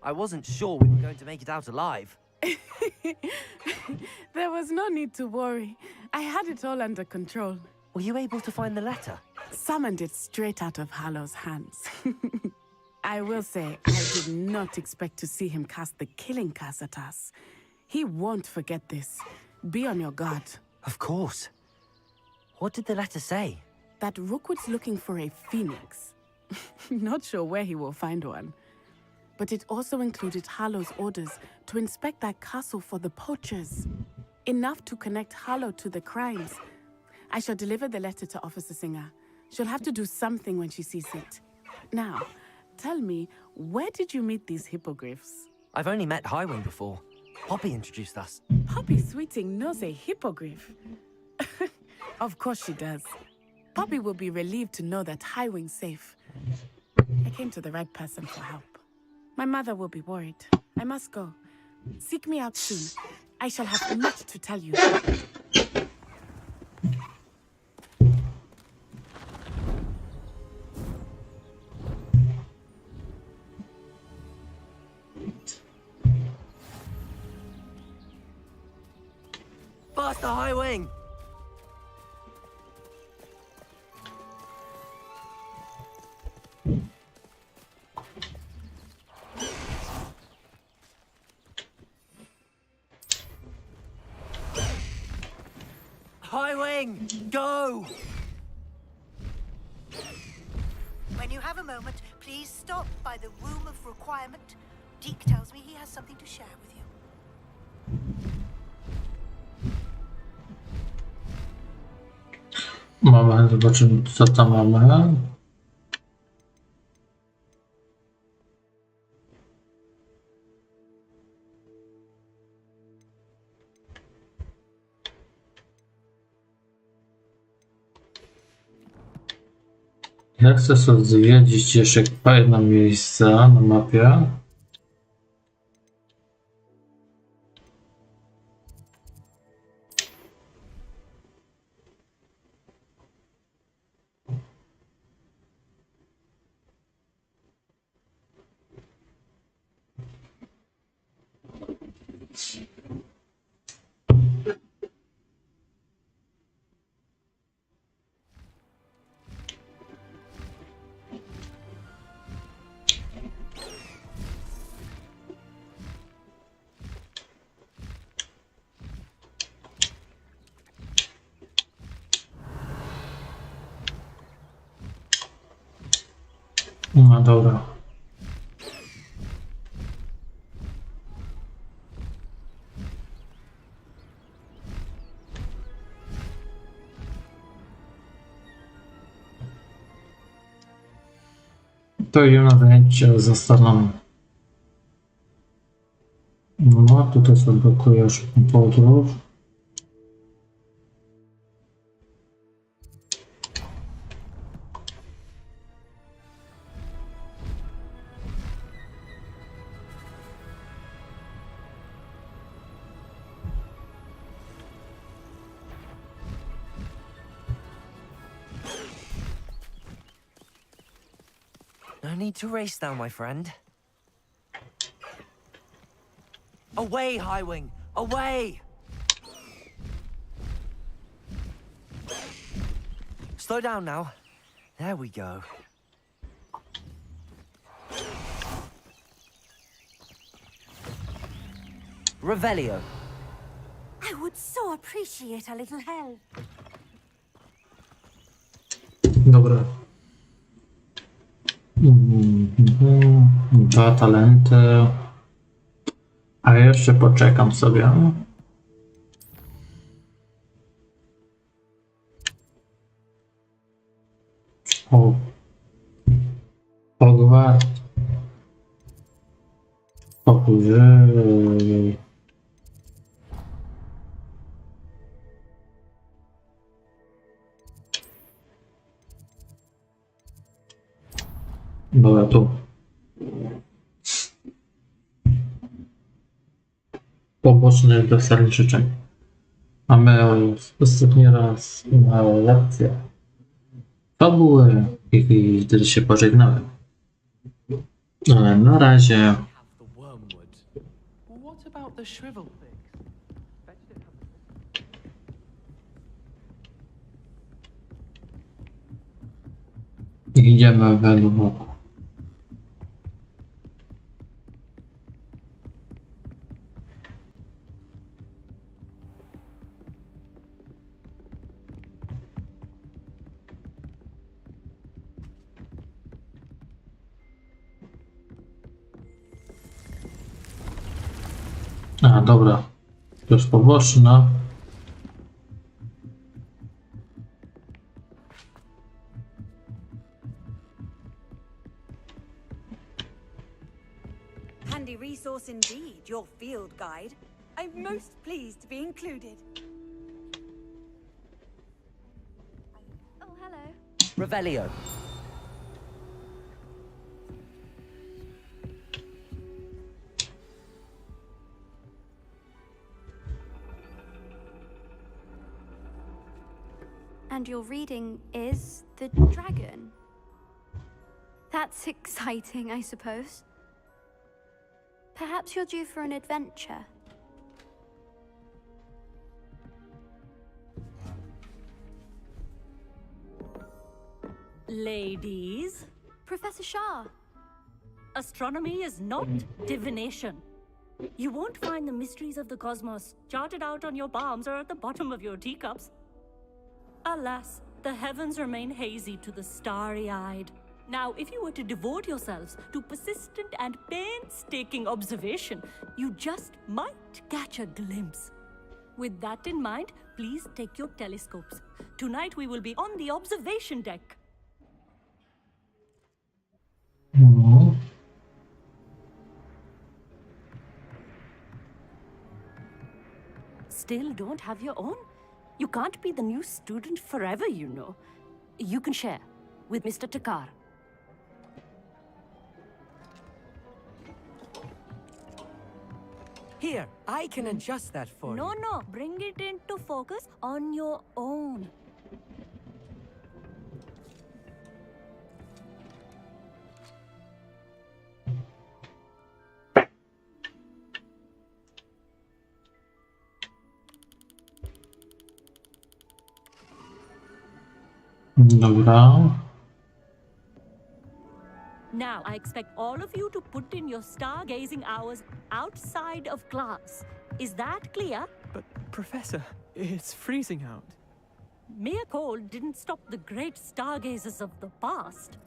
I wasn't sure we were going to make it out alive. There was no need to worry. I had it all under control. Were you able to find the letter? Summoned it straight out of Hallow's hands. I will say, I did not expect to see him cast the killing curse at us. He won't forget this. Be on your guard. Of course. What did the letter say? That Rookwood's looking for a phoenix. Not sure where he will find one. But it also included Hallow's orders to inspect that castle for the poachers. Enough to connect Hallow to the crimes. I shall deliver the letter to Officer Singer. She'll have to do something when she sees it. Now, tell me, where did you meet these hippogriffs? I've only met Highwing before. Poppy introduced us. Poppy Sweeting knows a hippogriff. Of course she does. Poppy will be relieved to know that Highwing's safe. I came to the right person for help. My mother will be worried. I must go. Seek me out soon. I shall have much to tell you. Faster, Highwing! Highwing, go! When you have a moment, please stop by the Womb of Requirement. Deke tells me he has something to share with you. Moment, zobaczymy co tam mamy. Ja chcę sobie zwiedzić jeszcze jedno miejsce na mapie. No dobra. To idę na zajęcie ze stroną. No, tutaj sobie blokujesz podróż. No need to race now, my friend. Away, Highwing! Away! Slow down now. There we go. Revelio. I would so appreciate a little help. Dobra. Dwa talenty. A jeszcze poczekam sobie. O. Hogwarts. Powyżej. Dobra, tu. Poboczny dostanek życzeń. Mamy ostatni raz małą lekcję fabuły i wtedy się pożegnałem. Ale na razie about the shrivel things? Fetched it. Idziemy według. A, dobra. To jest poboczna. Handy resource indeed, your field guide. I'm most pleased to be included. Oh, hello. Revelio. And your reading is the dragon. That's exciting, I suppose. Perhaps you're due for an adventure. Ladies, Professor Shah. astronomy is not divination. You won't find the mysteries of the cosmos charted out on your palms or at the bottom of your teacups. Alas, the heavens remain hazy to the starry-eyed. Now, if you were to devote yourselves to persistent and painstaking observation, you just might catch a glimpse. With that in mind, please take your telescopes. Tonight we will be on the observation deck. Still don't have your own? You can't be the new student forever, you know. You can share with Mr. Takar. Here, I can adjust that for you. No, bring it into focus on your own. Dobra. Now, I expect all of you to put in your stargazing hours outside of class. Is that clear? But, Professor, it's freezing out. Mere cold didn't stop the great stargazers of the past.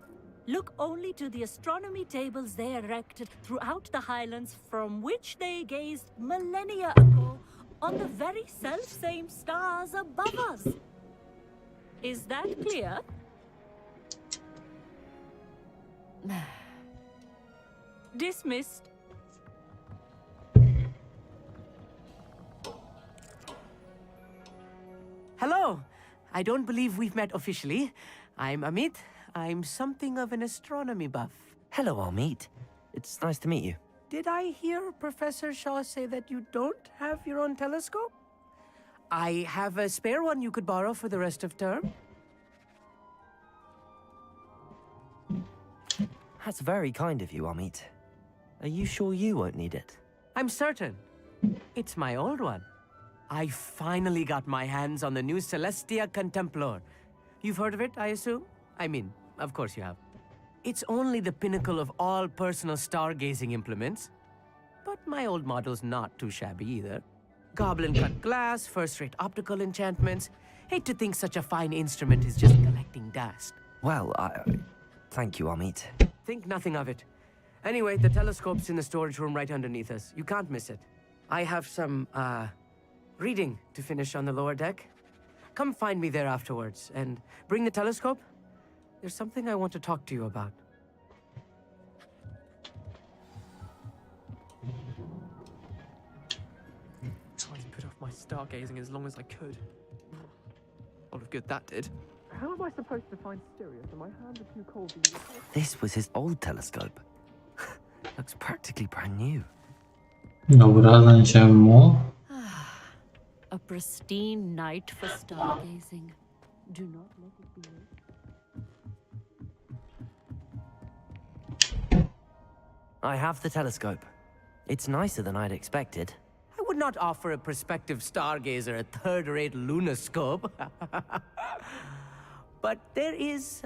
Look only to the astronomy tables they erected throughout the highlands from which they gazed millennia ago on the very self-same stars above us. Is that clear? Dismissed. Hello. I don't believe we've met officially. I'm Amit. I'm something of an astronomy buff. Hello, Amit. It's nice to meet you. Did I hear Professor Shaw say that you don't have your own telescope? I have a spare one you could borrow for the rest of term. That's very kind of you, Amit. Are you sure you won't need it? I'm certain. It's my old one. I finally got my hands on the new Celestia Contemplar. You've heard of it, I assume? I mean, of course you have. It's only the pinnacle of all personal stargazing implements. But my old model's not too shabby either. Goblin-cut glass, first-rate optical enchantments. Hate to think such a fine instrument is just collecting dust. Well, thank you, Amit. Think nothing of it. Anyway, the telescope's in the storage room right underneath us. You can't miss it. I have some, reading to finish on the lower deck. Come find me there afterwards, and bring the telescope. There's something I want to talk to you about. Tried to put off my stargazing as long as I could. A lot of good that did. How am I supposed to find Sirius when my hands are too cold to use? This was his old telescope. Looks practically brand new. Dobra, zaniesiemy mu. A pristine night for stargazing. Do not let it be late. I have the telescope. It's nicer than I'd expected. I would not offer a prospective stargazer a third-rate lunoscope. But there is,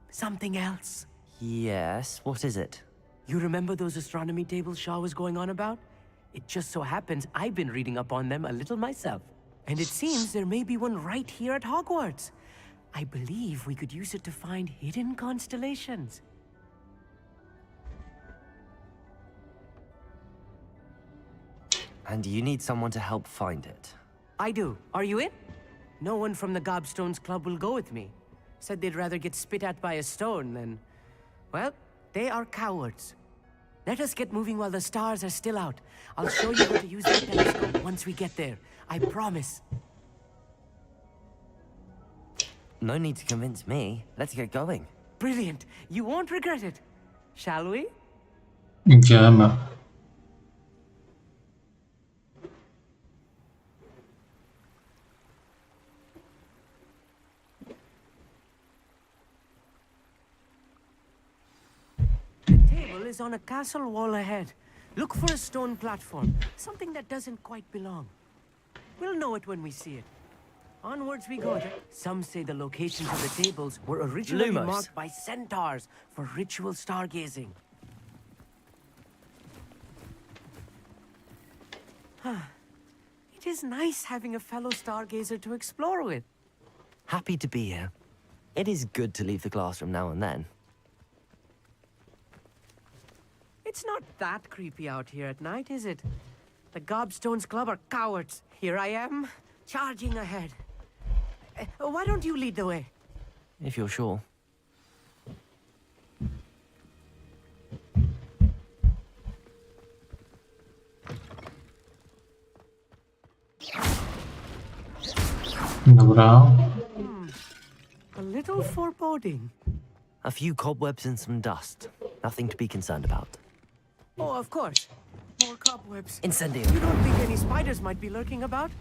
something else. Yes, what is it? You remember those astronomy tables Shaw was going on about? It just so happens I've been reading up on them a little myself. And it seems there may be one right here at Hogwarts. I believe we could use it to find hidden constellations. And you need someone to help find it. I do. Are you in? No one from the Gobstones Club will go with me. Said they'd rather get spit at by a stone than... Well, they are cowards. Let us get moving while the stars are still out. I'll show you how to use the telescope once we get there. I promise. No need to convince me. Let's get going. Brilliant. You won't regret it. Shall we? Idziemy. The table is on a castle wall ahead. Look for a stone platform. Something that doesn't quite belong. We'll know it when we see it. Onwards we go. Some say the locations of the tables were originally Lumos. marked by centaurs for ritual stargazing. It is nice having a fellow stargazer to explore with. Happy to be here. It is good to leave the classroom now and then. It's not that creepy out here at night, is it? The Gobstones Club are cowards. Here I am, charging ahead. Why don't you lead the way? If you're sure. Dobra. A little foreboding. A few cobwebs and some dust. Nothing to be concerned about. Oh, of course. More cobwebs. Incendio. You don't think any spiders might be lurking about?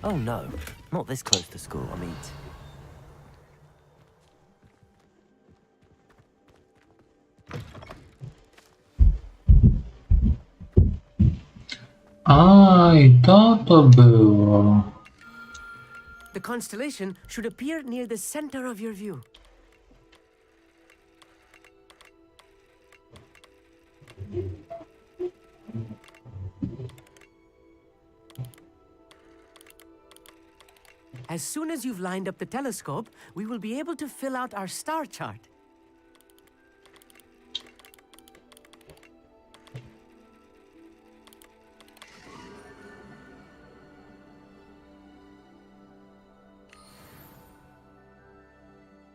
Oh no, not this close to school, I mean. A, i to było. The constellation should appear near the center of your view. As soon as you've lined up the telescope, we will be able to fill out our star chart.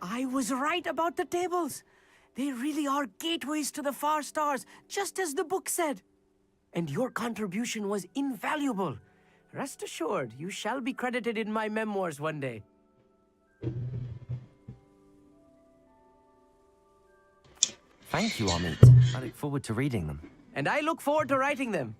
I was right about the tables. They really are gateways to the far stars, just as the book said. And your contribution was invaluable. Rest assured, you shall be credited in my memoirs one day. Thank you, Amit. I look forward to reading them. And I look forward to writing them.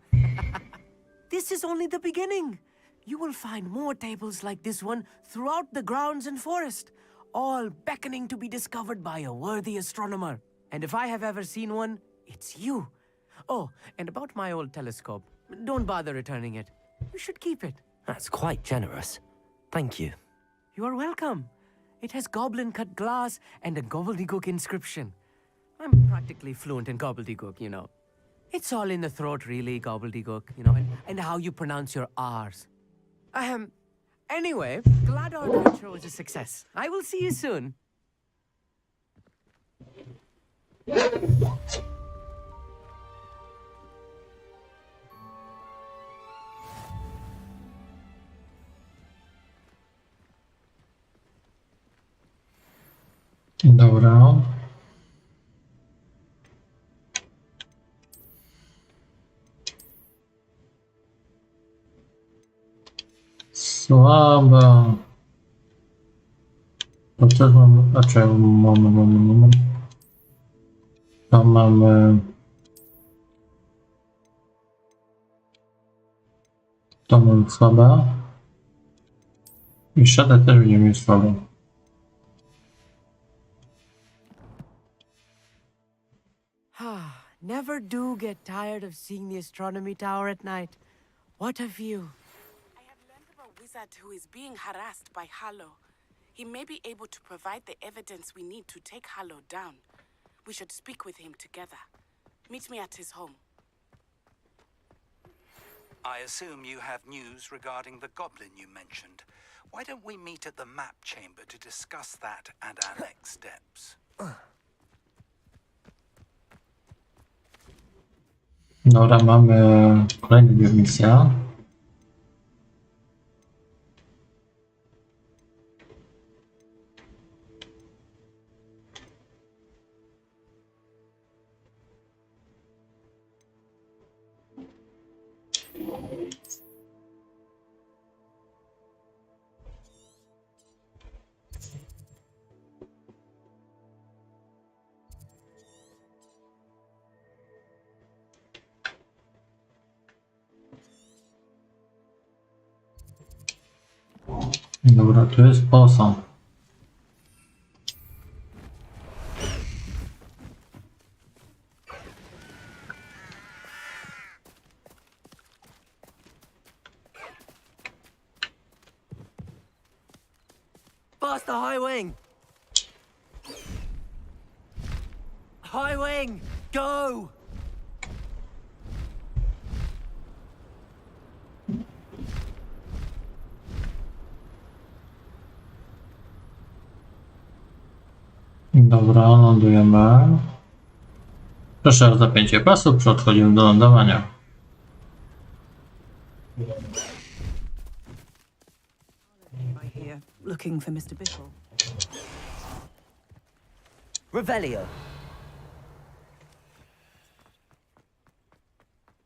This is only the beginning. You will find more tables like this one throughout the grounds and forest, all beckoning to be discovered by a worthy astronomer. And if I have ever seen one, it's you. Oh, and about my old telescope, don't bother returning it. You should keep it. That's quite generous. Thank you. You are welcome. It has goblin-cut glass and a gobbledygook inscription. I'm practically fluent in gobbledygook, you know. It's all in the throat, really, gobbledygook, you know, and how you pronounce your R's. Anyway, glad our adventure was a success. I will see you soon. Dobra. Słaba. To też mamy, znaczy mamy. To mamy. To mamy słabe. I żaden też będziemy mieć słabe. Never never do get tired of seeing the astronomy tower at night. What a view. I have learned of a wizard who is being harassed by Harlow. He may be able to provide the evidence we need to take Harlow down. We should speak with him together. Meet me at his home. I assume you have news regarding the goblin you mentioned. Why don't we meet at the map chamber to discuss that and our next steps? Dobra, mamy kolejne dwie misje. Dobra, tu jest posąg. Faster, High Wing! High Wing, go! Dobra, lądujemy. Proszę o zapięcie pasu, przechodzimy do lądowania. Right here, looking for Mr. Bickle. Revelio.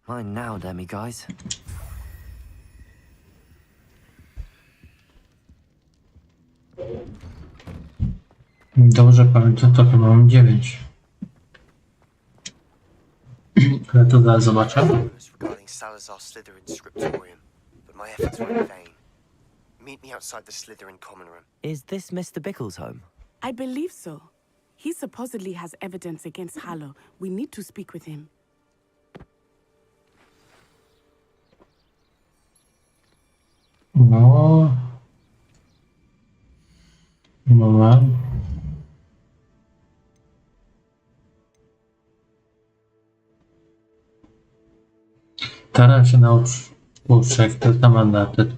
Mine now, demi guys. Dobrze pamiętam, to chyba mam 9. Ale to zaraz zobaczę. Regarding Salazar Slytherin's scriptorium, but my efforts were in vain. Meet me outside the Slytherin common room. Is this Mr. Bickle's home? I believe so. He supposedly has evidence against Harlow. We need to speak with him. No. Moment. Teraz się nauczę, to jest na mandaty.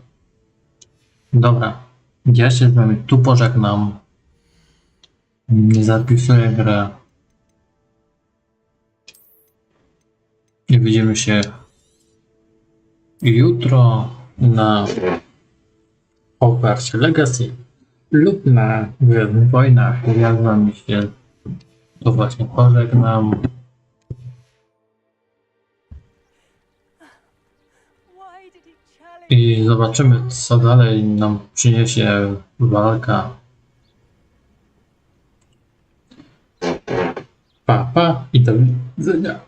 Dobra. Ja się z wami tu pożegnam. Nie zapisuję grę. I widzimy się jutro na Hogwarts Legacy lub na Gwiezdnych Wojnach. Ja z wami się to właśnie pożegnam. I zobaczymy, co dalej nam przyniesie walka. Pa, pa i do widzenia.